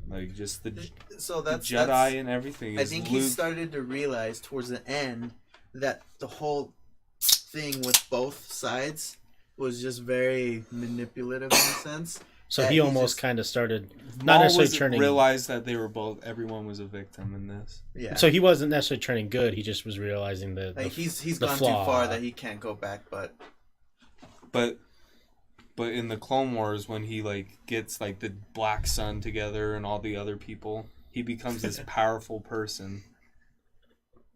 Like, just the So the that's Jedi that's, and everything. I is think Luke. he started to realize towards the end that the whole thing with both sides was just very manipulative in a sense. So that he he's almost just- kind of started not Maul necessarily was turning. realized that they were everyone was a victim in this. Yeah. So he wasn't necessarily turning good. He just was realizing that. Like he's the gone flaw. too far that he can't go back, But in the Clone Wars, when he like gets like the Black Sun together and all the other people, he becomes this powerful person.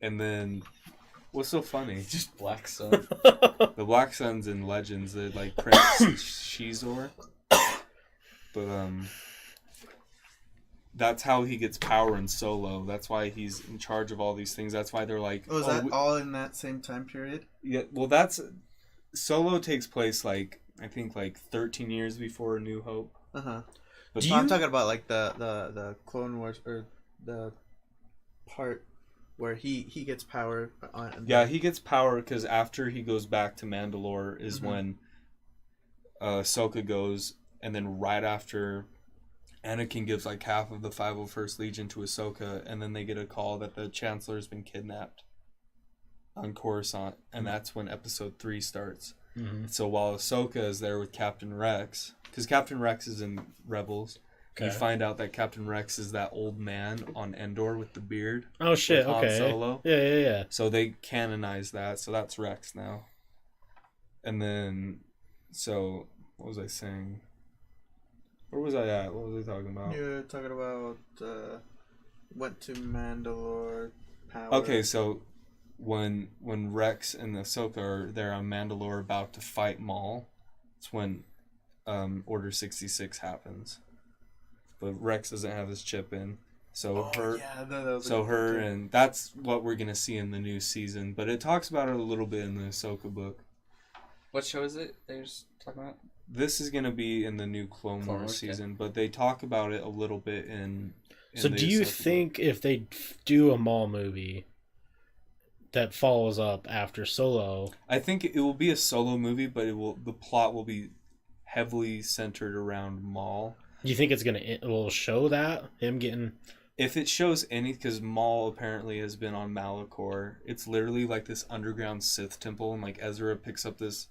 And then, what's so funny? Just Black Sun. The Black Suns in Legends, they're like Prince Shizor. But that's how he gets power in Solo. That's why he's in charge of all these things. That's why they're like, is that all in that same time period? yeah. Well, that's Solo takes place like I think like 13 years before A New Hope. But I'm talking about like the Clone Wars or the part where he gets power on. yeah, he gets power because after he goes back to Mandalore is Mhm. when Ahsoka goes, and then right after Anakin gives like half of the 501st Legion to Ahsoka, and then they get a call that the Chancellor's been kidnapped on Coruscant, and that's when Episode 3 starts. Mm-hmm. So while Ahsoka is there with Captain Rex, because Captain Rex is in Rebels, you find out that Captain Rex is that old man on Endor with the beard. Oh shit! With Han Okay. Solo. Yeah. So they canonize that. So that's Rex now. And then, so what was I saying? Where was I at? What was I talking about? You're talking about went to Mandalore. Power. Okay, so when Rex and Ahsoka are there on Mandalore about to fight Maul, it's when Order 66 happens. But Rex doesn't have his chip in, so and that's what we're gonna see in the new season. But it talks about it a little bit in the Ahsoka book. What show is it they're talking about? This is gonna be in the new Clone Wars season, but they talk about it a little bit in so do you think book. If they do a Maul movie that follows up after Solo, I think it will be a Solo movie, but the plot will be heavily centered around Maul. You think it will show that him getting? If it shows any, because Maul apparently has been on Malachor, it's literally like this underground Sith temple, and like Ezra picks up this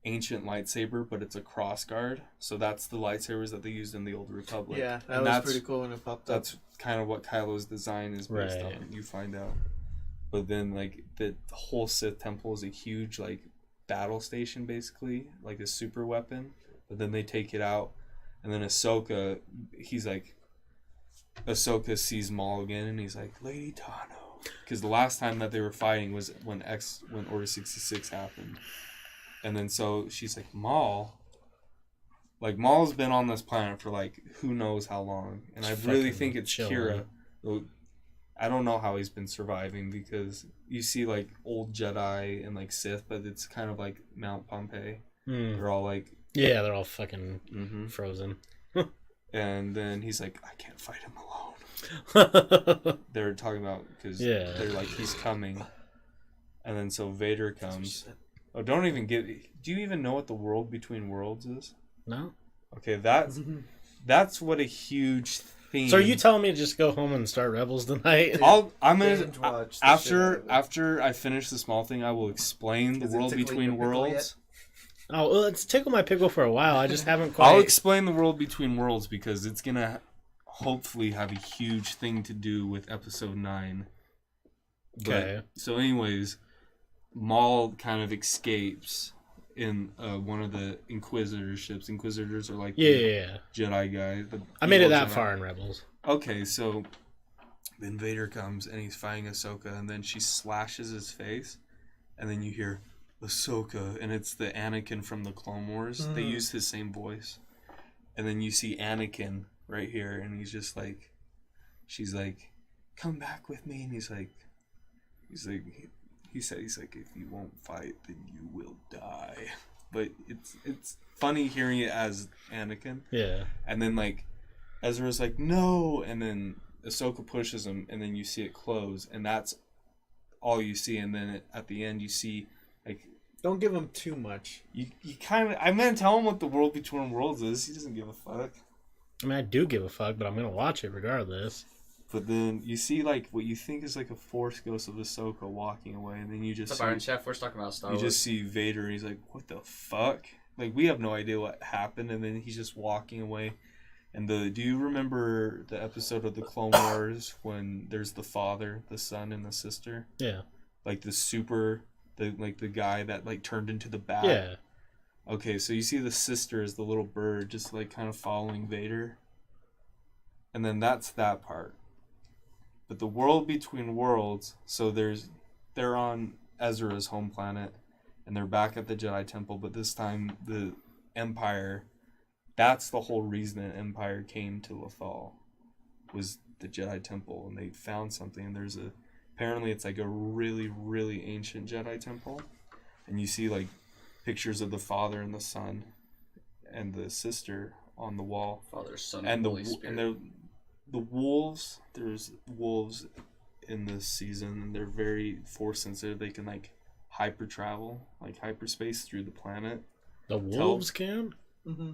ancient lightsaber, but it's a crossguard. So that's the lightsabers that they used in the Old Republic. Yeah, that was pretty cool when it popped up. That's kind of what Kylo's design is based on. You find out, but then like the whole Sith temple is a huge like battle station, basically like a super weapon. But then they take it out. And then Ahsoka sees Maul again, and he's like, Lady Tano. Because the last time that they were fighting was when Order 66 happened. And then so she's like, Maul? Like, Maul's been on this planet for, like, who knows how long. And I really think it's Kira. I don't know how he's been surviving, because you see, like, old Jedi and, like, Sith, but it's kind of like Mount Pompeii. They're all, like... Yeah, they're all fucking frozen. And then he's like, I can't fight him alone. They're talking about, because they're like, he's coming. And then so Vader comes. Oh, do you even know what the world between worlds is? No. Okay, that's what a huge theme. So are you telling me to just go home and start Rebels tonight? After I finish the small thing, I will explain the world between worlds. Oh, well, it's tickled my pickle for a while. I just haven't quite... I'll explain the world between worlds, because it's going to hopefully have a huge thing to do with Episode 9. Okay. So anyways, Maul kind of escapes in one of the Inquisitor ships. Inquisitors are like Jedi guys. I made it that far in Rebels. Okay, so then Vader comes, and he's fighting Ahsoka, and then she slashes his face, and then you hear... Ahsoka, and it's the Anakin from the Clone Wars. They use his same voice. And then you see Anakin right here, and he's just like, she's like, come back with me, and he said, if you won't fight, then you will die. But it's funny hearing it as Anakin. Yeah. And then like, Ezra's like, no, and then Ahsoka pushes him, and then you see it close, and that's all you see, and then at the end you see, like, don't give him too much. You kind of... I meant to tell him what the world between worlds is. He doesn't give a fuck. I mean, I do give a fuck, but I'm going to watch it regardless. But then you see, like, what you think is, like, a Force ghost of Ahsoka walking away, and then you just see... Byron Chef, we're talking about Star Wars. You just see Vader, and he's like, what the fuck? Like, we have no idea what happened, and then he's just walking away. And do you remember the episode of the Clone Wars when there's the father, the son, and the sister? Yeah. Like, the guy that like turned into the bat. Yeah. Okay, so you see the sister as the little bird just like kind of following Vader. And then that's that part. But the world between worlds, so they're on Ezra's home planet, and they're back at the Jedi Temple, but this time the Empire, that's the whole reason that Empire came to Lothal, was the Jedi Temple, and they found something, and apparently it's like a really, really ancient Jedi temple. And you see like pictures of the father and the son and the sister on the wall. Father, Son, and Holy Spirit. And the wolves, there's wolves in this season, and they're very force sensitive. They can like hyper travel, like hyperspace through the planet. The wolves can? Mm-hmm.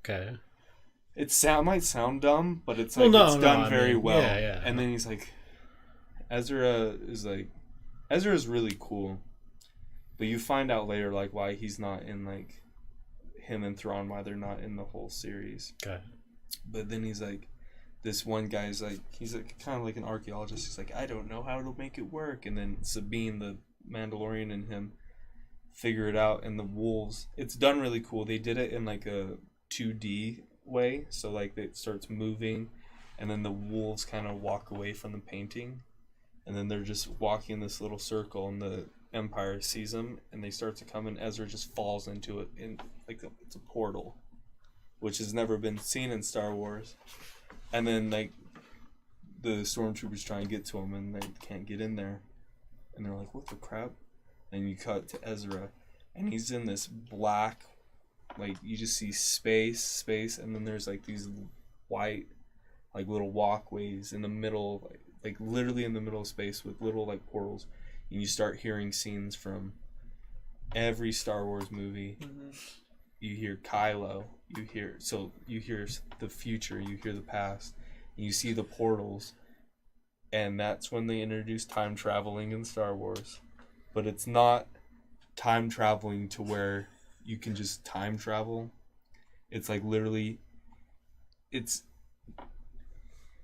Okay. It might sound dumb, but it's like it's done very well. Yeah. And then he's like, Ezra is really cool. But you find out later like why he's not in like him and Thrawn, why they're not in the whole series. Okay. But then he's like, this one guy's like, he's like kind of like an archaeologist. He's like, I don't know how to make it work. And then Sabine, the Mandalorian, and him figure it out. And the wolves, it's done really cool. They did it in like a 2D way, so like it starts moving, and then the wolves kind of walk away from the painting, and then they're just walking in this little circle, and the Empire sees them, and they start to come, and Ezra just falls into it in like it's a portal, which has never been seen in Star Wars. And then like the stormtroopers try and get to him, and they can't get in there, and they're like, what the crap? And you cut to Ezra, and he's in this black, like you just see space, and then there's like these white, like little walkways in the middle, like literally in the middle of space with little like portals, and you start hearing scenes from every Star Wars movie. Mm-hmm. You hear Kylo, you hear the future, you hear the past, and you see the portals, and that's when they introduced time traveling in Star Wars. But it's not time traveling to where you can just time travel. It's like literally, it's...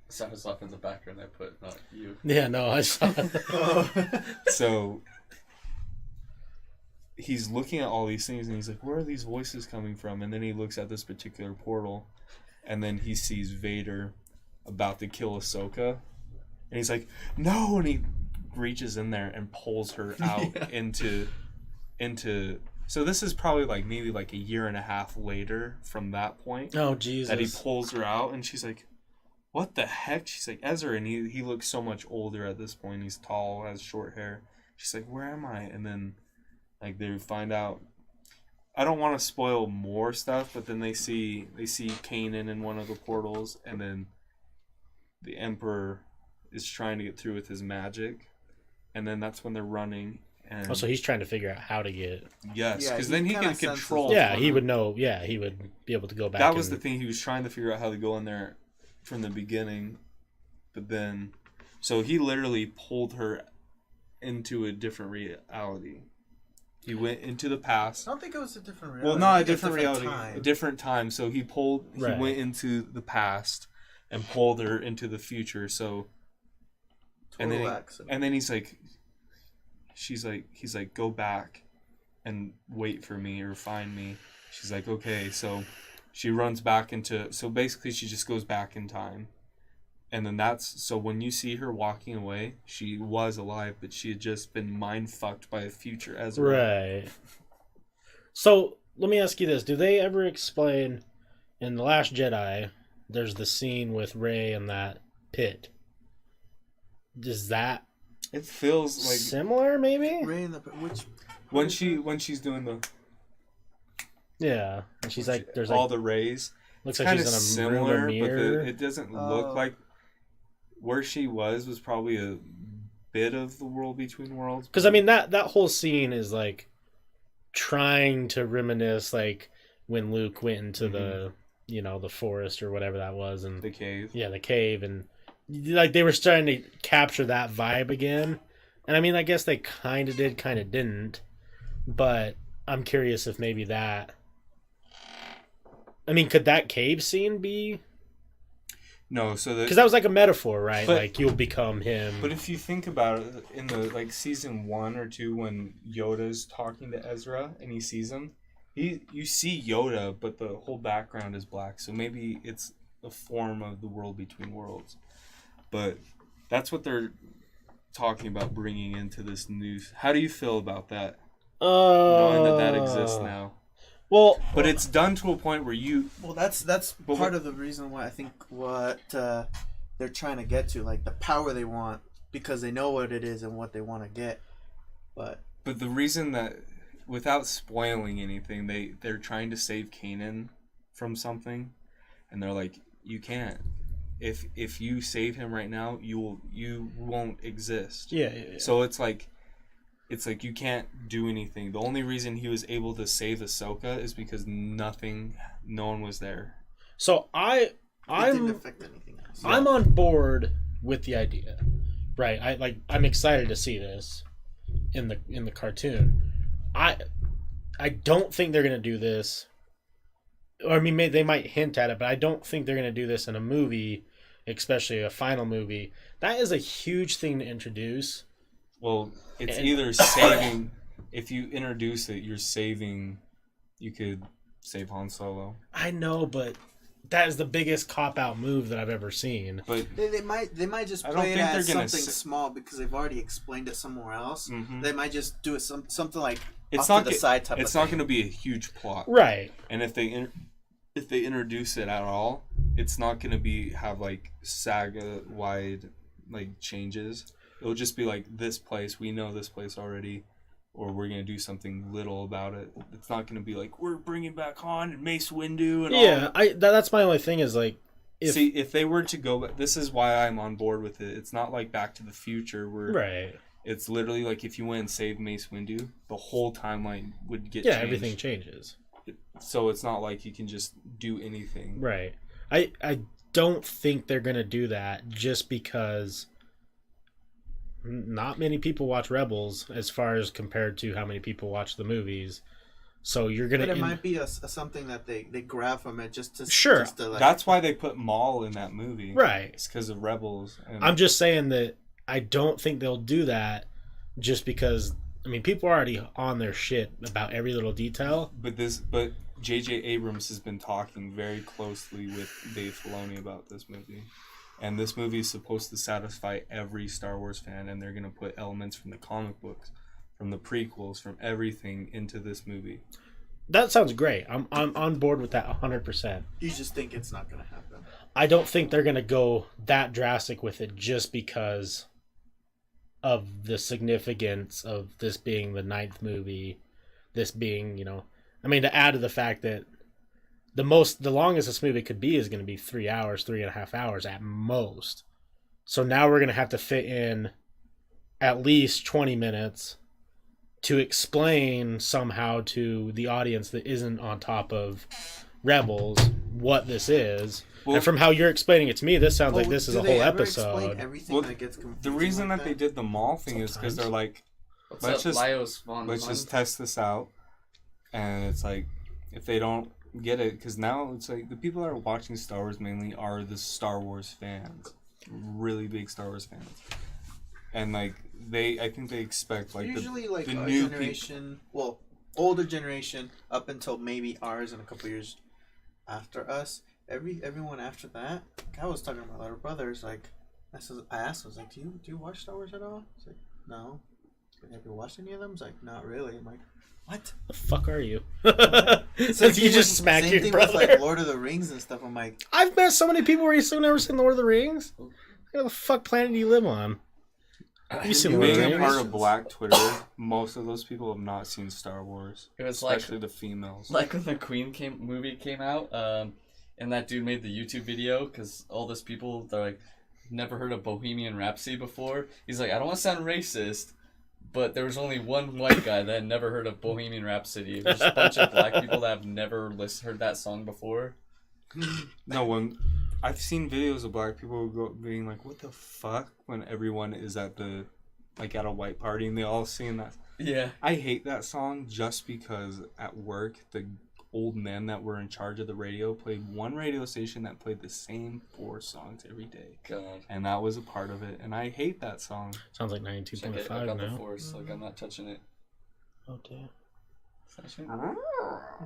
Sound stuff in the background I put, not you. Yeah, no, I saw it. So he's looking at all these things, and he's like, where are these voices coming from? And then he looks at this particular portal, and then he sees Vader about to kill Ahsoka, and he's like, no, and he reaches in there and pulls her out into so this is probably like maybe like a year and a half later from that point. Oh Jesus. That he pulls her out, and she's like, what the heck? She's like, Ezra, and he looks so much older at this point. He's tall, has short hair. She's like, where am I? And then like they find out, I don't want to spoil more stuff, but then they see Kanan in one of the portals, and then the Emperor is trying to get through with his magic. And then that's when they're running. And so he's trying to figure out how to get... Yes, because then he can control... Yeah, he would know. Yeah, he would be able to go back. That was the thing. He was trying to figure out how to go in there from the beginning. But then... So he literally pulled her into a different reality. He went into the past. I don't think it was a different reality. Well, not a different reality. Time. A different time. So he went into the past and pulled her into the future. So... And then he's like, he's like, go back and wait for me or find me. She's like, okay. So she runs back so basically she just goes back in time. And then so when you see her walking away, she was alive, but she had just been mind fucked by a future Ezra. Right. So let me ask you this. Do they ever explain in The Last Jedi, there's the scene with Rey in that pit? Does that it feels like similar maybe? Rey in the which when she's doing the and she's like there's all like the rays. Looks it's like she's in a similar, mirror. but it doesn't look like where she was probably a bit of the world between worlds. Because I mean that whole scene is like trying to reminisce like when Luke went into the the forest or whatever that was, and the cave. Yeah, the cave, and like they were starting to capture that vibe again. And I mean, I guess they kind of did, kind of didn't. But I'm curious if maybe that... I mean, could that cave scene be... No, so because that was like a metaphor, right? But, like you'll become him. But if you think about it, in the like season 1 or 2, when Yoda's talking to Ezra and he sees him, you see Yoda, but the whole background is black. So maybe it's a form of the world between worlds. But that's what they're talking about bringing into this news. How do you feel about that? Knowing that exists now. Well, but it's done to a point where you... Well, that's part of the reason why I think what they're trying to get to, like the power they want, because they know what it is and what they want to get. But the reason that, without spoiling anything, they're trying to save Kanan from something, and they're like, you can't. If you save him right now, you won't exist. Yeah. So it's like you can't do anything. The only reason he was able to save Ahsoka is because no one was there. So it didn't affect anything else. I'm on board with the idea, right? I'm excited to see this in the cartoon, I don't think they're gonna do this. Or I mean, they might hint at it, but I don't think they're gonna do this in a movie, especially a final movie. That is a huge thing to introduce. Well, it's either saving. If you introduce it, you're saving. You could save Han Solo. I know, but that is the biggest cop-out move that I've ever seen. But they might just play it as something small because they've already explained it somewhere else. Mm-hmm. They might just do it something like it's off not to the side type. It's not going to be a huge plot, right? And if they introduce it at all, it's not going to have like saga wide like changes. It'll just be like this place. We know this place already. Or we're gonna do something little about it. It's not gonna be like we're bringing back Han and Mace Windu and all. That's my only thing is like, if they were to go, this is why I'm on board with it. It's not like Back to the Future where right. It's literally like if you went and saved Mace Windu, the whole timeline would get changed. Everything changes. So it's not like you can just do anything. Right. I don't think they're gonna do that just because. Not many people watch Rebels as far as compared to how many people watch the movies. So you're going to... But it might be something that they grab from it just to... Sure. Just to, like... That's why they put Maul in that movie. Right. It's because of Rebels. And... I'm just saying that I don't think they'll do that just because... I mean, people are already on their shit about every little detail. But J.J. Abrams has been talking very closely with Dave Filoni about this movie. And this movie is supposed to satisfy every Star Wars fan, and they're going to put elements from the comic books, from the prequels, from everything into this movie. That sounds great. I'm on board with that 100%. You just think it's not going to happen. I don't think they're going to go that drastic with it just because of the significance of this being the 9th movie, this being, I mean, to add to the fact that the longest this movie could be is going to be 3 hours, 3.5 hours at most. So now we're going to have to fit in at least 20 minutes to explain somehow to the audience that isn't on top of Rebels what this is. Well, and from how you're explaining it to me, this sounds like this is a whole episode. That gets the reason that they did the Maul thing is because they're like, let's just test this out. And it's like, if they don't get it, because now it's like the people that are watching Star Wars mainly are the Star Wars fans, really big Star Wars fans, and like I think they expect like usually the like our new generation, older generation up until maybe ours and a couple years after us. Everyone after that, I was talking to my little brothers. Like I asked, I was like, do you watch Star Wars at all? He's like, no. Have you watched any of them? He's like, not really. I'm like, what the fuck are you? Since you just smacked your brother. With, like, Lord of the Rings and stuff. I'm like, I've met so many people where you've never seen Lord of the Rings. What the fuck planet do you live on? You seen Lord of the Being Rings? a part of Black Twitter, most of those people have not seen Star Wars. It was especially the females. Like when the Queen movie came out, and that dude made the YouTube video because all those people they're like never heard of Bohemian Rhapsody before. He's like, I don't want to sound racist. But there was only one white guy that had never heard of Bohemian Rhapsody. There's a bunch of black people that have never heard that song before. No, when I've seen videos of black people being like, "What the fuck?" when everyone is at at a white party and they all sing that. Yeah. I hate that song just because at work the old men that were in charge of the radio played one radio station that played the same 4 songs every day. God. And that was a part of it. And I hate that song. Sounds like 92.5 now. The force, like I'm not touching it. Oh, damn. I'm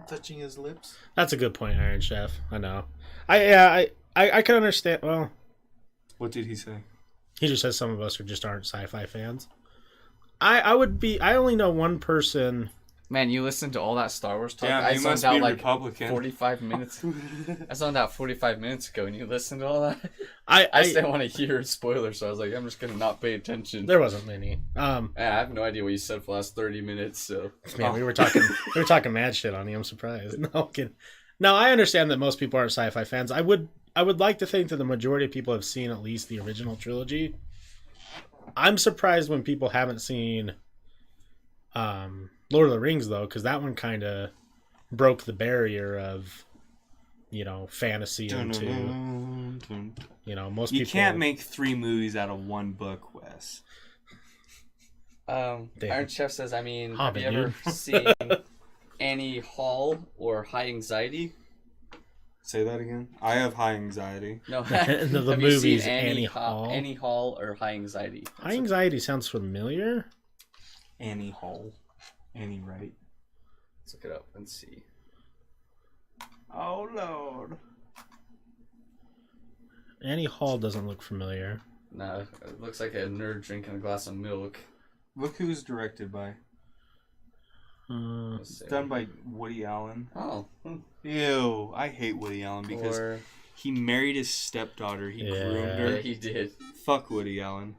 touching his lips. That's a good point, Iron Chef. I know. I can understand. Well, what did he say? He just says some of us aren't sci-fi fans. I only know one person. Man, you listened to all that Star Wars talk. Yeah, I you must zoned be out Republican. 45 minutes. I zoned out 45 minutes ago, and you listened to all that. I still want to hear spoilers, so I was like, I'm just gonna not pay attention. There wasn't many. I have no idea what you said for the last 30 minutes. So man, we were talking mad shit on you. I'm surprised. No, I'm kidding. Now I understand that most people aren't sci-fi fans. I would like to think that the majority of people have seen at least the original trilogy. I'm surprised when people haven't seen Lord of the Rings, though, because that one kind of broke the barrier of, fantasy into, most people... You can't make 3 movies out of 1 book, Wes. Iron Chef says, have Hobbit, you ever dude. seen Annie Hall or High Anxiety? Say that again. I have high anxiety. No, The have you movie's seen Annie Hall. Annie Hall or High Anxiety? High Anxiety sounds familiar. Annie Hall. Annie Wright. Let's look it up and see. Oh Lord. Annie Hall doesn't look familiar. No, it looks like a nerd drinking a glass of milk. Look who's directed by. Let's see. Done by Woody Allen. Oh. Ew. I hate Woody Allen because he married his stepdaughter. He groomed her. Yeah, he did. Fuck Woody Allen.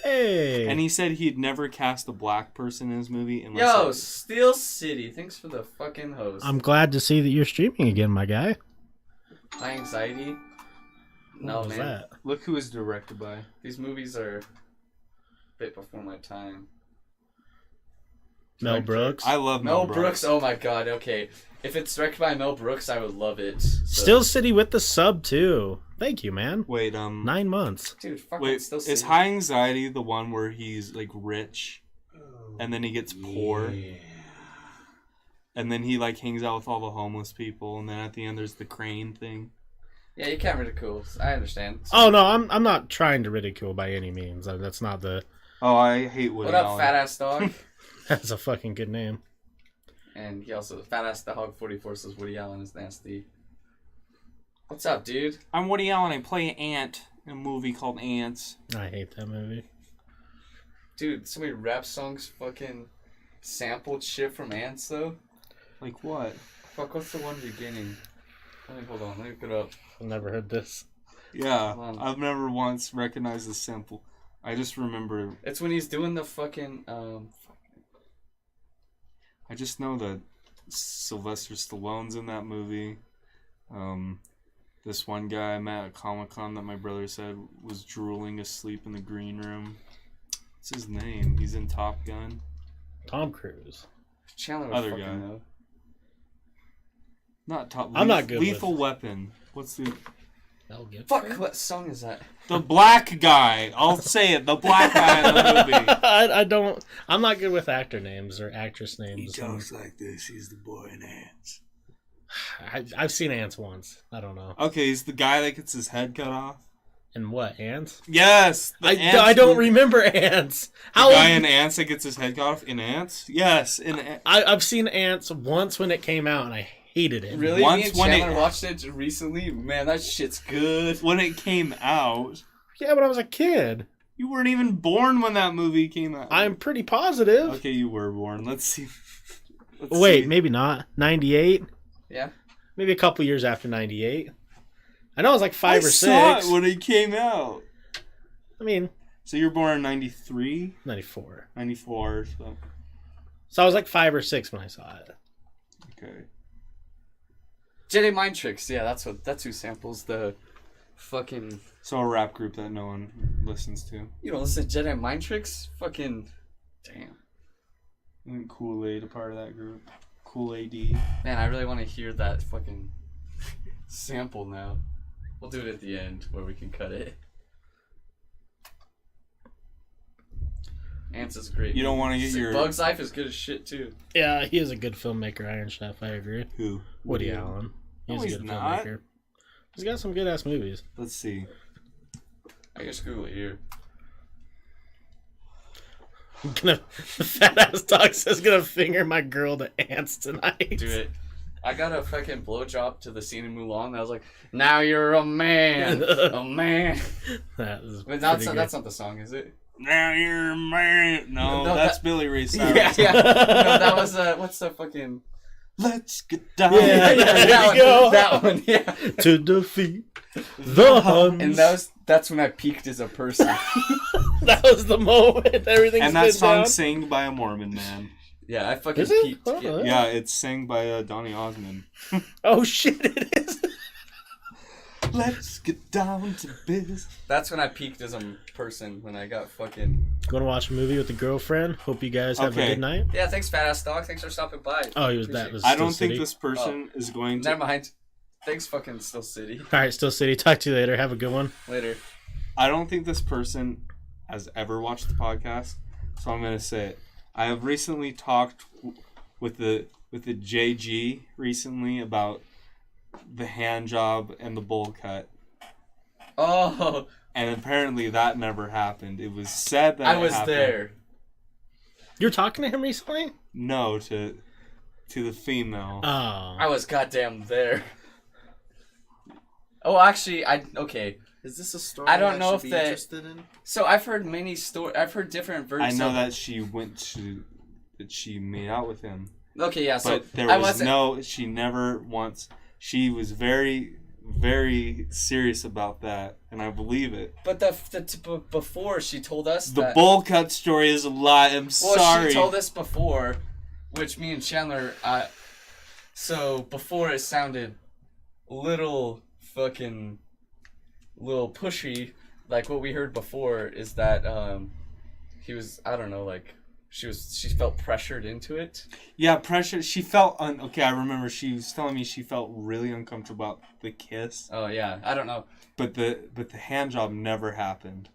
Hey. And he said he'd never cast a black person in his movie unless... Yo, Steel City. Thanks for the fucking host. I'm glad to see that you're streaming again, my guy. High Anxiety. No, What was man. that? Look who it's directed by. These movies are a bit before my time. Mel Brooks. I love Mel Brooks. Oh my god. Okay, if it's directed by Mel Brooks, I would love it. So. Steel City with the sub too. Thank you, man. Wait, 9 months. Dude, fucking wait, Steel is City. High Anxiety the one where he's like rich and then he gets poor? Yeah. And then he like hangs out with all the homeless people, and then at the end there's the crane thing. Yeah, you can't ridicule. I understand. Oh no, I'm not trying to ridicule by any means. That's not the. Oh, I hate Woody What up, Allen. fat ass dog? That's a fucking good name. And he also fat ass the hog 44 says Woody Allen is nasty. What's up, dude? I'm Woody Allen. I play an ant in a movie called Ants. I hate that movie. Dude, so many rap songs fucking sampled shit from Ants though. Like what? Fuck, what's the one beginning? Hold on, let me look it up. I've never heard this. Yeah, Hold on. I've never once recognized the sample. I just remember. It's when he's doing the fucking I just know that Sylvester Stallone's in that movie. This one guy I met at Comic-Con that my brother said was drooling asleep in the green room. What's his name? He's in Top Gun. Tom Cruise. Chandler would Other fucking guy. know. Not Top. I'm not good Lethal with- Weapon. What's the Mel Gibson. Fuck, what song is that? the black guy? I'll say it. The black guy in the movie. I don't. I'm not good with actor names or actress names. like this. He's the boy in Ants. I've seen Ants once. I don't know. Okay, he's the guy that gets his head cut off. And what, Ants? Yes. the Ants I don't movie. remember Ants. The guy in Ants that gets his head cut off in Ants? Yes, in Ants. I've seen Ants once when it came out, and I hated it. Really? Once Me and when Chandler it- watched it recently. Man, that shit's good. When it came out, Yeah, but I was a kid. you weren't even born when that movie came out. I'm pretty positive. Okay, you were born. Let's see. Wait, maybe not. 98? Yeah. Maybe a couple years after 98. I know it was like I 5 or 6. saw it when it came out. I mean, So you were born in 93? 94. 94, so. So I was like 5 or 6 when I saw it. Okay. Jedi Mind Tricks. Yeah, that's who samples the fucking. So a rap group that no one listens to. You don't listen to Jedi Mind Tricks? Fucking. Damn. Isn't Kool-Aid a part of that group? Kool-Aid. Man, I really want to hear that fucking sample now. We'll do it at the end where we can cut it. Ants is great. You don't want to get your... Bug's Life is good as shit too. Yeah, he is a good filmmaker, Iron Chef. I agree. Who? Woody Allen. No, He's a he's good not. filmmaker. He's got some good ass movies. Let's see. I guess Google it here. The fat ass dog says gonna finger my girl to Ants tonight. Do it. I got a fucking blowjob to the scene in Mulan. That was like, now you're a man, a man. That is But pretty that's not the song, is it? Now you're a man. No, No, that's that- Billy Ray Cyrus. Yeah, yeah. No, that was what's the fucking? Let's get down. Yeah, that you go. one. That one. Yeah. to defeat the Huns. And that's when I peaked as a person. That was the moment everything's And that been song's down. sang by a Mormon man. Yeah, I fucking Is it? peaked. Oh, Yeah. Yeah, it's sang by Donny Osmond. Oh shit! It is. Let's get down to business. That's when I peaked as a person when I got fucking. Going to watch a movie with a girlfriend. Hope you guys have a Okay. good night. Yeah, thanks, fat ass dog. Thanks for stopping by. Oh, he was that Appreciate was. I Still don't think City. this person is going to. Never mind. Thanks, fucking Still City. All right, Still City. Talk to you later. Have a good one. Later. I don't think this person has ever watched the podcast, so I'm gonna say it. I have recently talked with the JG recently about the hand job and the bowl cut. Oh. And apparently that never happened. It was said that I was happened. there. You're talking to him recently? No, to the female. Oh. I was goddamn there. Oh, actually, okay. Is this a story I don't know if be that. interested in? So I've heard many stories. I've heard different versions. I know that she made out with him. Okay, yeah. So but there was she never once. She was very, very serious about that, and I believe it. But before she told us the bowl cut story is a lie. I'm sorry. She told us before, which me and Chandler. So before it sounded little pushy, like what we heard before is that he was, I don't know, like she felt pressured into it. Yeah, pressure. She felt okay. I remember she was telling me she felt really uncomfortable about the kiss. Oh yeah, I don't know. But the hand job never happened.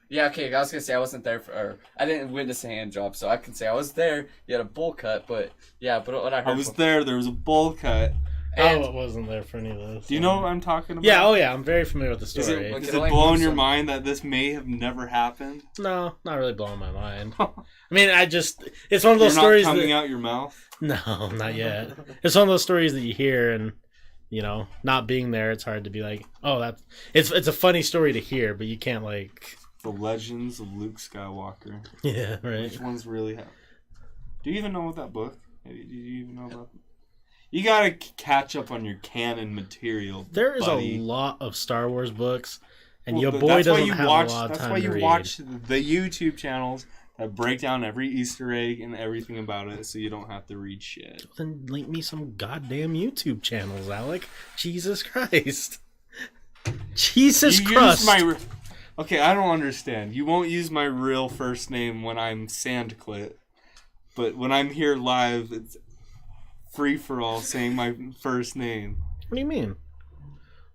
Yeah, okay. I was gonna say I wasn't there I didn't witness a hand job, so I can say I was there. You had a bowl cut, but what I heard. I was there. There was a bowl cut. And I wasn't there for any of this. Do you know what I'm talking about? Yeah, I'm very familiar with the story. Is it blowing your mind that this may have never happened? No, not really blowing my mind. I mean, it's one of those stories not coming out your mouth? No, not yet. It's one of those stories that you hear and, not being there, it's hard to be like, oh, it's a funny story to hear, but you can't The Legends of Luke Skywalker. Yeah, right. Which ones really have? Do you even know what that book? Do you even know about that? You gotta catch up on your canon material. There is buddy. a lot of Star Wars books, and your boy doesn't have a lot of time to read. That's why you watch the YouTube channels that break down every Easter egg and everything about it, so you don't have to read shit. Then link me some goddamn YouTube channels, Alec. Jesus Christ. Jesus Christ. Okay, I don't understand. You won't use my real first name when I'm Sandclit, but when I'm here live, it's free-for-all saying my first name. What do you mean?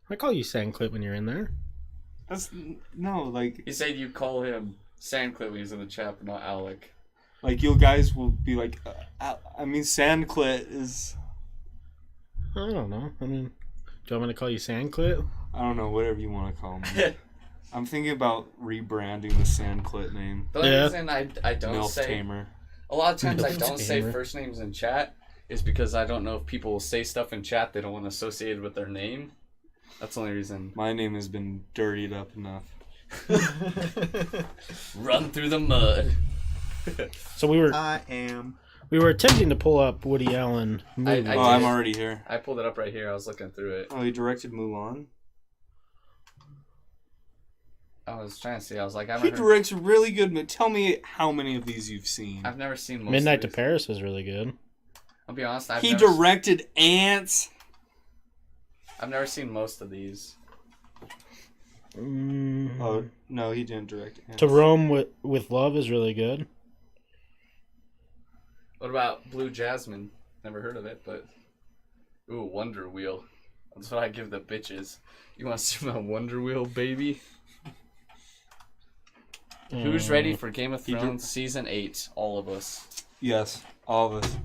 I call you Sandclip when you're in there. You said you call him Sandclip when he's in the chat, but not Alec. Like, you guys will be like, Sandclit is... I don't know. Do you want me to call you Sandclip? I don't know, whatever you want to call me. I'm thinking about rebranding the Sandclit name. The only reason I don't Milf say... Tamer. A lot of times I don't say Tamer. first names in chat is because I don't know if people will say stuff in chat they don't want associated with their name. That's the only reason. My name has been dirtied up enough. Run through the mud. So we were attempting to pull up Woody Allen movies. I'm already here. I pulled it up right here. I was looking through it. Oh, he directed Mulan? I was trying to see. I was like, He directs really good. Tell me how many of these you've seen. I've never seen most Midnight of to these. Paris was really good. I'll be honest. He directed Ants. I've never seen most of these. Oh, no, he didn't direct Ants. To Rome with Love is really good. What about Blue Jasmine? Never heard of it, but... Ooh, Wonder Wheel. That's what I give the bitches. You want to see my Wonder Wheel, baby? Who's ready for Game of Thrones Season 8? All of us. Yes, all of us.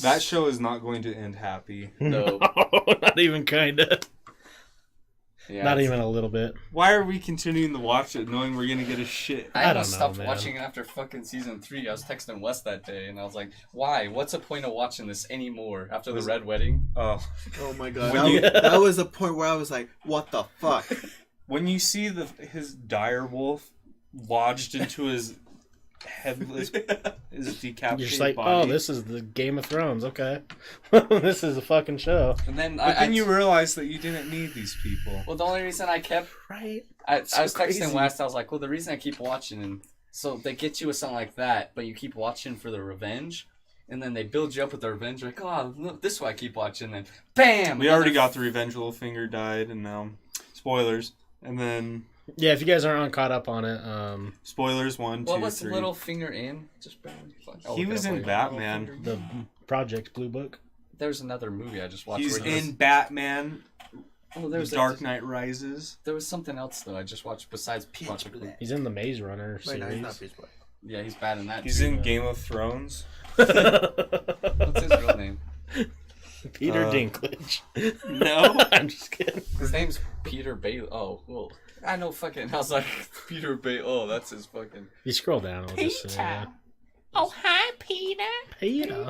That show is not going to end happy. No. Not even kinda. Yeah, not even a little bit. Why are we continuing to watch it knowing we're going to get a shit? I don't almost know, stopped man. watching it after fucking Season 3. I was texting Wes that day, and I was like, why? What's the point of watching this anymore after the Red Wedding? Oh My God. That was the point where I was like, what the fuck? When you see his dire wolf lodged into his headless, his decapitated You're just like, body. oh, this is the Game of Thrones. Okay. This is a fucking show. And then then you realize that you didn't need these people. Well, the only reason I kept... Right. I was texting crazy. Wes, I was like, well, the reason I keep watching, and so they get you with something like that, but you keep watching for the revenge, and then they build you up with the revenge, like, oh, look, this is why I keep watching, and BAM! We already got the revenge. Littlefinger died, and now... Spoilers. And then... Yeah, if you guys aren't caught up on it, Spoilers 1, 2, What was 3. Littlefinger in? Just barely. He was in Batman. the Project Blue Book. There's another movie I just watched. He's where he in Batman Oh, The Dark Knight Rises. There was something else though. I just watched besides watching. He's in the Maze Runner Wait, no, he's series. not Pitch Black. Yeah, he's bad in that. He's too. in Game of Thrones. What's his real name? Peter Dinklage. No. I'm just kidding. His name's Peter Bailey. Oh, well, I know fucking. I was like Peter Bailey. Oh, that's his fucking. You scroll down, I'll just say. Oh, hi, Peter. Peter.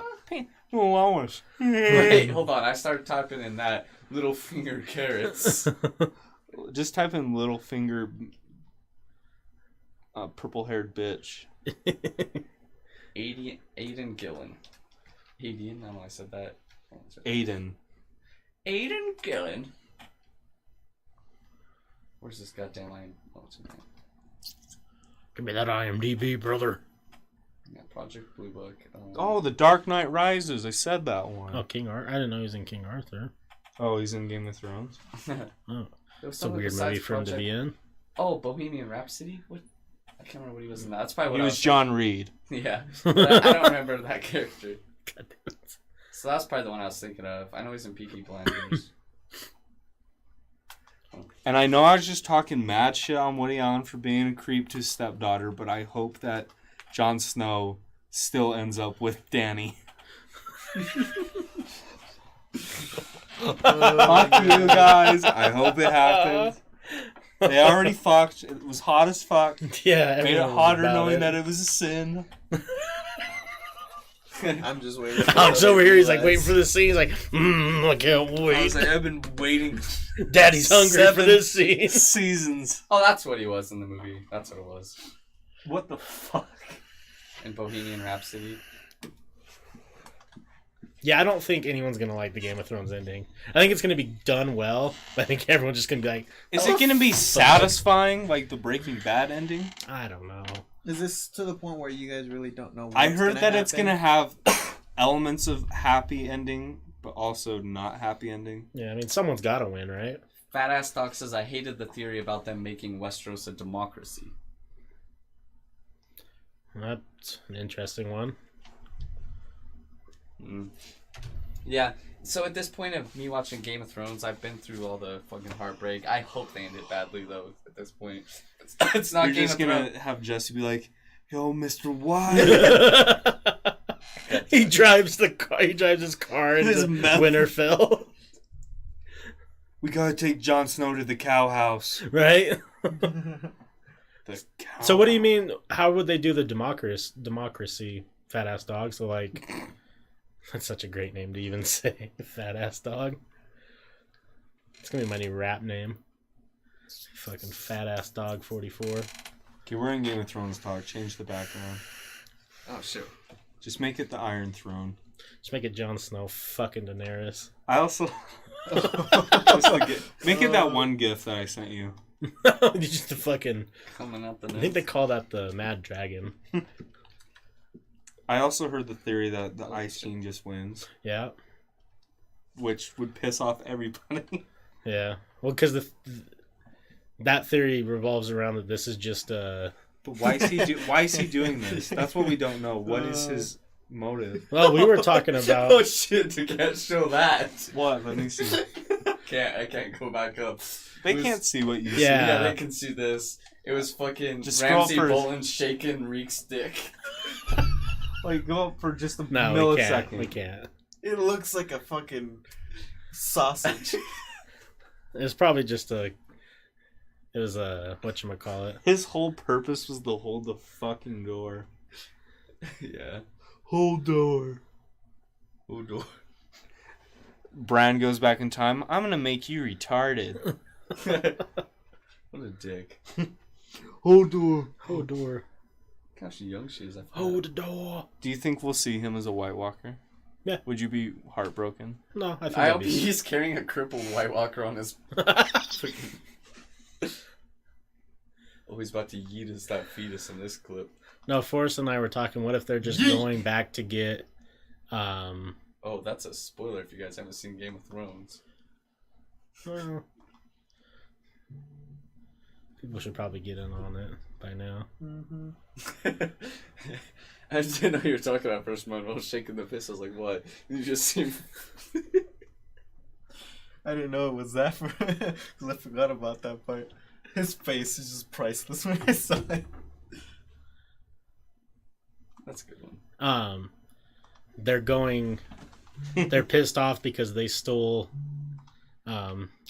Oh, Lois. Wait, hold on. I started typing in that little finger carrots. Just type in little finger purple-haired bitch. Aiden Gillen. Aiden? I don't know I said that. Aiden. Aiden Gillen. Where's this goddamn line? Oh, it's in there. Give me that IMDb, brother. Yeah, Project Blue Book. Oh, The Dark Knight Rises. I said that one. Oh, King Arthur. I didn't know he was in King Arthur. Oh, he's in Game of Thrones. Oh, It's it's a weird movie for him to be in. Oh, Bohemian Rhapsody? What? I can't remember what he was in that. That's probably what He I was John Reed. Yeah. But I don't remember that character. God damn it. So that's probably the one I was thinking of. I know he's in Peaky Blinders. And I know I was just talking mad shit on Woody Allen for being a creep to his stepdaughter, but I hope that Jon Snow still ends up with Dany. Fuck you guys. I hope it happens. They already fucked. It was hot as fuck. Yeah, Made it everyone was hotter about knowing it. that it was a sin. I'm just waiting. Alex over here, he's like waiting for this scene. He's like, I can't I wait. was like, I've been waiting Daddy's hungry for 7 this scene. seasons. Oh, that's what he was in the movie. That's what it was. What the fuck? In Bohemian Rhapsody. Yeah, I don't think anyone's going to like the Game of Thrones ending. I think it's going to be done well, but I think everyone's just going to be like, Is it going to be satisfying like the Breaking Bad ending? I don't know. Is this to the point where you guys really don't know? What's I heard that gonna it's going to happen? have elements of happy ending, but also not happy ending. Yeah, I mean, someone's got to win, right? Fat Ass Dog says, I hated the theory about them making Westeros a democracy. That's an interesting one. Yeah, so at this point of me watching Game of Thrones, I've been through all the fucking heartbreak. I hope they end it badly, though, at this point. It's not You're Game just of going Thrones. to have Jesse be like, yo, Mr. White. He drives the car. He drives his car His into meth- Winterfell, We got to take Jon Snow to the cow house. right? The cow So what do you mean? How would they do the democracy? Fat ass dog. So like, that's such a great name to even say. Fat ass dog. It's gonna be my new rap name. Fucking fat ass dog 44. Okay, we're in Game of Thrones talk. Change the background. Oh, shit. Just make it the Iron Throne. Just make it Jon Snow fucking Daenerys. I also... Make it that one gif that I sent you. Just the fucking. Coming out the I think nose. they call that the Mad Dragon. I also heard the theory that the Ice King just wins, Yeah, which would piss off everybody. yeah. Well, because that theory revolves around that this is just But why is he doing this? That's what we don't know. What is his motive? Well, we were talking Oh about. shit! You can't show that. What? Let me see. I can't go back up. They It was- can't see what you Yeah. Yeah, they can see this. It was fucking Just scroll Ramsey first. Bolton shaking Reek's dick. see. Like, go up for just a No, we millisecond. can't. We can't. It looks like a fucking sausage. It's probably just a. It was a whatchamacallit. His whole purpose was to hold the fucking door. Yeah. Hold door. Oh, door. Bran goes back in time. I'm gonna make you retarded. What a dick. Hold door. Hold door. Look how young she is. I forgot. Hold the door. Do you think we'll see him as a White Walker? Yeah. Would you be heartbroken? No, I think I that'd hope be. he's carrying a crippled White Walker on his. Oh, he's about to yeet us that fetus in this clip. No, Forrest and I were talking. What if they're just going back to get? Oh, that's a spoiler if you guys haven't seen Game of Thrones. Well, people should probably get in on it by now. I just didn't know you were talking about first Manuel shaking the piss. I was like, what? You just seem. I didn't know it was that for because I forgot about that part. His face is just priceless when I saw it. That's a good one. They're pissed off because they stole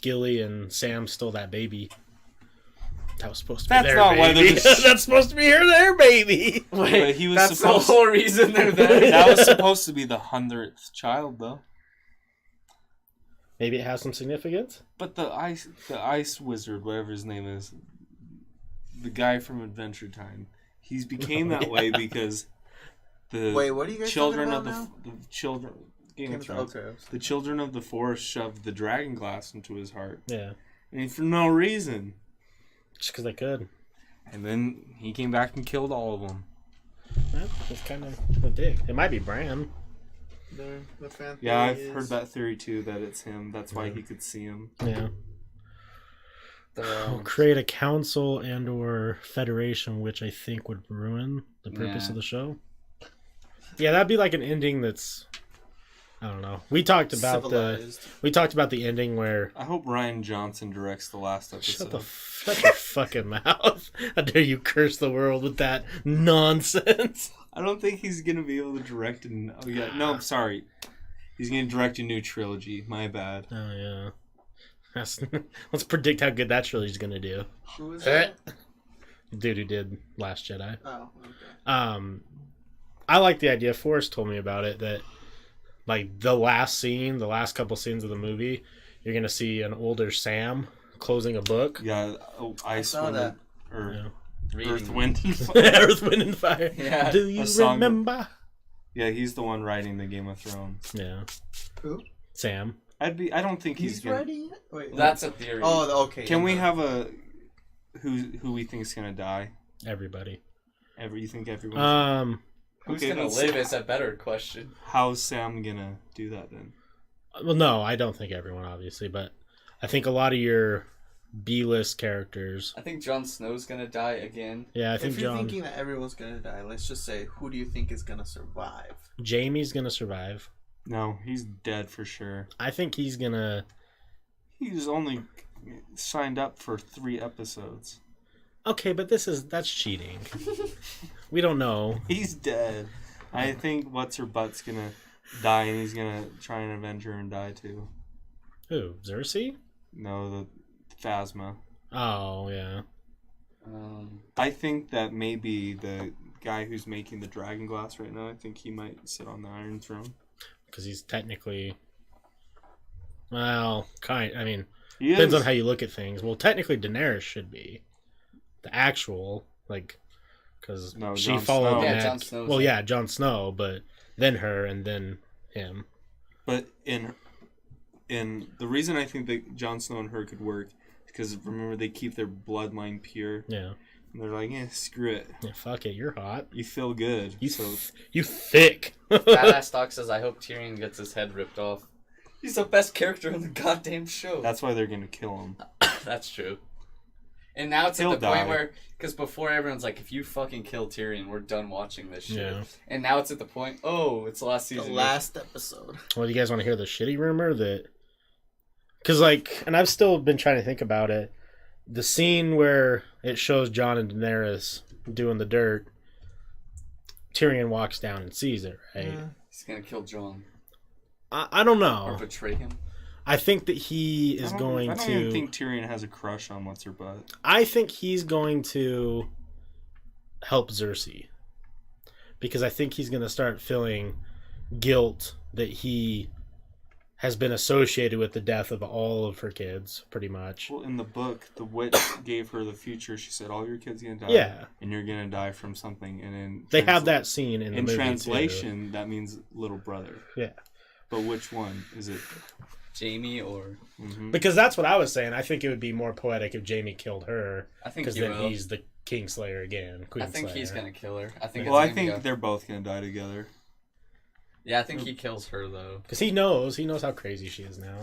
Gilly and Sam stole that baby. That was supposed to be their baby. That's supposed to be their baby. But he was That's supposed the whole reason they're there. That was supposed to be the 100th child, though. Maybe it has some significance. But the ice wizard, whatever his name is, the guy from Adventure Time, he's became that way because the Wait, what are you guys children talking of about the children Game of Thrones, Okay. the children of the forest shoved the dragon glass into his heart, Yeah. and for no reason. Just because they could. And then he came back and killed all of them. Well, it's kind of a dick. It might be Bran. The fan Yeah, I've theory heard is- that theory too, that it's him. That's why he could see him. Yeah. We'll create a council and or federation, which I think would ruin the purpose of the show. Yeah, that'd be like an ending that's, I don't know. We talked about the ending where I hope Ryan Johnson directs the last episode. shut your fucking mouth. How dare you curse the world with that nonsense? I don't think he's gonna be able to direct an. Oh yeah, no, I'm sorry. He's gonna direct a new trilogy. My bad. Oh yeah. Let's predict how good that trilogy's gonna do. Who is that? Dude who did Last Jedi. Oh, okay. I like the idea. Forrest told me about it, that like the last couple scenes of the movie, you're gonna see an older Sam closing a book. Yeah, Ice, saw Wind, that. or Reading. Earth, Wind, and Fire. Earth, Wind, and Fire. Yeah. Do you A song- remember? Yeah, he's the one writing the Game of Thrones. Yeah. Who? Sam. I don't think He's gonna. writing it? Wait. That's a theory. Oh, okay. Can we have a who we think's gonna die? Everybody. You think everyone? Who's okay, gonna live is a better question. How's Sam gonna do that then? Well, no, I don't think everyone, obviously, but I think a lot of your B-list characters. I think Jon Snow's gonna die again. Yeah, I think If you're John. thinking that everyone's gonna die, let's just say, who do you think is gonna survive? Jamie's gonna survive. No, he's dead for sure. I think he's gonna. He's only signed up for 3 episodes. Okay, but that's cheating. We don't know. He's dead. I think what's her butt's gonna die, and he's gonna try and avenge her and die too. Who? Cersei? No, the Phasma. Oh yeah. I think that maybe the guy who's making the dragon glass right now, I think he might sit on the Iron Throne. Because he's technically. Well, I mean, He depends is. on how you look at things. Well, technically, Daenerys should be the actual, like, because No, she Jon followed Snow. Yeah, Ned. Jon Snow's Well, it. yeah, Jon Snow, but then her and then him. But in the reason I think that Jon Snow and her could work is because remember they keep their bloodline pure. Yeah. And they're like, screw it. Yeah, fuck it, you're hot. You feel good. You so you thick. Badass Doc says, I hope Tyrion gets his head ripped off. He's the best character in the goddamn show. that's why they're gonna kill him. That's true. And now it's He'll at the die. point where, because before everyone's like, if you fucking kill Tyrion, we're done watching this shit. Yeah. And now it's at the point, it's the last The season. last episode. Well, you guys want to hear the shitty rumor that? Because and I've still been trying to think about it. The scene where it shows Jon and Daenerys doing the dirt, Tyrion walks down and sees it, right? Yeah. He's gonna kill Jon. I don't Or know. betray him. I think that he is going I don't to. even think Tyrion has a crush on what's her butt. I think he's going to help Cersei. Because I think he's going to start feeling guilt that he has been associated with the death of all of her kids, pretty much. Well, in the book, the witch gave her the future. She said, all your kids are gonna die. Yeah. And you're gonna die from something. And in They have that scene in the movie, translation, that means little brother. too. Yeah. But which one is it? Jamie or... Mm-hmm. Because that's what I was saying. I think it would be more poetic if Jamie killed her. I think Because he then will. he's the Kingslayer again. I think Queenslayer. he's gonna kill her. I think. Well, I it's gonna think be they're both gonna die together. Yeah, I think he kills her though. Because he knows how crazy she is now.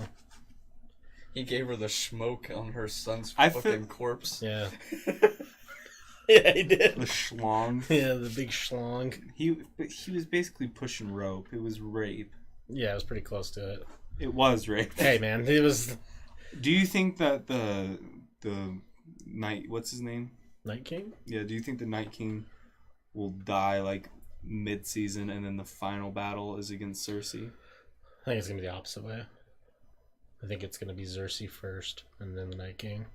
He gave her the smoke on her son's I fucking corpse. Yeah. Yeah, he did. The schlong. Yeah, the big schlong. He was basically pushing rope. It was rape. Yeah, it was pretty close to it. It was rape. Hey, man, it was Do you think that the Night, what's his name? Night King? Yeah, do you think the Night King will die like mid-season and then the final battle is against Cersei? I think it's going to be the opposite way. I think it's going to be Cersei first and then the Night King.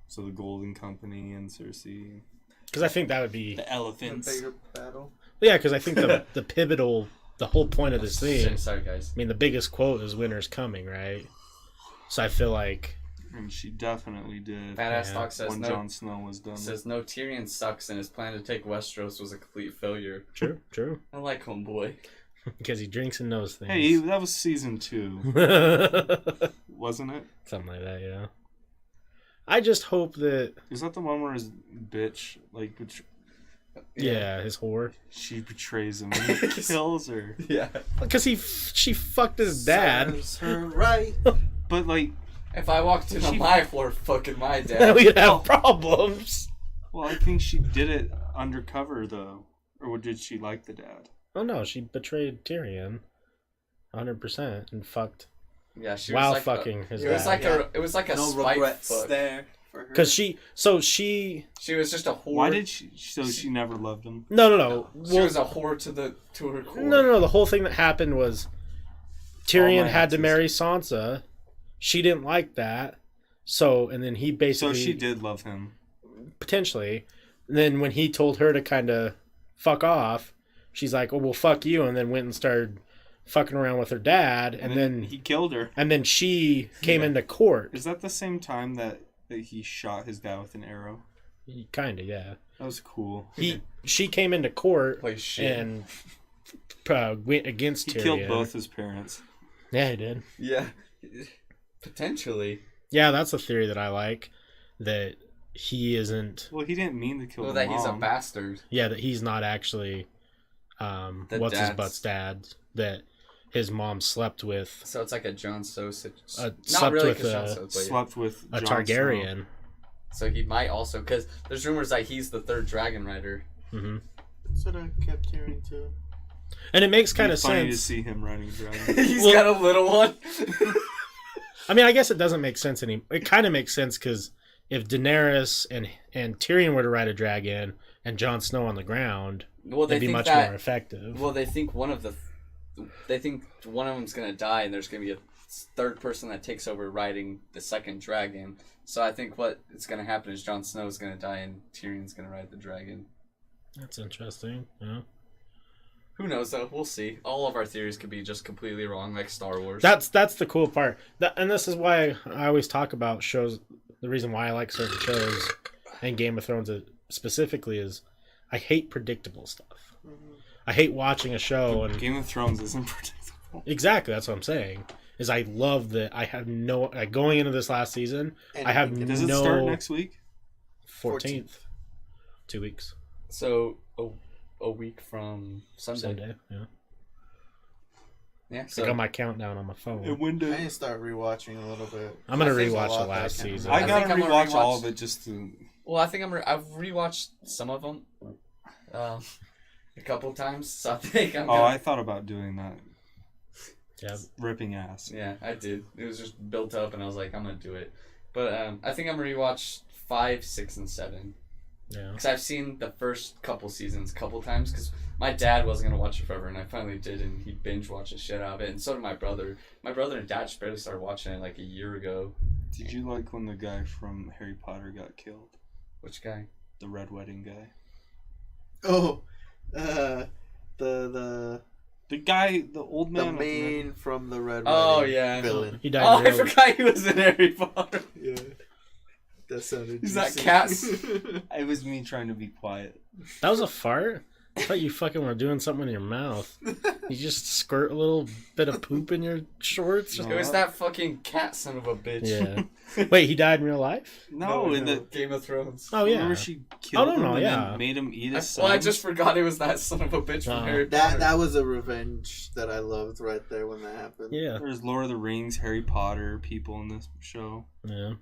So the Golden Company and Cersei. Because I think that would be... The elephants. The bigger battle. Yeah, because I think the pivotal... The whole point of this thing... Sorry, guys. I mean, the biggest quote is winter's coming, right? So I feel like... And she definitely did. Badass Dog says when no. Jon Snow was done. Says no. Tyrion sucks, and his plan to take Westeros was a complete failure. True. I like homeboy. Because he drinks and knows things. Hey, that was season 2, wasn't it? Something like that, yeah. I just hope that... Is that the one where his bitch, like, Yeah, his whore. she betrays him and he kills her? Yeah. Because she fucked his dad. Serves her right. But, like... If I walked into my floor fucking my dad, We'd have problems. Well, I think she did it undercover, though. Or did she like the dad? Oh no, she betrayed Tyrion, 100%, and fucked. yeah, she While was like fucking his it was dad. like it was like a No spite regrets fuck. there for her. Because she She was just a whore. Why did she... So she never loved him? No. She was a whore to her core. No. The whole thing that happened was Tyrion my had to exes. marry Sansa. She didn't like that. So, and then he So basically... she did love him. Potentially. And then when he told her to kind of fuck off, she's like, oh, well, fuck you. And then went and started fucking around with her dad. And then he killed her. And then she came into court. Is that the same time that he shot his dad with an arrow? Kind of, yeah. That was cool. She came into court Like shit. and went against He Tyrion. killed both his parents. Yeah, he did. Yeah. Potentially. Yeah, that's a theory that I like. That he isn't... Well, he didn't mean to kill Well, the that mom. he's a bastard. Yeah, that he's not actually... what's his butt's dad. That his mom slept with... So it's like a Jon Snow situation. Not slept really with because Jon Snow, but yeah. Slept with a Jon Targaryen. Snow. So he might also, because there's rumors that he's the third dragon rider. Mm-hmm. That's what I kept hearing too. And it makes kind of Funny to sense. see him riding a dragon. He's got a little one. I mean, I guess it doesn't make sense anymore. It kind of makes sense because if Daenerys and Tyrion were to ride a dragon and Jon Snow on the ground, Well, they it'd be think much that, more effective. Well, they think one of them's gonna die, and there's gonna be a third person that takes over riding the second dragon. So I think what is gonna happen is Jon Snow is gonna die, and Tyrion's gonna ride the dragon. That's interesting. Yeah. Who knows though? We'll see. All of our theories could be just completely wrong, like Star Wars. That's the cool part. And this is why I always talk about shows. The reason why I like certain shows, and Game of Thrones specifically, is I hate predictable stuff. I hate watching a show and Game of Thrones isn't predictable. exactly that's what I'm saying. Is I love that I have no going into this last season. I have no. Does it start next week? 14th. 2 weeks. So a week from Sunday. Sunday. Yeah. Yeah. I So got my countdown on my phone. It went I need to start rewatching a little bit. I'm gonna I think rewatch a lot the last that I can't season. I gotta think I'm gonna rewatch all rewatch- of it just to. well, I think I've rewatched some of them, a couple times. So I think I'm. Oh, Gonna, I thought about doing that. Yeah. Ripping ass. Yeah, I did. It was just built up, and I was like, I'm gonna do it. But I think I'm gonna rewatch 5, 6, and 7 Yeah. because I've seen the first couple seasons a couple times. Because my dad wasn't gonna watch it forever, and I finally did, and he binge watched the shit out of it, and so did my brother. My brother and dad just barely started watching it like a year ago. Did you like when the guy from Harry Potter got killed? Which guy? The Red Wedding guy. Oh, The guy, the old the man. main from the Red Oh, Wedding yeah. villain. He died. Oh, I real- forgot he was in Harry Potter. Yeah, that sounded. Is that juicy. Cats? It was me trying to be quiet. That was a fart? I thought you fucking were doing something in your mouth. You just squirt a little bit of poop in your shorts? It was that fucking cat son of a bitch. Yeah. Wait, he died in real life? No, in the. Game of Thrones. Oh, yeah. Remember she killed no, him no, and yeah. then made him eat his son? Well, I just forgot it was that son of a bitch from Oh. Harry Potter. That was a revenge that I loved right there when that happened. Yeah. There's Lord of the Rings, Harry Potter people in this show. Yeah.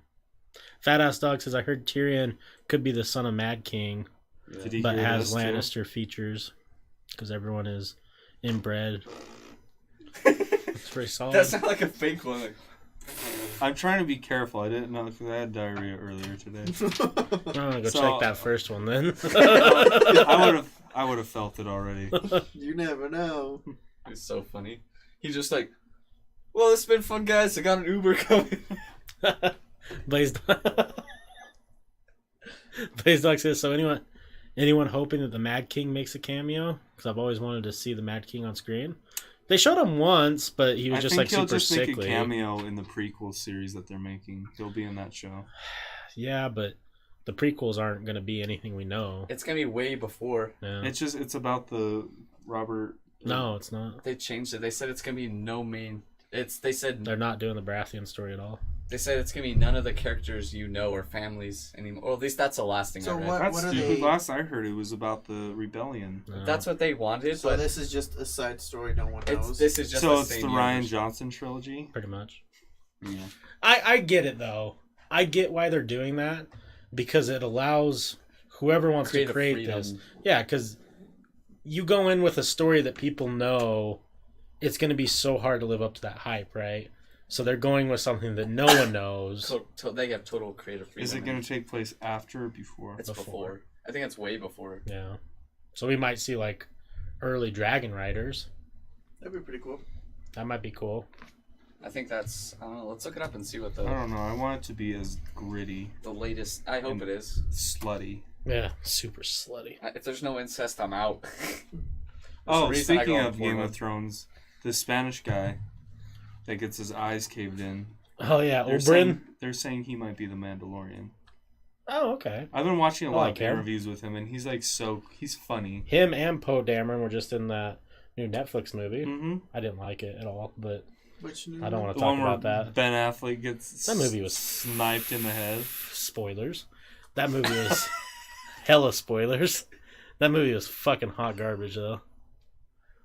Fat Ass Dog says, I heard Tyrion could be the son of Mad King, Yeah. Did he but hear has this too? Lannister features because everyone is inbred. It's pretty solid. That's not like a fake one. Like, I'm trying to be careful. I didn't know because I had diarrhea earlier today. I'm gonna go So- check that first one then. I would have felt it already. You never know. it's so funny. He's just like, well, it's been fun, guys. I got an Uber coming. Blaze Blaze Dog says, so anyone hoping that the Mad King makes a cameo? Because I've always wanted to see the Mad King on screen. They showed him once, but he was just like he'll super just make sickly. a cameo in the prequel series that they're making. He'll be in that show. Yeah, but the prequels aren't going to be anything we know. It's gonna be way before. Yeah. It's about the Robert. No, it's not. They changed it. They said it's gonna be no main. They said They're not doing the Baratheon story at all. They said it's gonna be none of the characters you know or families anymore. Or at least that's the last thing So I read. what- That's are stupid. they- Last I heard, it was about the rebellion. No. That's what they wanted, So but this is just a side story no one knows. this is just So the it's same the Ryan universe. Johnson trilogy. Pretty much. Yeah. I get it, though. I get why they're doing that. Because it allows whoever wants Creative to create freedom. this. Yeah, because you go in with a story that people know, it's going to be so hard to live up to that hype, right? So they're going with something that no one knows. They have total creative freedom. Is it going to take place after or before? It's Before. before. I think it's way before. Yeah. So we might see like early dragon riders. That'd be pretty cool. That might be cool. I think that's. I don't know. Let's look it up and see what I don't know. I want it to be as gritty, the latest. I hope it is. slutty. Yeah, super slutty. If there's no incest, I'm out. Oh, the reason I speaking go of on Game Pornhub. of Thrones, the Spanish guy that gets his eyes caved in. Oh yeah, They're Oberyn. saying he might be the Mandalorian. Oh okay. I've been watching a I lot like of him. interviews with him, and he's like he's funny. Him and Poe Dameron were just in that new Netflix movie. Mm-hmm. I didn't like it at all, but Which I don't want The to talk one where about that. Ben Affleck gets That movie was- sniped in the head. Spoilers. That movie was hella spoilers. That movie was fucking hot garbage though.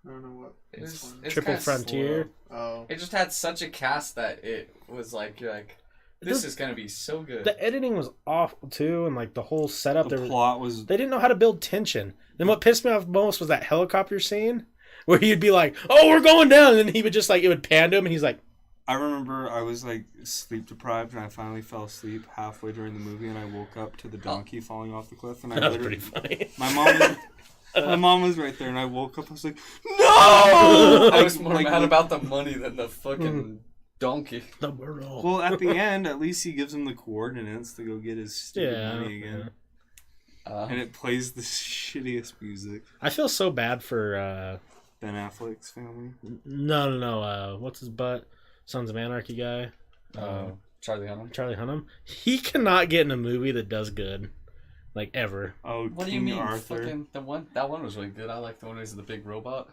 I don't know what. It's Triple kinda Frontier. slow. Oh. It just had such a cast that it was like you're like, this is gonna be so good. The editing was awful too, and like the whole setup. The plot was They didn't know how to build tension. Then what pissed me off most was that helicopter scene where he'd be like, "Oh, we're going down," and then he would just like it would pan to him, and he's like, I remember I was like sleep deprived, and I finally fell asleep halfway during the movie, and I woke up to the donkey falling off the cliff, and I "That was literally, pretty funny." my mom was right there, and I woke up. I was like, no! I was more Like, mad about the money than the fucking donkey. The world. Well, at the end, at least he gives him the coordinates to go get his stupid money again, and it plays the shittiest music. I feel so bad for Ben Affleck's family. no. What's his butt? Sons of Anarchy guy. Charlie Hunnam. Charlie Hunnam. He cannot get in a movie that does good, like ever. Oh, What do King you mean? Arthur. Fucking that one was really good. I like the one where he's the big robot.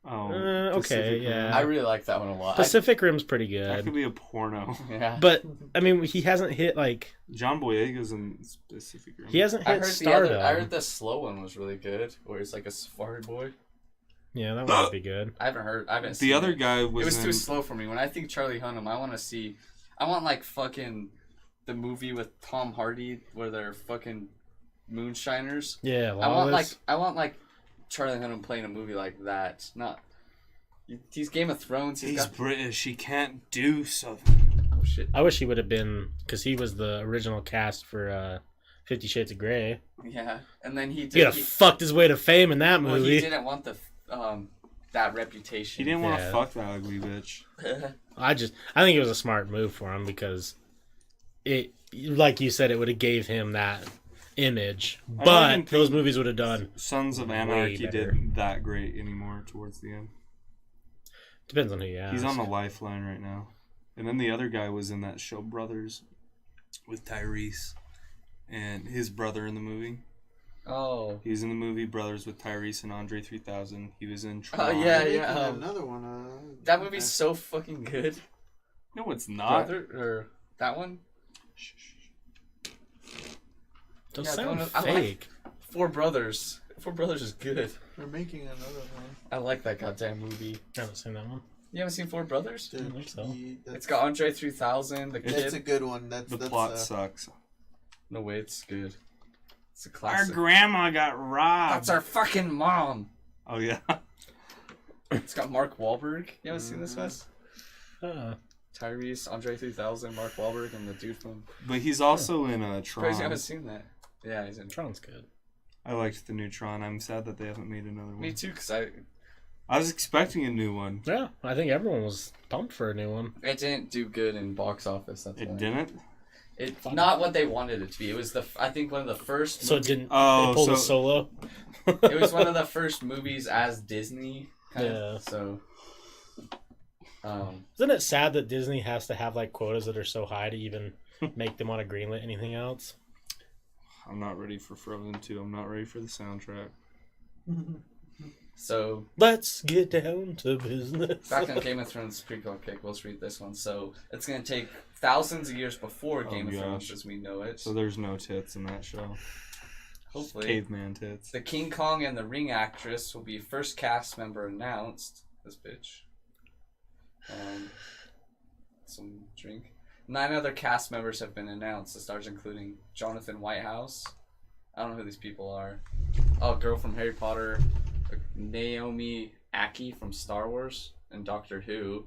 Oh, Okay, Pacific yeah. Rim. I really like that one a lot. Pacific Rim's pretty That good, could be a porno. Yeah. but I mean, he hasn't hit like John Boyega's in Pacific Rim. he hasn't I hit heard stardom. I heard the slow one was really good, where he's like a safari boy. Yeah, that one would be good. I haven't The seen other it. guy It was, was in, too slow for me. When I think Charlie Hunnam, I want like fucking the movie with Tom Hardy where they're fucking moonshiners. Yeah, I want like Charlie Hunnam playing a movie like that. Not he's Game of Thrones. He's got British. He can't do something. oh shit. I wish he would have been because he was the original cast for 50 Shades of Grey. Yeah, and then he He did. could have fucked his way to fame in that Well, he movie. didn't want the that reputation. He didn't want to Yeah. fuck that ugly bitch. I think it was a smart move for him because it, like you said, it would have gave him that image. I don't But even those think movies would have done. Sons of Way Anarchy better. did that great anymore towards the end. Depends on who you ask. He's on the lifeline right now. And then the other guy was in that show Brothers with Tyrese and his brother in the movie. Oh. He was in the movie Brothers with Tyrese and Andre 3000. He was in Oh Tron. yeah, Making yeah. another one. That movie's so fucking good. No, it's not. Brother or that one? Those Yeah, sound I like- fake. Four Brothers. Four Brothers is good. They're making another one. I like that goddamn movie. I haven't seen that one. You haven't seen Four Brothers? I don't think so. It's got Andre 3000, the That's a kid. good one. That's The plot sucks. No way, it's good. It's a Our classic. grandma got robbed. That's our fucking mom. Oh, yeah. It's got Mark Wahlberg. You haven't seen this, Wes? Tyrese, Andre 3000, Mark Wahlberg, and the dude from... But he's also in Tron. Crazy, I haven't seen that. Yeah, he's in Tron's good. I liked the new Tron. I'm sad that they haven't made another one. Me too, because I was expecting a new one. Yeah, I think everyone was pumped for a new one. it didn't do good in box office. That's It why. didn't? It's not what they wanted it to be. It was I think one of the first. So it didn't. Oh, it pulled a so- solo. It was one of the first movies as Disney. Kind Yeah. of, so. Isn't it sad that Disney has to have like quotas that are so high to even make them want to greenlit anything else? I'm not ready for Frozen 2. I'm not ready for the soundtrack. So Let's get down to business. back on Game of Thrones prequel kick, let's read this one. So it's gonna take thousands of years before Game of Thrones as we know it. So there's no tits in that show. Hopefully, Caveman tits. the King Kong and the Ring actress will be first cast member announced. This bitch. Some drink. 9 other cast members have been announced. The stars including Jonathan Whitehouse. I don't know who these people are. Oh, girl from Harry Potter. Naomi Aki from Star Wars and Doctor Who.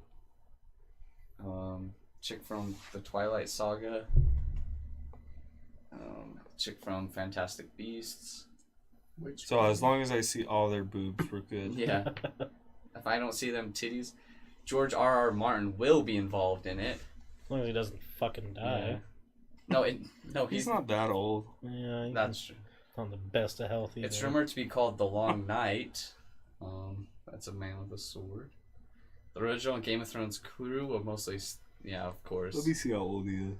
Chick from the Twilight Saga. Chick from Fantastic Beasts. So as long as I see all their boobs, we're good. Yeah. If I don't see them titties, George R.R. Martin will be involved in it. As long as he doesn't fucking die. No, He's not that old. Yeah, That's true. on the best of health either. It's rumored to be called The Long Night. That's a man with a sword. The original Game of Thrones crew will mostly, yeah, of course. Let me see how old he is.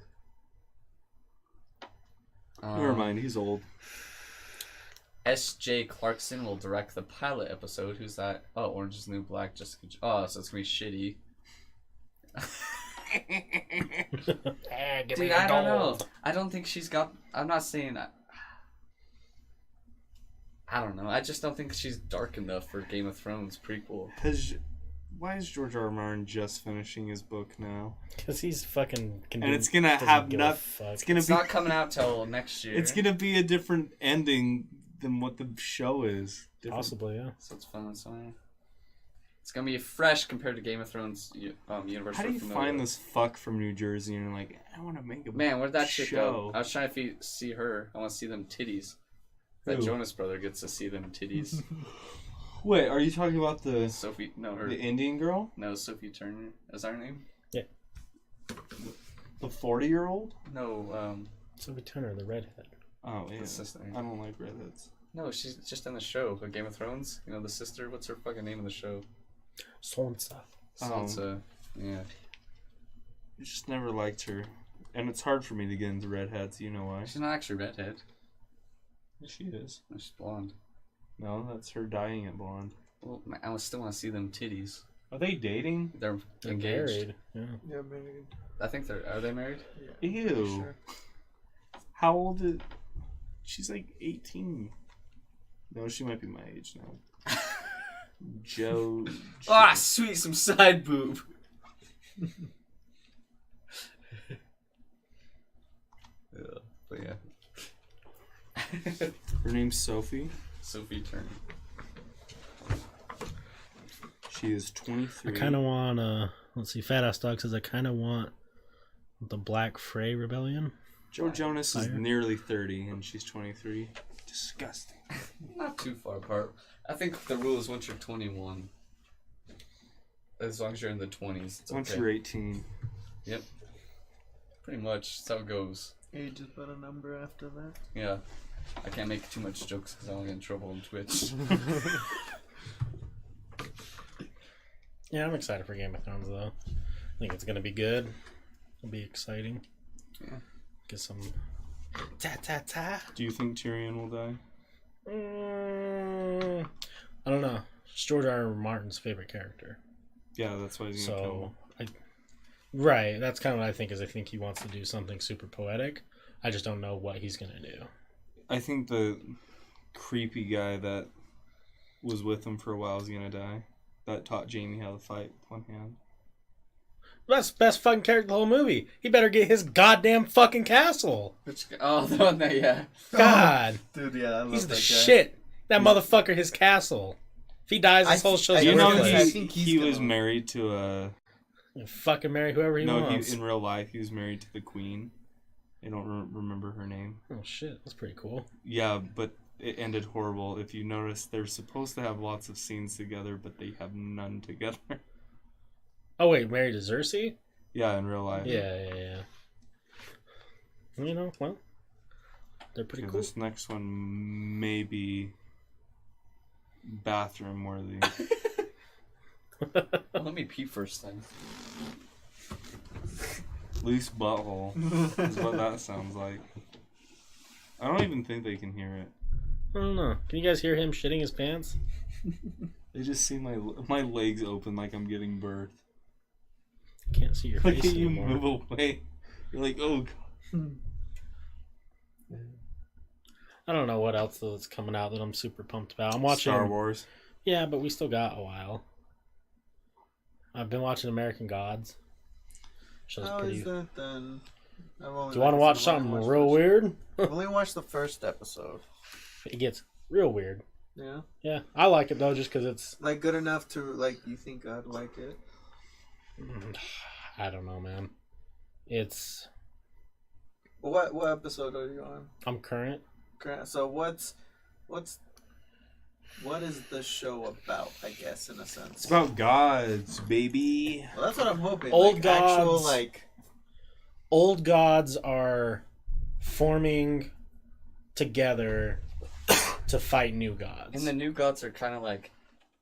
Never mind, he's old. S.J. Clarkson will direct the pilot episode. Who's that? Oh, Orange is the New Black. So it's gonna be shitty. Dude, I don't know. I don't think she's got. I'm not saying. I don't know. I just don't think she's dark enough for Game of Thrones prequel. Why is George R. R. Martin just finishing his book now? Because he's fucking. And it's gonna have nothing. It's not coming out till next year. It's gonna be a different ending than what the show is. Possibly, yeah. So it's fun. It's gonna be fresh compared to Game of Thrones universe. How do you find this fuck from New Jersey and you're like, I want to make a Man, where'd that show. chick go? I was trying to see her. I want to see them titties. That Who? Jonas brother gets to see them titties. Wait, are you talking about the Sophie, no, her. the Indian girl? No, Sophie Turner. Is that her name? Yeah. The 40-year-old? No, Sophie Turner, the redhead. Oh, yeah. the sister. I don't like redheads. No, she's just in the show, but Game of Thrones. You know, the sister. What's her fucking name in the show? Sansa. Sansa. Yeah. I just never liked her. And it's hard for me to get into redheads, you know why? She's not actually redhead. She is. No, she's blonde. No, that's her dyeing it blonde. Well, I still want to see them titties. Are they dating? They're They're engaged. married. Yeah. Yeah, married. I think are they married? Yeah. Ew. Sure. How old is... She's like 18. No, she might be my age now. Joe... Ah, sweet, some side boob. Yeah, but yeah. Her name's Sophie. Sophie Turner. She is 23. I kind of want, let's see, Fat Ass Dog says I kind of want the Black Frey Rebellion. Joe Jonas is Fire. nearly 30 and she's 23. Disgusting. Not too far apart. I think the rule is once you're 21. As long as you're in the 20s, it's Once okay. you're 18. Yep. Pretty much. That's how it goes. Age is but a number after that. Yeah. I can't make too much jokes because I won't get in trouble on Twitch. Yeah, I'm excited for Game of Thrones, though. I think it's going to be good. It'll be exciting. Yeah. Get some... Ta-ta-ta. Do you think Tyrion will die? I don't know. It's George R. R. Martin's favorite character. Yeah, that's why he's going to kill him. Right, that's kind of what I think. Is I think he wants to do something super poetic. I just don't know what he's going to do. I think the creepy guy that was with him for a while is going to die. That taught Jaime how to fight with one hand. That's the best fucking character in the whole movie. He better get his goddamn fucking castle. Oh, the one that, yeah. God. Dude, yeah, I love He's that the guy. shit. That motherfucker, his castle. If he dies, this whole show's You know, worthless. I think he was married to a... Fucking marry whoever he wants. In real life, he was married to the queen. I don't remember her name. Oh, shit. That's pretty cool. Yeah, but it ended horrible. If you notice, they're supposed to have lots of scenes together, but they have none together. Oh, wait. Married to Cersei? Yeah, in real life. Yeah. You know, well, they're pretty cool. This next one may be bathroom worthy. Let me pee first then. Loose butthole is what that sounds like. I don't even think they can hear it. I don't know. Can you guys hear him shitting his pants? They just see my legs open like I'm giving birth. Can't see your Look face at you anymore. move away. You're like, oh god. I don't know what else that's coming out that I'm super pumped about. I'm watching Star Wars. Yeah, but we still got a while. I've been watching American Gods. Show's How pretty. is that then? Do you want to watch something real weird? I've only watched the first episode. It gets real weird. Yeah. Yeah, I like it though, just because it's like good enough to like. You think I'd like it? I don't know, man. It's. What episode are you on? I'm current. So what is the show about? I guess in a sense. It's about gods, baby. Well, that's what I'm hoping. Old gods. Actual, Old gods are forming together to fight new gods. And the new gods are kind of like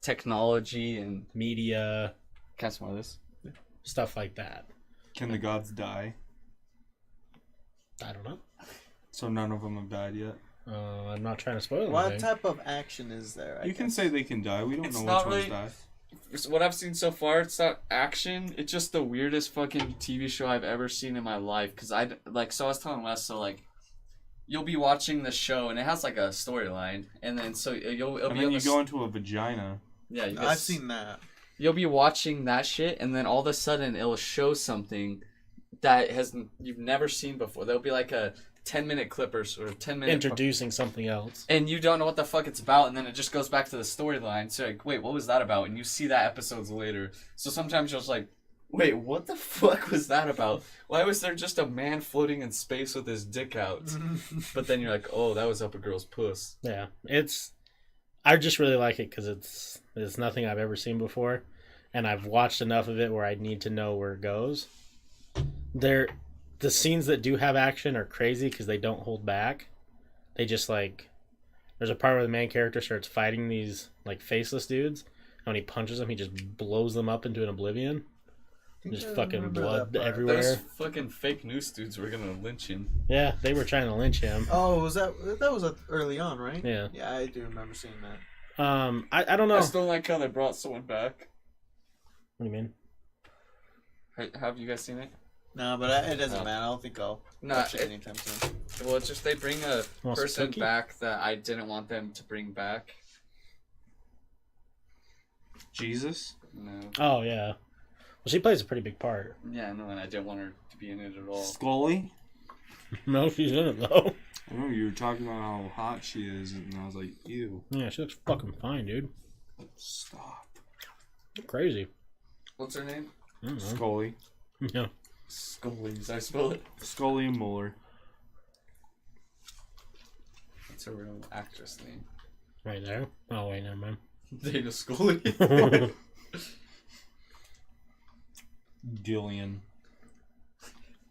technology and media. Can I smell this? Stuff like that. Can the gods die? I don't know. So none of them have died yet? I'm not trying to spoil what anything. type of action is there? You can say they can die. We don't It's know not which really- ones die. What I've seen so far, it's not action. It's just the weirdest fucking TV show I've ever seen in my life. Cause so I was telling Wes, so like, you'll be watching the show and it has like a storyline, and then so it'll And be then on you the go into a vagina. yeah. I've seen that. You'll be watching that shit, and then all of a sudden it'll show something that you've never seen before. There'll be like a 10-minute clip or 10-minute introducing something else, and you don't know what the fuck it's about, and then it just goes back to the storyline. So like, wait, what was that about? And you see that episodes later. So sometimes you're just like, wait, what the fuck was that about? Why was there just a man floating in space with his dick out? But then you're like, oh, that was up a girl's puss. Yeah, I just really like it because it's nothing I've ever seen before, and I've watched enough of it where I need to know where it goes. The scenes that do have action are crazy because they don't hold back. They just like, there's a part where the main character starts fighting these like faceless dudes, and when he punches them, he just blows them up into an oblivion. Just fucking blood everywhere. Those fucking fake news dudes were gonna lynch him. Yeah, they were trying to lynch him. Oh, that was early on, right? Yeah. Yeah, I do remember seeing that. I don't know. I still like how they brought someone back. What do you mean? Have you guys seen it? No, but it doesn't matter. I don't think I'll watch it anytime soon. Well, it's just they bring a Want some person cookie? back that I didn't want them to bring back. Jesus? No. Oh yeah. Well, she plays a pretty big part. Yeah, no, and I didn't want her to be in it at all. Scully? No, she's in it though. I know you were talking about how hot she is, and I was like, ew. Yeah, she looks fucking fine, dude. Stop. Crazy. What's her name? I don't know. Scully. Yeah. Scully. Did I spell it? Scully and Mueller. What's her real actress name? Right there. Oh wait, never mind. Dana Scully. Gillian.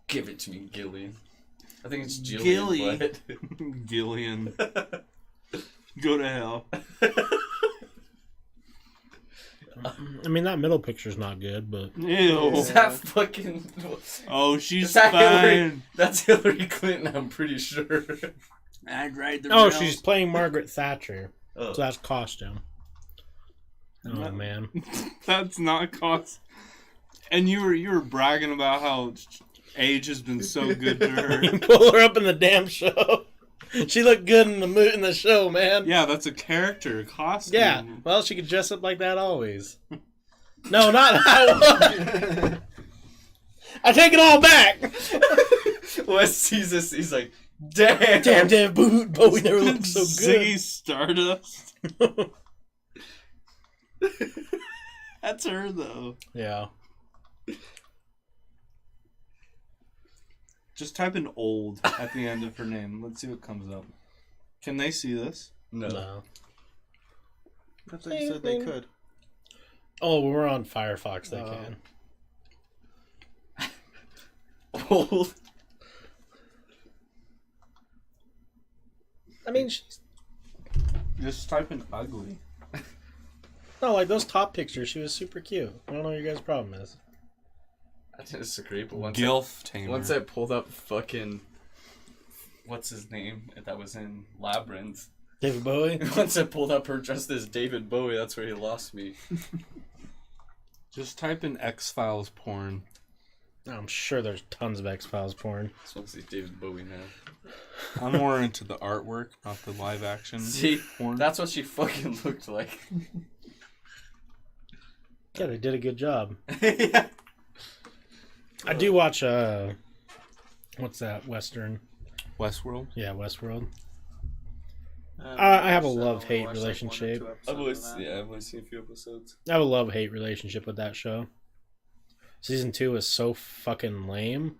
Give it to me, Gillian. I think it's Jillian. Gilly. But... Gillian. Go to hell. I mean, that middle picture's not good, but Ew. Is that fucking... Oh, she's Is that Hillary? fine. That's Hillary Clinton, I'm pretty sure. I'd ride the oh, rails. she's playing Margaret Thatcher, Oh. so that's costume. Oh man, That's not cost. And you were bragging about how age has been so good to her. pull her up in the damn show. She looked good in the show, man. Yeah, that's a character costume. Yeah, well, she could dress up like that always. No, not that one. I take it all back. Wes sees this, he's like, damn. Damn, Bowie never looked so good. Ziggy Stardust. That's her though. Yeah. Just type in old at the end of her name. Let's see what comes up. Can they see this? No. I thought you said they could. Oh, when we're on Firefox, they can. Old. I mean, she's... Just type in ugly. No, like those top pictures, she was super cute. I don't know what your guys' problem is. I disagree, but Gilf tamer. once I pulled up fucking... What's his name? That was in Labyrinth. David Bowie? Once I pulled up her dressed as David Bowie, that's where he lost me. Just type in X-Files porn. I'm sure there's tons of X-Files porn. I just want to see David Bowie now. I'm more into the artwork, not the live action See, porn. that's what she fucking looked like. Yeah, they did a good job. Yeah. I do watch, what's that, Western? Westworld? Yeah, Westworld. I I have a love-hate relationship. I've always seen a few episodes. I have a love-hate relationship with that show. Season 2 is so fucking lame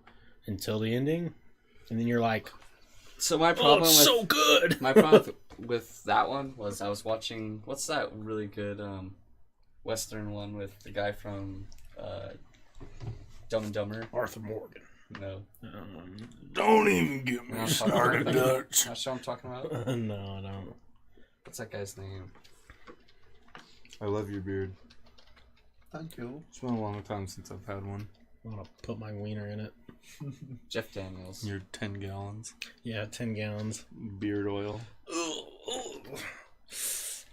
until the ending. And then you're like, So my problem it's so good! my problem with that one was I was watching, what's that really good Western one with the guy from Dumb and Dumber? Arthur Morgan. No. Don't even get You know me what started, I'm talking about? Dutch. That show I'm talking about? No, I don't. What's that guy's name? I love your beard. Thank you. It's been a long time since I've had one. I want to put my wiener in it. Jeff Daniels. Your 10 gallons. Yeah, 10 gallons. Beard oil.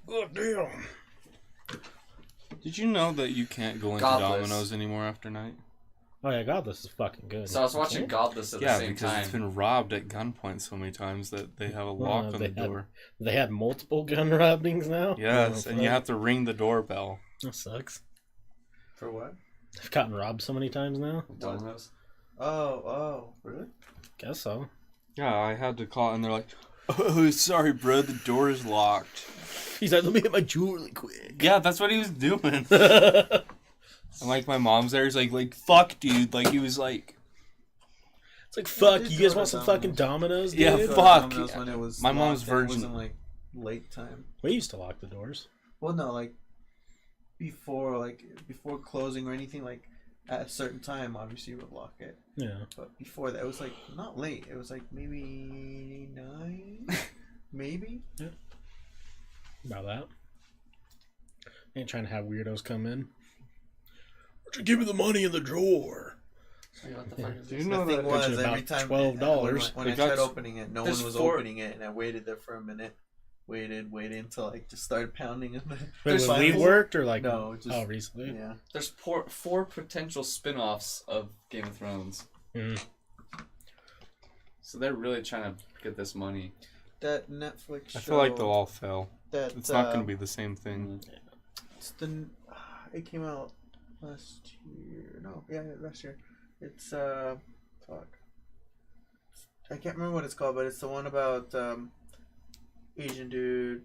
God damn. Did you know that you can't go into Godless. Domino's anymore after night? Oh yeah, God, this is fucking good. So I was watching Godless at the Yeah, same because time. it's been robbed at gunpoint so many times that they have a lock on the door. They had multiple gun robbings now? Yes, Oh, and you fuck. have to ring the doorbell. That sucks. For what? I've gotten robbed so many times now. Domino's. Oh, really? Guess so. Yeah, I had to call, and they're like, "Oh, sorry, bro, the door is locked." He's like, let me get my jewel really quick. Yeah, that's what he was doing. And like my mom's there, he's like, fuck, dude. Like he was like, It's like, fuck, did you go guys to want some fucking Domino's, dude? Yeah, Go to fuck. Domino's when it was My mom's locked and it virgin. wasn't like late time. We used to lock the doors. Well, no, like before closing or anything. Like at a certain time, obviously you would lock it. Yeah. But before that, it was like not late. It was like maybe 9, maybe. About that. Ain't trying to have weirdos come in. Would you give me the money in the drawer? Wait, what the fuck is do this? you know The thing that? was Which is every about time $12. when It I got tried s- opening it, no There's one was 4 opening it, and I waited there for a minute. Waited until I just started pounding it. Wait, There's when we five- worked or like No, just recently? yeah. There's 4 potential spin-offs of Game of Thrones. Mm. So they're really trying to get this money. That Netflix show. I feel like they'll all fail. That It's not going to be the same thing. It's the. It came out last year. No, yeah, last year. It's fuck. I can't remember what it's called, but it's the one about Asian dude,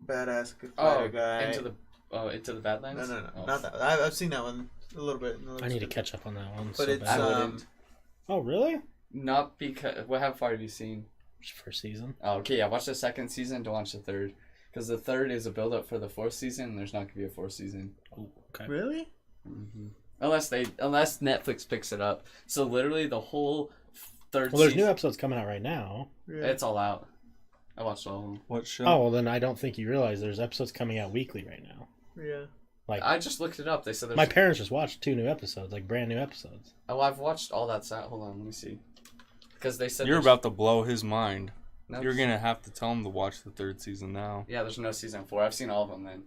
badass fighter guy. Into the Badlands? No, Oh. not that. I've seen that one a little bit. I need to catch up on that one. But so it's bad. I wouldn't. Oh, really? Not because. How far have you seen? First season. Oh, okay, yeah. Watch the 2nd season. Don't watch the 3rd, because the 3rd is a build-up for the 4th season, and there's not gonna be a 4th season. Oh, okay. Really? Mm-hmm. Unless Netflix picks it up. So literally the whole 3rd. Well, there's season, new episodes coming out right now. Yeah. It's all out. I watched all of them. What show? Oh, well, then I don't think you realize there's episodes coming out weekly right now. Yeah. Like I just looked it up. They said there's. my parents just watched 2 new episodes, like brand new episodes. Oh, I've watched all that. Hold on, let me see. Because they said You're there's- about to blow his mind. No, You're going to have to tell him to watch the 3rd season now. Yeah, there's no season 4. I've seen all of them. Then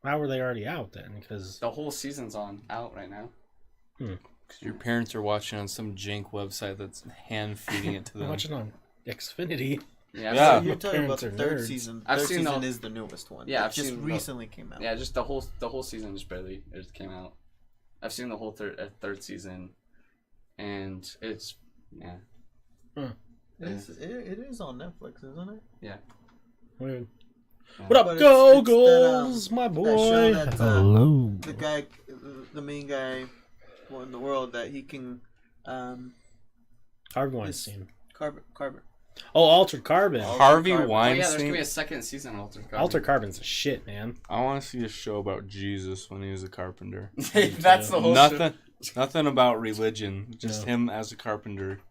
How were they already out then? Because the whole season's out right now. Because your parents are watching on some jank website that's hand feeding it to I'm them. watching on Xfinity. Yeah. Yeah. So you're talking about Parents the are 3rd nerds. season. I've 3rd seen season the- is the newest one. Yeah, It I've just seen the- recently came out. Yeah, just the whole season just barely it came out. I've seen the whole 3rd season, and it's It is on Netflix, isn't it? Weird. What up, But Goggles, my that boy? show that, Hello. the guy, the main guy, in the world that he can, Harvey Weinstein. carbon. Oh, Altered Carbon. Harvey Carbon. Oh yeah, there's Weinstein. gonna be a second season of Altered Carbon. Altered Carbon's a shit, man. I want to see a show about Jesus when he was a carpenter. That's the whole show. Nothing about religion. Just No. him as a carpenter.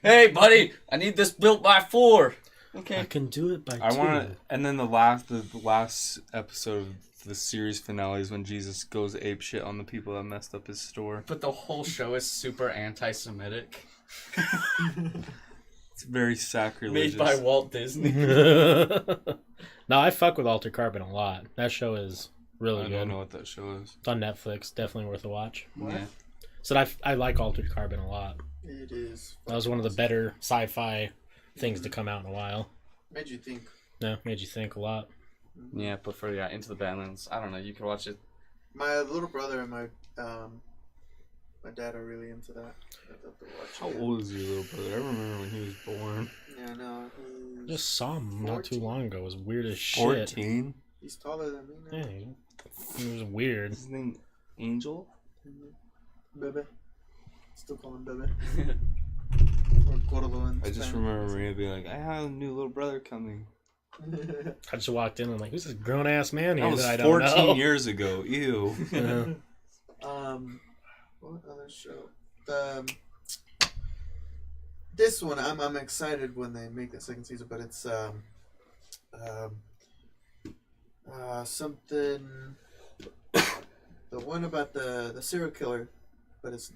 Hey, buddy, I need this built by 4. I Okay. can do it by I 2. want to, and then the last episode of the series finale is when Jesus goes ape shit on the people that messed up his store. But the whole show is super anti-Semitic. It's very sacrilegious. Made by Walt Disney. No, I fuck with Altered Carbon a lot. That show is really I good. don't know what that show is. It's on Netflix. Definitely worth a watch. Yeah. So I like Altered Carbon a lot. It is. That was one of the better sci-fi things to come out in a while. Made you think. No, made you think a lot. Yeah, but for Into the Badlands, I don't know. You could watch it. My little brother and my dad are really into that. I'd love to watch How it. old is your little brother? I remember when he was born. Yeah, no. I just saw him not too 14. long ago. It was weird as shit. 14. He's taller than me now. Yeah, he was weird. Is his name Angel? Bebe. Still call him Bebe. Or Gordo in I just Spanish. remember Maria being like, I have a new little brother coming. I just walked in and I'm like, who's this grown ass man here That was that I don't 14 know? years ago. Ew. Yeah. What other show? This one I'm excited when they make the second season, but it's something. The one about the serial killer, but it's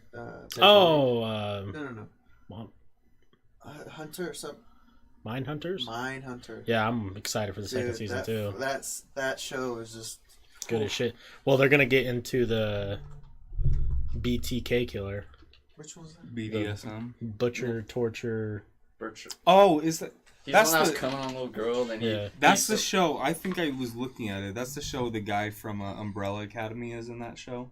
Oh, no. Mom- Hunter some Mine Hunters? Mine Hunter. Yeah, I'm excited for the second Dude, season too. That show is just Good as shit. Well, they're gonna get into the BTK killer, Which one's that? BDSM. butcher, torture. Birch. Oh, is that? He's That's the one that the- was coming on a little girl, then Yeah. That's the show. I think I was looking at it. That's the show the guy from Umbrella Academy is in that show.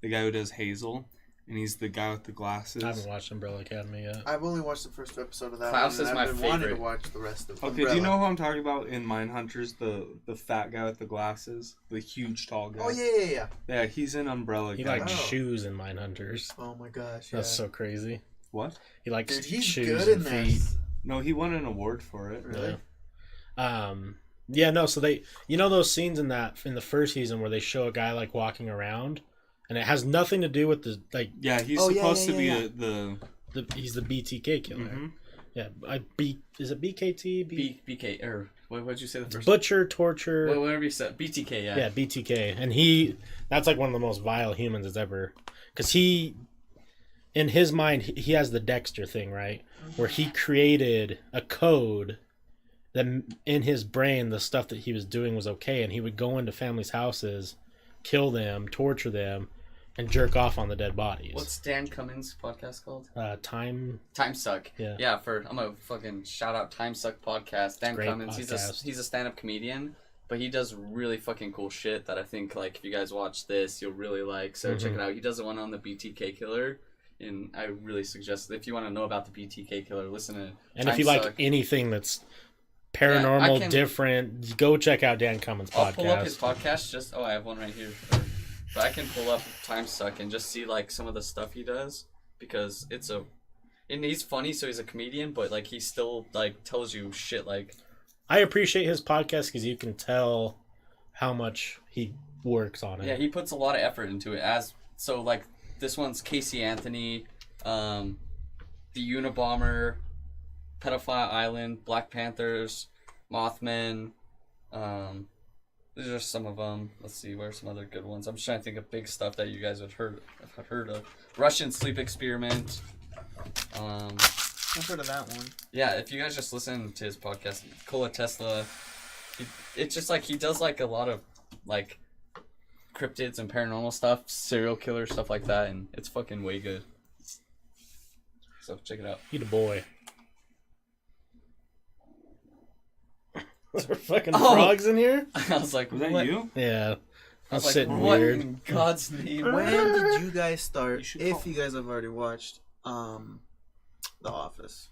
The guy who does Hazel. And he's the guy with the glasses. I haven't watched Umbrella Academy yet. I've only watched the first episode of that. Klaus one, is and my I've been wanting favorite. to watch the rest of it. Okay, do you know who I'm talking about in Mindhunters? The fat guy with the glasses? The huge, tall guy. Oh yeah. Yeah, he's in Umbrella He Academy. liked Oh. shoes in Mine Hunters. Oh my gosh. Yeah. That's so crazy. What? He likes Dude, he's shoes good in and feet. this. No, he won an award for it. Really? Yeah, no, so they, you know those scenes in the first season where they show a guy like walking around and it has nothing to do with the like Yeah, he's Oh, yeah, supposed yeah, to be yeah. he's the BTK killer. Mhm. Yeah, is it BKT? BK or what'd you say the first? Butcher, torture. Whatever you said, BTK. Yeah. Yeah, BTK, and that's like one of the most vile humans that's ever, because in his mind he has the Dexter thing, right, where he created a code that in his brain the stuff that he was doing was okay, and he would go into families' houses, kill them, torture them, and jerk off on the dead bodies. What's Dan Cummins' podcast called? Time Suck. Yeah. Yeah. I'm gonna fucking shout out Time Suck podcast. Dan Great Cummins. podcast. He's a stand-up comedian, but he does really fucking cool shit that I think like if you guys watch this, you'll really like. So check it out. He does the one on the BTK killer, and I really suggest if you want to know about the BTK killer, listen to. and Time if you like Suck. anything that's paranormal, can- different, go check out Dan Cummins' I'll podcast. pull up his podcast. I have one right here. But I can pull up Time Suck and just see like some of the stuff he does because and he's funny, so he's a comedian, but like he still like tells you shit like. I appreciate his podcast because you can tell how much he works on it. Yeah, he puts a lot of effort into it. Like this one's Casey Anthony, the Unabomber, Pedophile Island, Black Panthers, Mothman. These are some of them. Let's see, where are some other good ones? I'm just trying to think of big stuff that you guys have heard of. Russian Sleep Experiment. I've heard of that one. Yeah, if you guys just listen to his podcast, Nikola Tesla, it's just like he does like a lot of like cryptids and paranormal stuff, serial killer stuff like that, and it's fucking way good. So check it out. He the boy. Was there fucking Oh. frogs in here? I was like, Was that what? you? Yeah. I was like, sitting what weird. in God's name? When did you guys start? You should If call- you guys have already watched, The Office.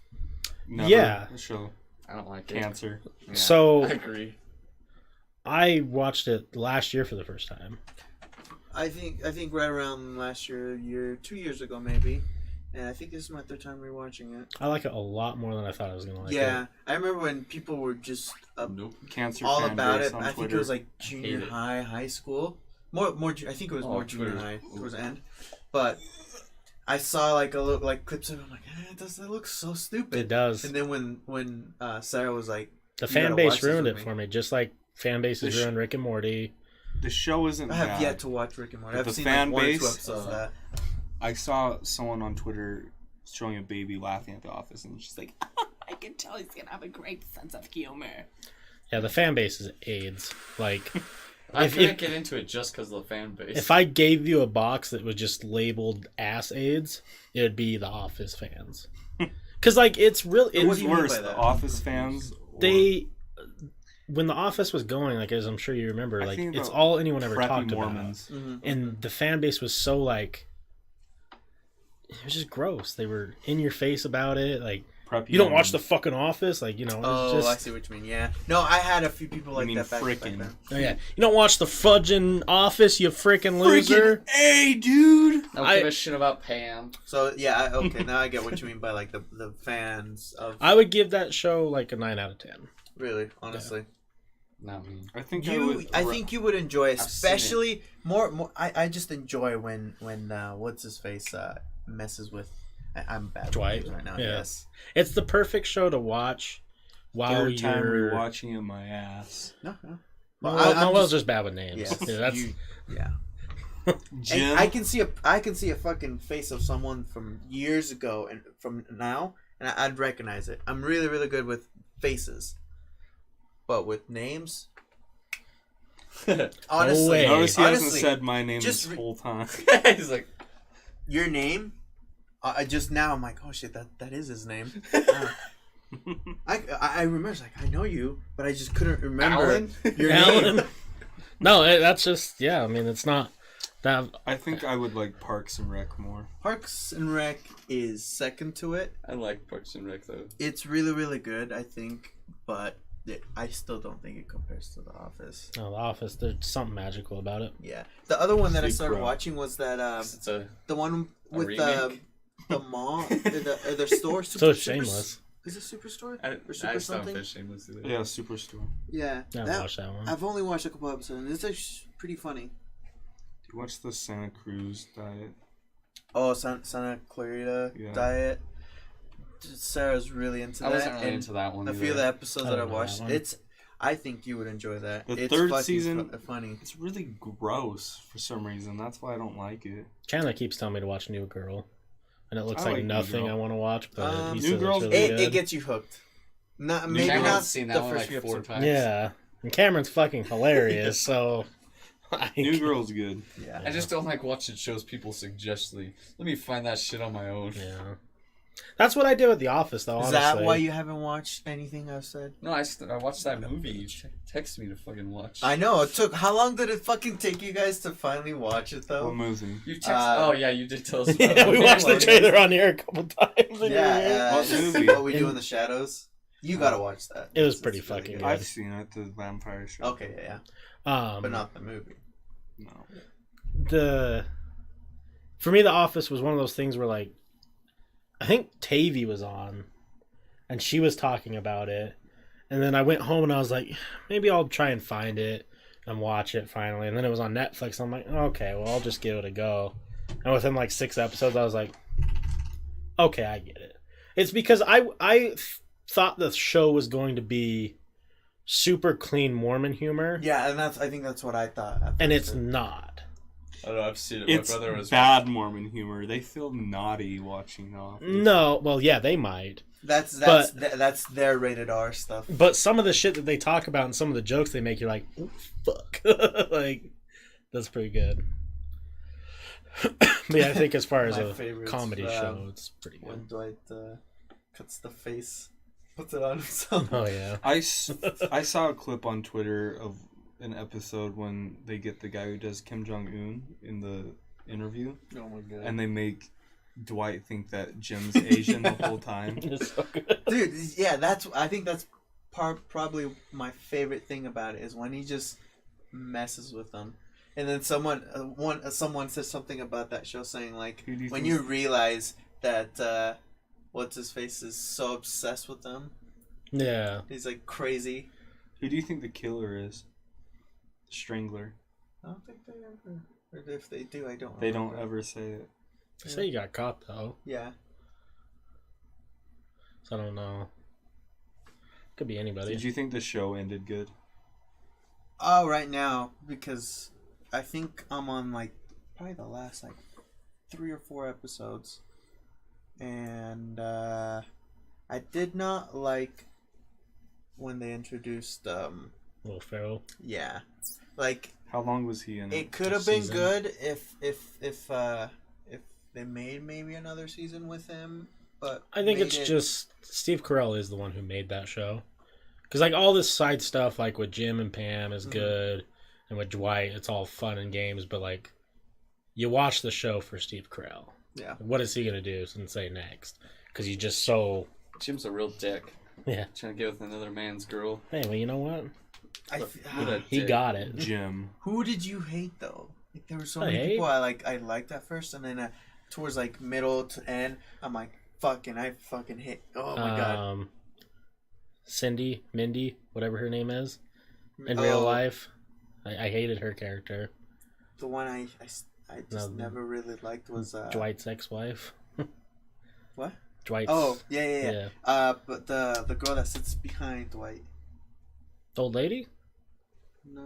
Never. Yeah. The show. I don't like it. Cancer. Yeah, So- I agree. I watched it last year for the first time. I think right around last year, 2 years ago maybe. And I think this is my third time rewatching it. I like it a lot more than I thought I was gonna like it. Yeah, I remember when people were just Cancer all fan about base it. on I think Twitter. it was like junior high, high school. More. I think it was more junior Twitter. high towards the end. But I saw like a little clips of it. I'm like, that looks so stupid. It does. And then when Sarah was like, The "You fan gotta base watch this ruined with it me." for me, just like fan bases ruined Rick and Morty. The show isn't I have bad. yet to watch Rick and Morty. But I've the seen fan like 1 or 2 base- episodes of that. I saw someone on Twitter showing a baby laughing at The Office, and she's like, I can tell he's gonna have a great sense of humor. Yeah, the fan base is AIDS. Like, I if- couldn't if- get into it just because of the fan base. if I gave you a box that was just labeled ass AIDS, it would be the Office fans. Because like it's really What "Who's do you mean worse, by The that? Office fans?" Or when the Office was going, like as I'm sure you remember, I like think it's the all anyone ever preppy talked Mormons. about, and the fan base was so like it was just gross. They were in your face about it, like Preppy you don't watch Mormons. the fucking Office, like you know. It's Oh, just, I see what you mean. Yeah. No, I had a few people like mean that back frickin'. then. Oh, yeah, you don't watch the fudging Office, you freaking loser. Hey, dude! I don't I- give a shit about Pam. So yeah, okay, now I get what you mean by like the fans of. I would give that show like a 9 out of 10. Really, honestly, Not me. I think I think you would enjoy, seen it. especially more. I just enjoy when what's his face messes with. I'm bad with Dwight? names right now. Yeah. Yes. It's the perfect show to watch while third time you're rewatching it, my ass. No. Noel's just bad with names. Yes. Yeah, that's Yeah. Jim, And I can see a fucking face of someone from years ago and from now, and I'd recognize it. I'm really, really good with faces, but with names, honestly, way. notice he hasn't honestly, said my name just this re- whole time. He's like, your name. I just now I'm like, oh shit, that is his name. I remember, it's like I know you, but I just couldn't remember Alan? your Alan. name. No, that's just I mean, it's not that. I think I would like Parks and Rec more. Parks and Rec is second to it. I like Parks and Rec though. It's really, really good, I think, but I still don't think it compares to The Office. No, The Office. There's something magical about it. Yeah, the other one that I Big started crowd. watching was that It's a the one with remake? the mall, the store. So shameless. Is it Superstore I or just Super don't something? fish shameless either. Yeah, Superstore. Yeah, I haven't watched that one. I've only watched a couple episodes, and it's actually pretty funny. Do you watch the Santa Cruz diet? Oh, Santa Clarita Yeah. Diet. Sarah's really into I that. wasn't really and into that one. a either. few of the episodes I that I don't know watched, that one. I think you would enjoy that. The It's third fucking season- funny. It's really gross for some reason. That's why I don't like it. Chandler keeps telling me to watch New Girl, and it looks I like like New nothing Girl. I want to watch. But he New says Girl's- it's really good. It gets you hooked. Not maybe Cameron's not seen the that one first like few 4 episodes. times. Yeah, and Cameron's fucking hilarious. So New Girl's good. Yeah. I just don't like watching shows people suggest. Let me find that shit on my own. Yeah, that's what I did with The Office, though. Is Honestly. that why you haven't watched anything I've said? No, I watched that movie. You texted me to fucking watch. I know it took. How long did it fucking take you guys to finally watch it What though? movie? You texted. Oh yeah, you did tell us. About Yeah, it. we watched the trailer on here a couple times. Yeah, What movie? What We Do in the Shadows. You gotta watch that. It was It's pretty really fucking good. good. I've seen it, the vampire show. Okay, yeah, but not the movie. No. For me, The Office was one of those things where, like, I think Tavy was on, and she was talking about it, and then I went home and I was like, maybe I'll try and find it and watch it finally, and then it was on Netflix. I'm like, okay, well, I'll just give it a go, and within like 6 episodes, I was like, okay, I get it. It's because I thought the show was going to be super clean Mormon humor, Yeah, and I think that's what I thought. at and first. it's not. I don't know. I've seen it. It's My brother was. bad Mormon humor. They feel naughty watching The Office. No, well, yeah, they might. That's their rated R stuff. But some of the shit that they talk about and some of the jokes they make, you're like, oh, fuck. Like, that's pretty good. But yeah, I think as far as My a favorite's, comedy show, it's pretty When good. Dwight cuts the face, puts it on himself. Oh, yeah. I saw a clip on Twitter of an episode when they get the guy who does Kim Jong-un in the interview, Oh my god. and they make Dwight think that Jim's Asian the whole time. It's so good. Dude, yeah, I think that's probably my favorite thing about it is when he just messes with them, and then someone says something about that show, saying like when you realize that what's his face is so obsessed with them. Yeah. He's like crazy. Who do you think the killer is? The Strangler. I don't think they ever. Or if they do, I don't. They don't ever say it. They say he got caught though. Yeah. So I don't know. Could be anybody. Did you think the show ended good? Oh, right now, because I think I'm on like probably the last like 3 or 4 episodes, and I did not like when they introduced Will Ferrell. yeah, like How long was he in it? it could have been good if they made maybe another season with him, but I think it's just Steve Carell is the one who made that show. Because like all this side stuff, like with Jim and Pam, is good, and with Dwight, it's all fun and games. But like, you watch the show for Steve Carell. Yeah. What is he gonna do and say next? Because he's just so. Jim's a real dick. Yeah. Trying to get with another man's girl. Hey, well, you know what? What a He dick. got it. Jim. Who did you hate though? Like there were so I many hate? people I liked at first, and then towards like middle to end, I'm like I fucking hate. Oh my god. Cindy, Mindy, whatever her name is, in real life, I hated her character. The one I just never really liked was Dwight's ex-wife. What? Dwight's. Oh yeah. But the girl that sits behind Dwight. The old lady? No,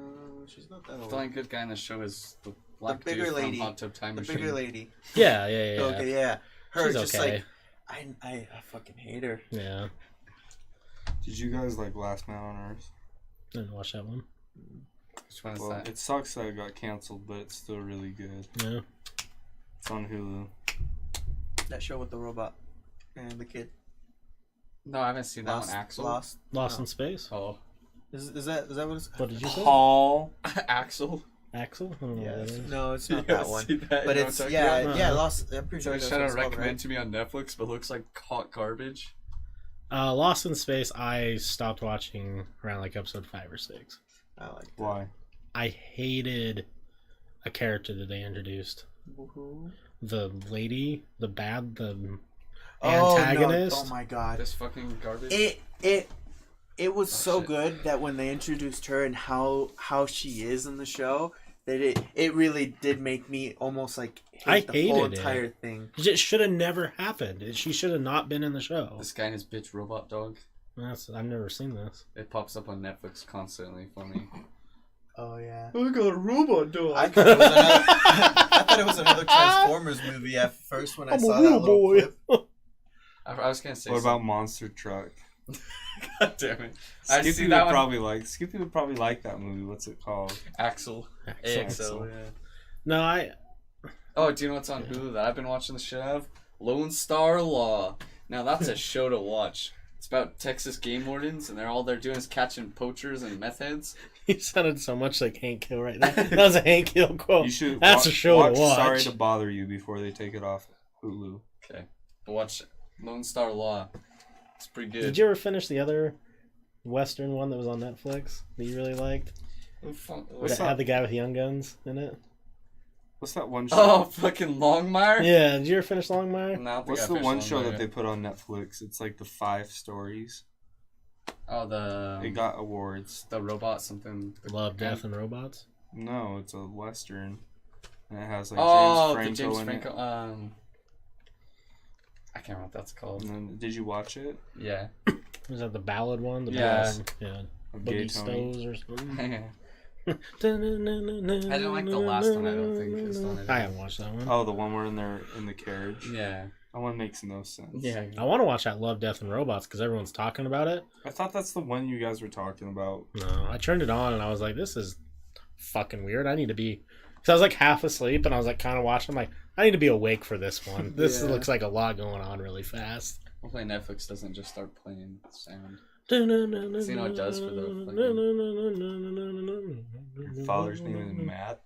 she's not that The old. only good guy in the show is the black bigger dude lady. from Hot Tub Time The Machine. bigger lady. Yeah. Okay, yeah. Her She's just okay. like I fucking hate her. Yeah. Did you guys like Last Man on Earth? Didn't watch that one. Which one is Well, that? it sucks that it got canceled, but it's still really good. Yeah. It's on Hulu. That show with the robot and the kid. No, I haven't seen that one. Axel. Lost. Lost No. in Space. Oh, Is that what it's? What did you say? Paul. Axel. Axel? I don't know Yeah. what that is. No, it's not You that haven't one. seen that? But You know it's what I'm yeah, talking about? yeah. Uh-huh. Lost. I'm pretty So sure I that's tried what to it's called, recommend right? to me on Netflix, but looks like hot garbage. Lost in Space, I stopped watching around like episode 5 or 6. I like that. Why? I hated a character that they introduced. Woohoo. The lady, the Oh, antagonist. No. Oh my god. This fucking garbage. It was so shit. good that when they introduced her and how she is in the show, that it really did make me almost like hate the whole hated it. entire thing. It should have never happened. She should have not been in the show. This guy and his bitch robot dog. I've never seen this. It pops up on Netflix constantly for me. Oh yeah. I got a robot dog. I thought it was another Transformers movie at first when I saw that little clip. I was gonna say. What about Monster Truck? God damn it! I Skippy see would that one. Skippy would probably like that movie. What's it called? Axel. Axel. Yeah. No, Oh, do you know what's on Hulu that I've been watching the shit out of? Lone Star Law. Now that's a show to watch. It's about Texas game wardens, and all they're doing is catching poachers and meth heads. you sounded so much like Hank Hill right now. That was a Hank Hill quote. You should. That's a show watch to watch. Sorry to Bother You before they take it off Hulu. Okay, but watch Lone Star Law. It's pretty good. Did you ever finish the other Western one that was on Netflix that you really liked? What's That that? had the guy with Young Guns in it? What's that one show? Oh, fucking Longmire? Yeah, did you ever finish Longmire? No, I don't think What's I the finished one show Longmire that they yet. put on Netflix? It's like the 5 stories. Oh, It got awards. the robot something. Love, Death, and Robots? No, it's a western, and it has like Oh, James the Franco James in Franco. it. I can't remember what that's called. And then, did you watch it? Yeah. Was that the ballad one? The Yeah. ballad? Yeah. Of Gay Boogie Tony? Stows or something? I didn't like the last one, I don't think, it's on it. I haven't watched that one. Oh, the one where they're in the carriage. Yeah. That one makes no sense. Yeah. I want to watch that Love, Death, and Robots because everyone's talking about it. I thought that's the one you guys were talking about. No, I turned it on and I was like, this is fucking weird. I need to be... Because I was like half asleep and I was like kind of watching. I'm like, I need to be awake for this one. This Yeah. looks like a lot going on really fast. Hopefully Netflix doesn't just start playing sound. See what it does for the Your father's name is Matt.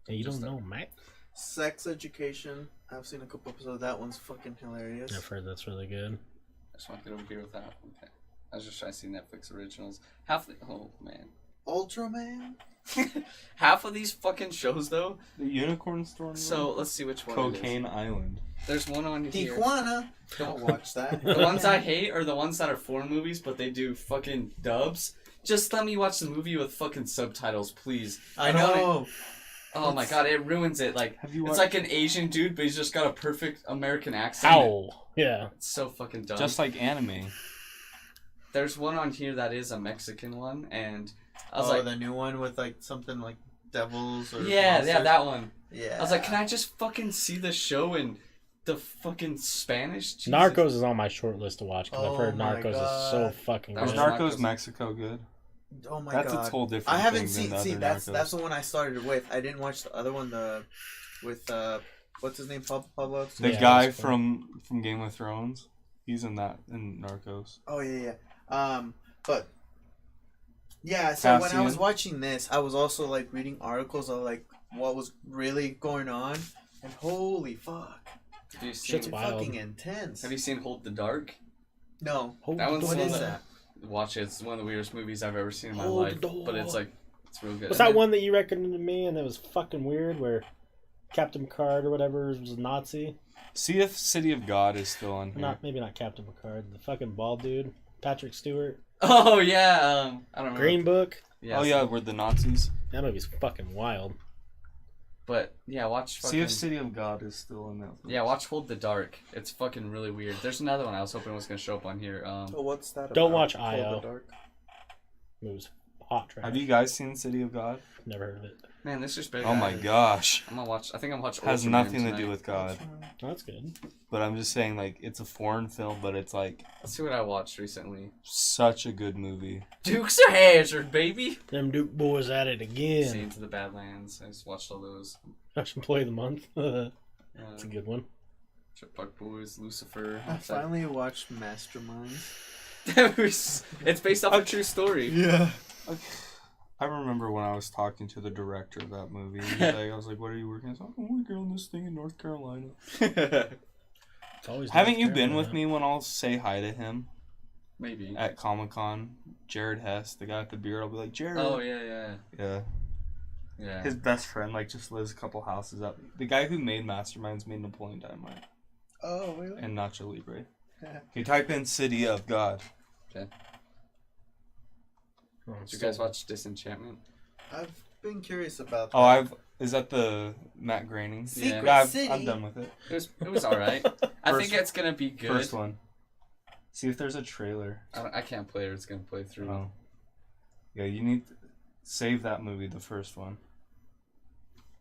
Hey, you don't know, Matt? Sex Education. I've seen a couple episodes. That one's fucking hilarious. I've heard that's really good. I just want to get over here with that. Okay. I was just trying to see Netflix originals. Oh man. Ultraman. Half of these fucking shows though. The Unicorn Store. So let's see which one. Cocaine Island. There's one on here. Tijuana. Don't watch that. The ones I hate are the ones that are foreign movies, but they do fucking dubs. Just let me watch the movie with fucking subtitles, please. I know. Oh my god, it ruins it. Like, it's like an Asian dude, but he's just got a perfect American accent. Ow. Yeah. It's so fucking dumb. Just like anime. There's one on here that is a Mexican one, and I was like, the new one with like something like devils or yeah, that one. Yeah. I was like, can I just fucking see the show in the fucking Spanish? Jesus. Narcos is on my short list to watch because I've heard my Narcos is so fucking good. Is Narcos Mexico good? Oh my god. That's a whole different I haven't thing seen. See, that's the one I started with. I didn't watch the other one. With what's his name? Pablo. The guy from Game of Thrones. He's in Narcos. Oh yeah. But yeah. So when I was watching this, I was also like reading articles of like what was really going on, and holy fuck, shit's fucking intense. Have you seen Hold the Dark? No. That one's what is that? Watch it. It's one of the weirdest movies I've ever seen in my life. But it's real good. Was that one that you recommended to me and it was fucking weird where Captain Picard or whatever was a Nazi? See if City of God is still on here. Maybe not Captain Picard. The fucking bald dude. Patrick Stewart. Oh, yeah. I don't remember. Green Book. Yeah, yeah, we're the Nazis. That movie's fucking wild. But, yeah, watch fucking... See if City of God is still in Netflix. Yeah, watch Hold the Dark. It's fucking really weird. There's another one I was hoping was going to show up on here. What's that about? Don't watch I.O. It was hot trash. Have you guys seen City of God? Never heard of it. Man, this is better. Oh my gosh. I'm gonna watch. I think I'm watching. Has nothing to do with God. Oh, that's good. But I'm just saying, like, it's a foreign film, but it's like. Let's see what I watched recently. Such a good movie. Dukes of Hazzard, baby. Them Duke boys at it again. Scenes of the Badlands. I just watched all those. Action Play of the Month. That's a good one. Chipmunk Boys, Lucifer. I finally watched Mastermind. It's based off a true story. Yeah. I remember when I was talking to the director of that movie. I was like, "What are you working on?" I'm working on this thing in North Carolina. Haven't you been with me when I'll say hi to him? Maybe. At Comic-Con, Jared Hess, the guy with the beard, I'll be like, "Jared." Oh, yeah. Yeah. His best friend, like, just lives a couple houses up. The guy who made Masterminds made Napoleon Dynamite. Oh, really? And Nacho Libre. You type in City of God. Okay. Did you guys watch Disenchantment? I've been curious about that. Oh, is that the Matt Groening? Secret City. I'm done with it. It was alright. I think it's gonna be good. First one. See if there's a trailer. I can't play it. It's gonna play through. Oh. Yeah, you need to save that movie, the first one.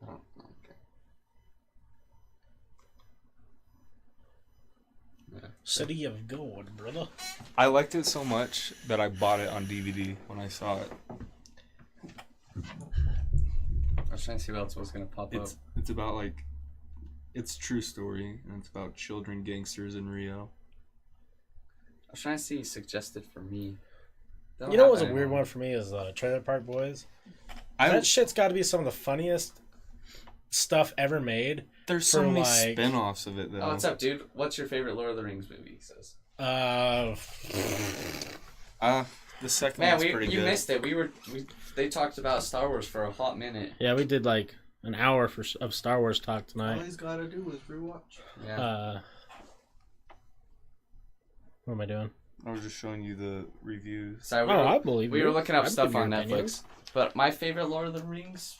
Oh, okay. Yeah. City of God, brother. I liked it so much that I bought it on DVD when I saw it. I was trying to see what else was gonna pop up. It's about like, it's a true story, and it's about children gangsters in Rio. I was trying to see suggested for me. You know what was a weird one for me is Trailer Park Boys. That shit's got to be some of the funniest stuff ever made. There's so many spin-offs of it, though. Oh, what's up, dude? What's your favorite Lord of the Rings movie? He says. The second one's pretty good. You missed it. They talked about Star Wars for a hot minute. Yeah, we did like an hour of Star Wars talk tonight. All he's got to do is rewatch. Yeah. What am I doing? I was just showing you the reviews. Sorry, I believe we were looking up stuff on Netflix. Netflix. But my favorite Lord of the Rings?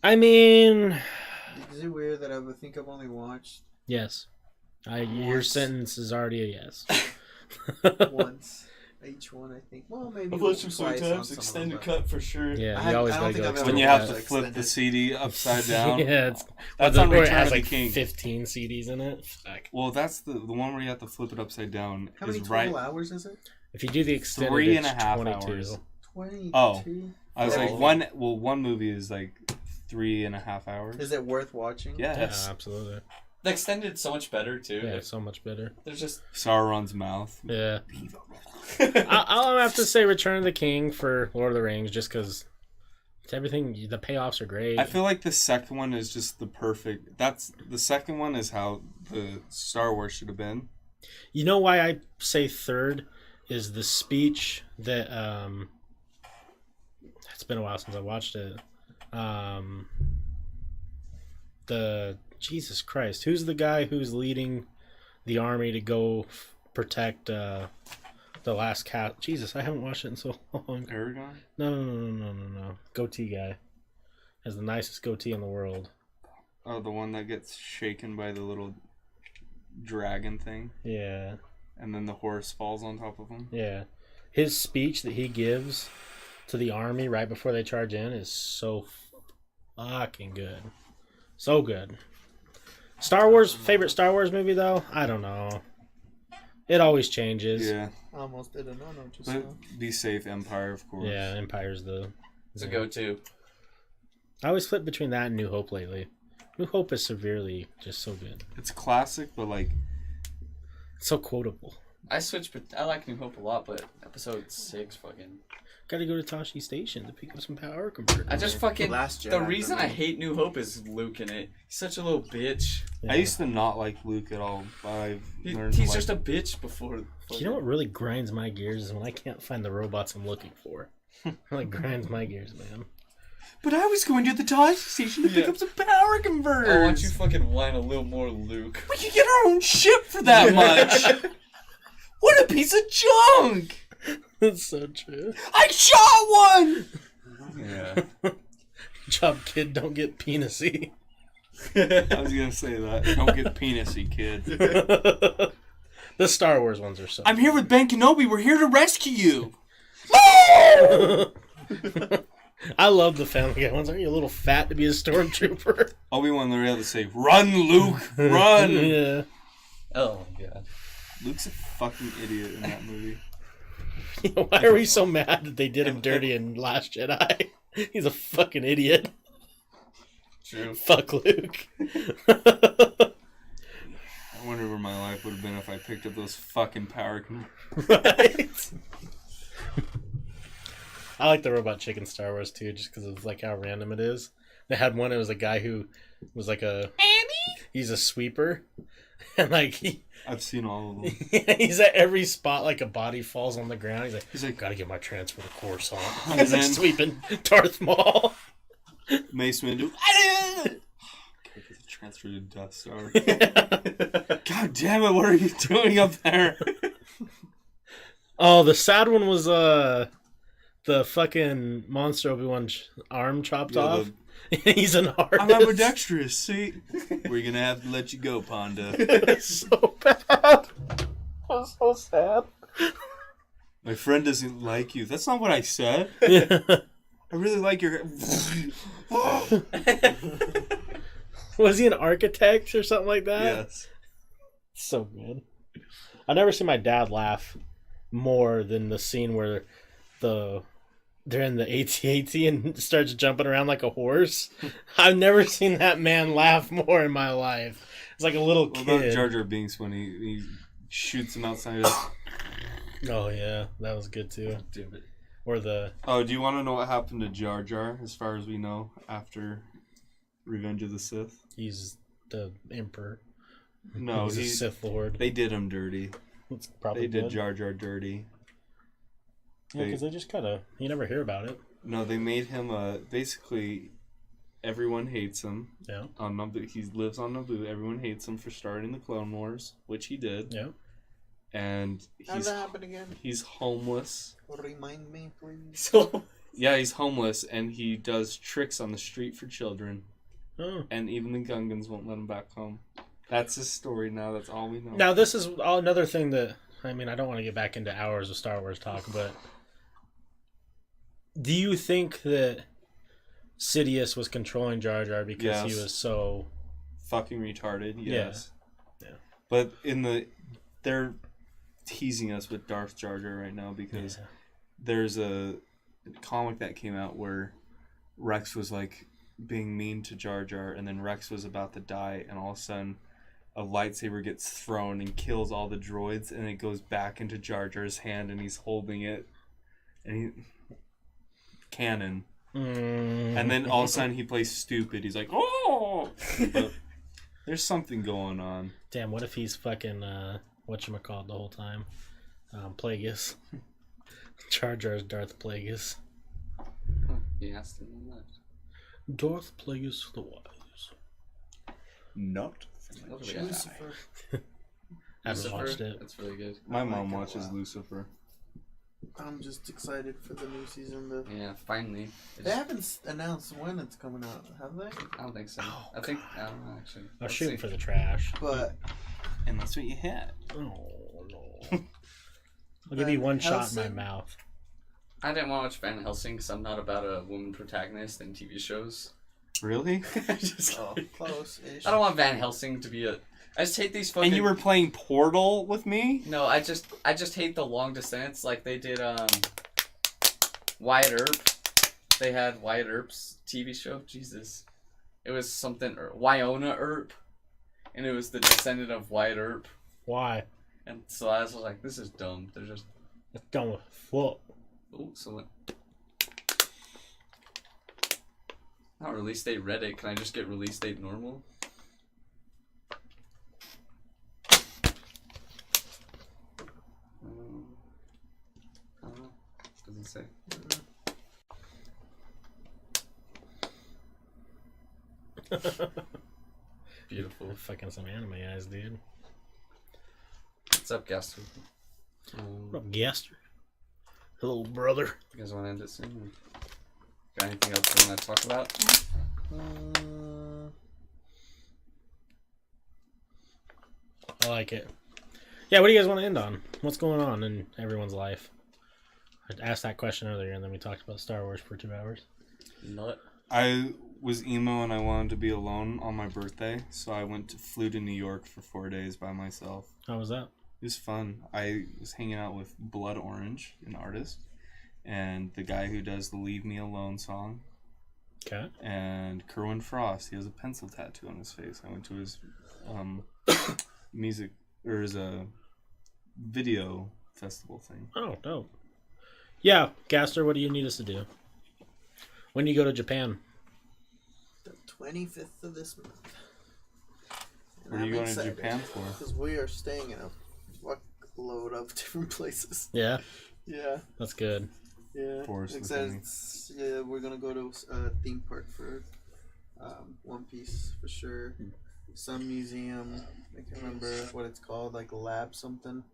I mean... Is it weird that I would think I've only watched... Yes. Your sentence is already a yes. Once. Each one, I think. Well, maybe I've watched them so many times. Extended cut for sure. Yeah, you always gotta go when you have to flip the CD upside down. Yeah, that's on where Return it has of the like King. 15 CDs in it. Fuck. Well, that's the one where you have to flip it upside down. How many total hours is it? If you do the extended, 3.5 it's 22. hours. 22? Oh, I was like one movie is like 3.5 hours. Is it worth watching? Yes. Yeah, absolutely. The extended's so much better too. Yeah, so much better. There's just Sauron's mouth. Yeah. I'll have to say Return of the King for Lord of the Rings just because everything, the payoffs are great. I feel like the second one is just the perfect. The second one is how the Star Wars should have been. You know why I say third is the speech that it's been a while since I watched it. The Jesus Christ, who's the guy who's leading the army to go protect the last cat? Jesus, I haven't watched it in so long. Aragon? No. Goatee guy has the nicest goatee in the world. Oh, the one that gets shaken by the little dragon thing. Yeah. And then the horse falls on top of him. Yeah. His speech that he gives to the army right before they charge in is so fucking good. So good. Favorite Star Wars movie, though? I don't know. It always changes. Yeah. Almost did a no-no just But now. be safe, Empire, of course. Yeah, Empire's It's a go-to. I always flip between that and New Hope lately. New Hope is severely just so good. It's classic, but like... It's so quotable. I like New Hope a lot, but episode 6 fucking... Gotta go to Tashi Station to pick up some power converters. I just fucking... Last Jedi, The reason though. I hate New Hope is Luke in it. He's such a little bitch. Yeah. I used to not like Luke at all, but I've learned He's to just like... a bitch before... You know what really grinds my gears is when I can't find the robots I'm looking for. Like grinds my gears, man. But I was going to the Tashi Station to pick up some power converters. Oh, why don't you fucking whine a little more, Luke? We could get our own ship for that much. What a piece of junk! That's so true. I shot one! Yeah. Job kid, don't get penisy. I was gonna say that. Don't get penisy, kid. The Star Wars ones are so. I'm here with Ben Kenobi. We're here to rescue you. I love the Family Guy ones. Aren't you a little fat to be a stormtrooper? Obi-Wan learned how to say, "Run, Luke, run!" Yeah. Oh, my God. Luke's a fucking idiot in that movie. Why are we so mad that they did him dirty in Last Jedi? He's a fucking idiot. True. Fuck Luke. I wonder where my life would have been if I picked up those fucking power converters. Right? I like the Robot Chicken Star Wars too, just because of like how random it is. They had one. It was a guy who was like he's a sweeper, and like I've seen all of them. he's at every spot like a body falls on the ground. He's like gotta get my transfer to Coruscant. And He's like then- sweeping Darth Maul. Mace Windu. Transfer to Death Star. God damn it! What are you doing up there? Oh, the sad one was the fucking monster Obi-Wan's arm chopped off. He's an artist. I'm ambidextrous. See, we're gonna have to let you go, Ponda. It's so bad. That's so sad. My friend doesn't like you. That's not what I said. Yeah. I really like your. Was he an architect or something like that? Yes. So good. I've never seen my dad laugh more than the scene where they're in the AT-AT and starts jumping around like a horse. I've never seen that man laugh more in my life. It's like a little What kid. about Jar Jar Binks when he shoots him outside of... Oh yeah, that was good too. Damn it. Or the Oh, do you want to know what happened to Jar Jar, as far as we know, after Revenge of the Sith? he's the emperor. No, he's a Sith Lord. They did him dirty. It's probably They did good. Jar Jar dirty. Yeah, because they just kind of you never hear about it. No, they made him basically everyone hates him. Yeah. On Naboo, he lives on Naboo. Everyone hates him for starting the Clone Wars, which he did. Yeah. And How'd he's that happen again? he's homeless. Remind me, please. So, Yeah, he's homeless, and he does tricks on the street for children. Oh. And even the Gungans won't let him back home. That's his story now. That's all we know. Now this is another thing that I mean I don't want to get back into hours of Star Wars talk, but do you think that Sidious was controlling Jar Jar because he Yes. was so Fucking retarded, yes. Yeah. But they're teasing us with Darth Jar Jar right now because there's a comic that came out where Rex was like being mean to Jar Jar, and then Rex was about to die, and all of a sudden a lightsaber gets thrown and kills all the droids, and it goes back into Jar Jar's hand, and he's holding it, and he canon. And then all of a sudden he plays stupid. He's like, oh! But there's something going on. Damn, what if he's fucking whatchamacallit the whole time? Plagueis. Jar Jar's Darth Plagueis. He asked him on that. Darth Plagueis the Wise. Not. What do we got? Lucifer. I haven't watched it. That's really good. My I mom like it a watches lot. Lucifer. I'm just excited for the new season. Yeah, finally. They haven't announced when it's coming out, have they? I don't think so. Oh, I don't know actually. I was Let's shooting see. for the trash. But And that's what you had. Oh, no. I'll give you one shot in my Helsing? mouth. I didn't want to watch Van Helsing because I'm not about a woman protagonist in TV shows. Really? Just oh, kidding. close-ish. I don't want Van Helsing to be a. I just hate these fucking. And you were playing Portal with me? No, I just hate the long descents like they did. Wyatt Earp. They had Wyatt Earp's TV show. Jesus, it was something Wyona Earp, and it was the descendant of Wyatt Earp. Why? And so I was like, this is dumb. They're just. It's done with foot. Oh, so what? Not release date Reddit. Can I just get release date normal? I don't know. Doesn't say. Beautiful. Fucking some anime eyes, dude. What's up, Gaster? What up, Gaster? Hello, brother. You guys want to end it soon? Or got anything else you want to talk about? I like it. Yeah, what do you guys want to end on? What's going on in everyone's life? I asked that question earlier, and then we talked about Star Wars for 2 hours. Nut. I was emo and I wanted to be alone on my birthday, so I flew to New York for 4 days by myself. How was that? It was fun. I was hanging out with Blood Orange, an artist, and the guy who does the Leave Me Alone song, Okay. and Kerwin Frost. He has a pencil tattoo on his face. I went to his music, or his video festival thing. Oh, dope. Yeah, Gaster, what do you need us to do? When do you go to Japan? The 25th of this month. What are you going to Japan for? Because we are staying in a fuckload of different places. Yeah, Yeah, that's good. yeah. Forest Except, with yeah, we're gonna go to a theme park for One Piece for sure. Some museum. I can't remember what it's called, like lab something.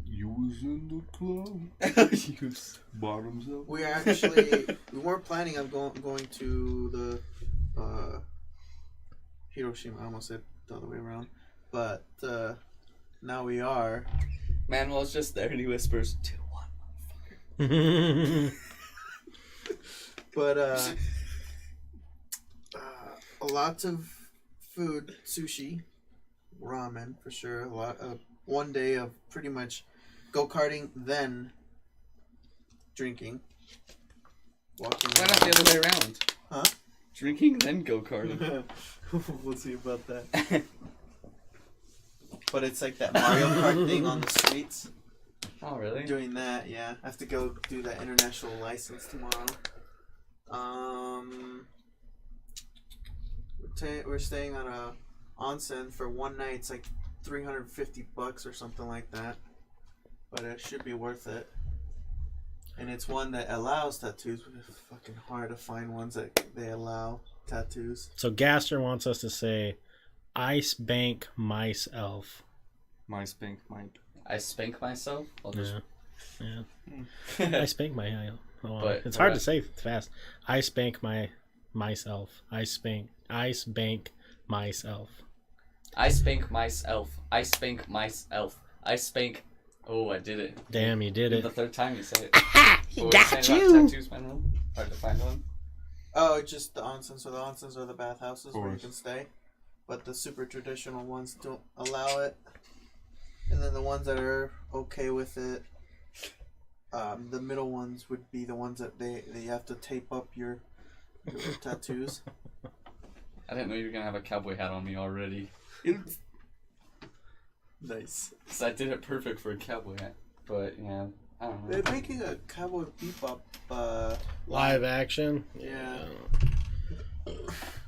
You was in the club. Bottoms up. We actually we weren't planning on going to the Hiroshima. I almost said the other way around, but now we are. Manuel's just there and he whispers, 2-1, motherfucker. But lots of food, sushi, ramen for sure. A lot of 1 day of pretty much go-karting, then drinking, walking. Why not the other way around? Huh? Drinking, then go-karting. We'll see about that. But it's like that Mario Kart thing on the streets. Oh, really? Doing that, yeah. I have to go do that international license tomorrow. We're staying on a onsen for 1 night. It's like $350 or something like that. But it should be worth it. And it's one that allows tattoos, but it's fucking hard to find ones that they allow tattoos. So Gaster wants us to say, Ice Bank Mice Elf. My spank Mike. I spank myself. I'll just. Yeah. I spank my oh, But it's the hard to rest- say fast. I spank my myself. Ice bank myself. I spank myself. I spank myself. I spank. Oh, I did it. Damn, you did The it. third time you said it. He What were got saying you. about tattoos, Manuel? Hard to find one. Oh, just the onsens. So the onsens are the bathhouses where you Course. can stay. But the super traditional ones don't allow it. And then the ones that are okay with it, the middle ones would be the ones that they have to tape up your tattoos. I didn't know you were gonna have a cowboy hat on me already. Nice. Cause I did it perfect for a cowboy hat. But yeah, I don't know. They're making a Cowboy Bebop Live action. Yeah.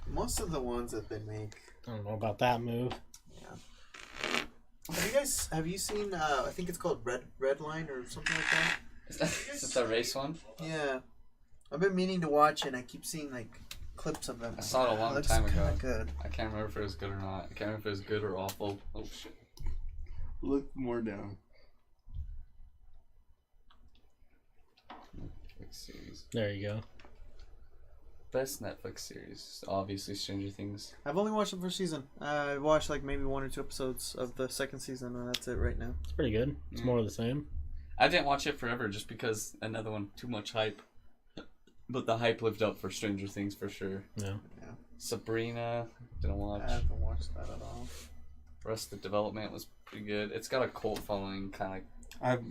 Most of the ones that they make. I don't know about that move. Have you seen? I think it's called Red Line or something like that. Is it the race one? Yeah, I've been meaning to watch it. And I keep seeing like clips of it. I saw it a long looks time ago. Good. I can't remember if it was good or not. I can't remember if it was good or awful. Oh shit. Look more down. Netflix series. There you go. Best Netflix series. Obviously Stranger Things. I've only watched the first season. I watched like maybe 1 or 2 episodes of the second season, and that's it right now. It's pretty good. It's more of the same. I didn't watch it forever just because another one, too much hype. But the hype lived up for Stranger Things for sure. Yeah. Sabrina, didn't watch. I haven't watched that at all. Arrested Development was pretty good. It's got a cult following, kind of.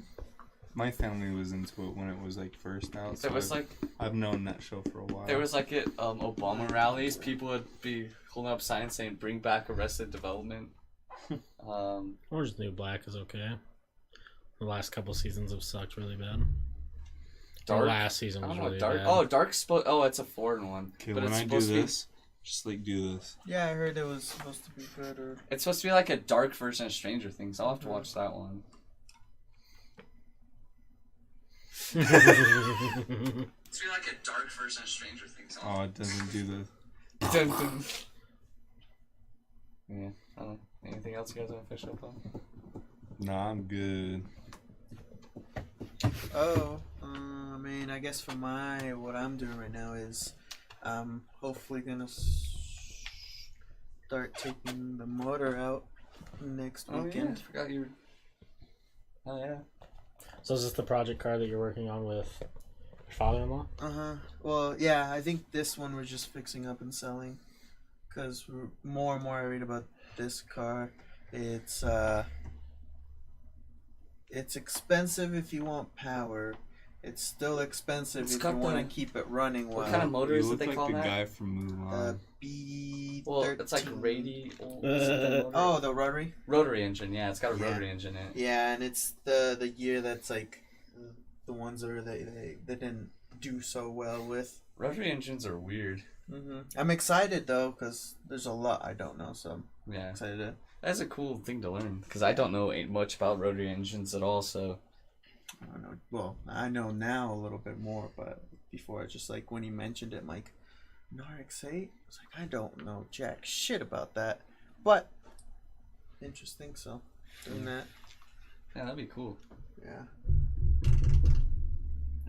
My family was into it when it was like first out. So It was I've known that show for a while. There was like at Obama rallies, people would be holding up signs saying "Bring back Arrested Development." Orange is the New Black is okay. The last couple seasons have sucked really bad. Dark. The last season was really Dark. bad. Oh, Dark's it's a foreign one. Okay, but when it's I do supposed to be- this, just like do this. Yeah, I heard it was supposed to be good. Or It's supposed to be like a dark version of Stranger Things. I'll have to watch that one. It's supposed to be like a dark version of Stranger Things. Oh, it doesn't do this. Yeah, I don't know. Anything else you guys want to fish up on? Nah, I'm good. I mean, I guess for what I'm doing right now is, hopefully gonna start taking the motor out next weekend. I forgot you. Oh yeah. So is this the project car that you're working on with your father-in-law? Well, yeah, I think this one we're just fixing up and selling, because we're more and more worried about this car. It's expensive if you want power. It's still expensive if you want to keep it running well. What kind of motor is You it look they like call the that? guy from Mulan. B13. Well, it's like radial. Oh, the rotary? Rotary engine, yeah. It's got a rotary engine in it. Yeah, and it's the year that's like the ones that they didn't do so well with. Rotary engines are weird. I'm excited though, because there's a lot I don't know, so I'm Yeah. excited. That's a cool thing to learn, because I don't know much about rotary engines at all, so... I don't know. Well, I know now a little bit more, but before, just like when he mentioned it, I'm like, an RX-8? I was like, I don't know jack shit about that, but interesting, so doing that. Yeah, that'd be cool. Yeah.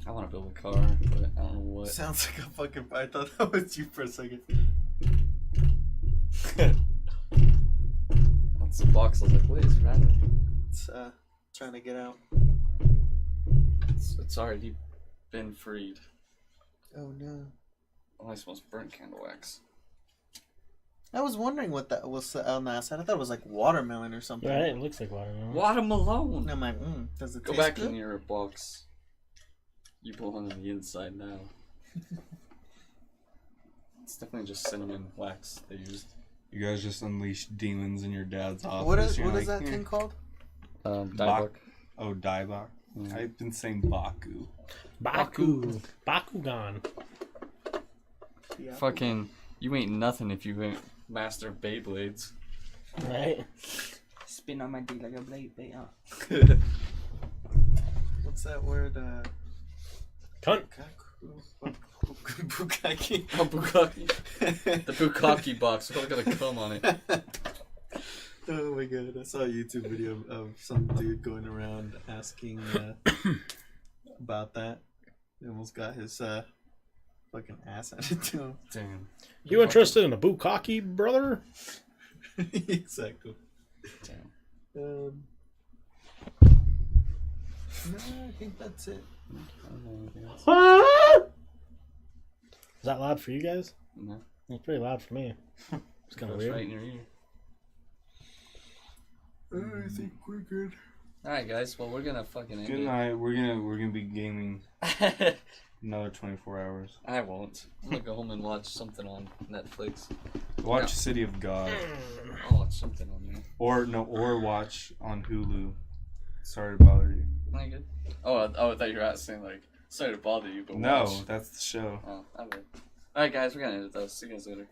I want to build a car, but I don't know what. Sounds like a fucking... I thought that was you for a second. Once the box, I was like, what is rattling? It's trying to get out. It's already been freed. Oh no. Oh, I smells burnt candle wax. I was wondering what that was on the outside. I thought it was like watermelon or something. Right, it looks like watermelon. Watermelon! And I'm like, does it Go taste back good? in your box. You belong on the inside now. It's definitely just cinnamon wax they used. You guys just unleashed demons in your dad's office. What is You're like, that thing called? Diebok. Oh, Daibak. Mm. I've been saying Baku. Bakugan. Yeah. Fucking, you ain't nothing if you ain't master Beyblades. Right? Spin on my dick like a blade, What's that word? Cunt. Bukaki. Oh, Bukaki. The Bukaki box. We're gonna come on it. Oh my god, I saw a YouTube video of some dude going around asking about that. He almost got his fucking ass handed to him. Damn. You interested in a bukkake, brother? Exactly. Damn. No, I think that's it. I don't know anything else. Is that loud for you guys? No. It's pretty loud for me. It's kind of Goes weird. right in your ear. I think we're good. Alright guys, well we're gonna fucking end Good it. night. We're gonna be gaming another 24 hours. I won't. I'm gonna go home and watch something on Netflix. Watch Yeah. City of God, I'll watch something on there. or watch on Hulu. Sorry to bother you. Am I good? Oh, I thought you were saying like, sorry to bother you, but No, watch. that's the show. Oh, I will. Alright guys, we're gonna end it though. See you guys later.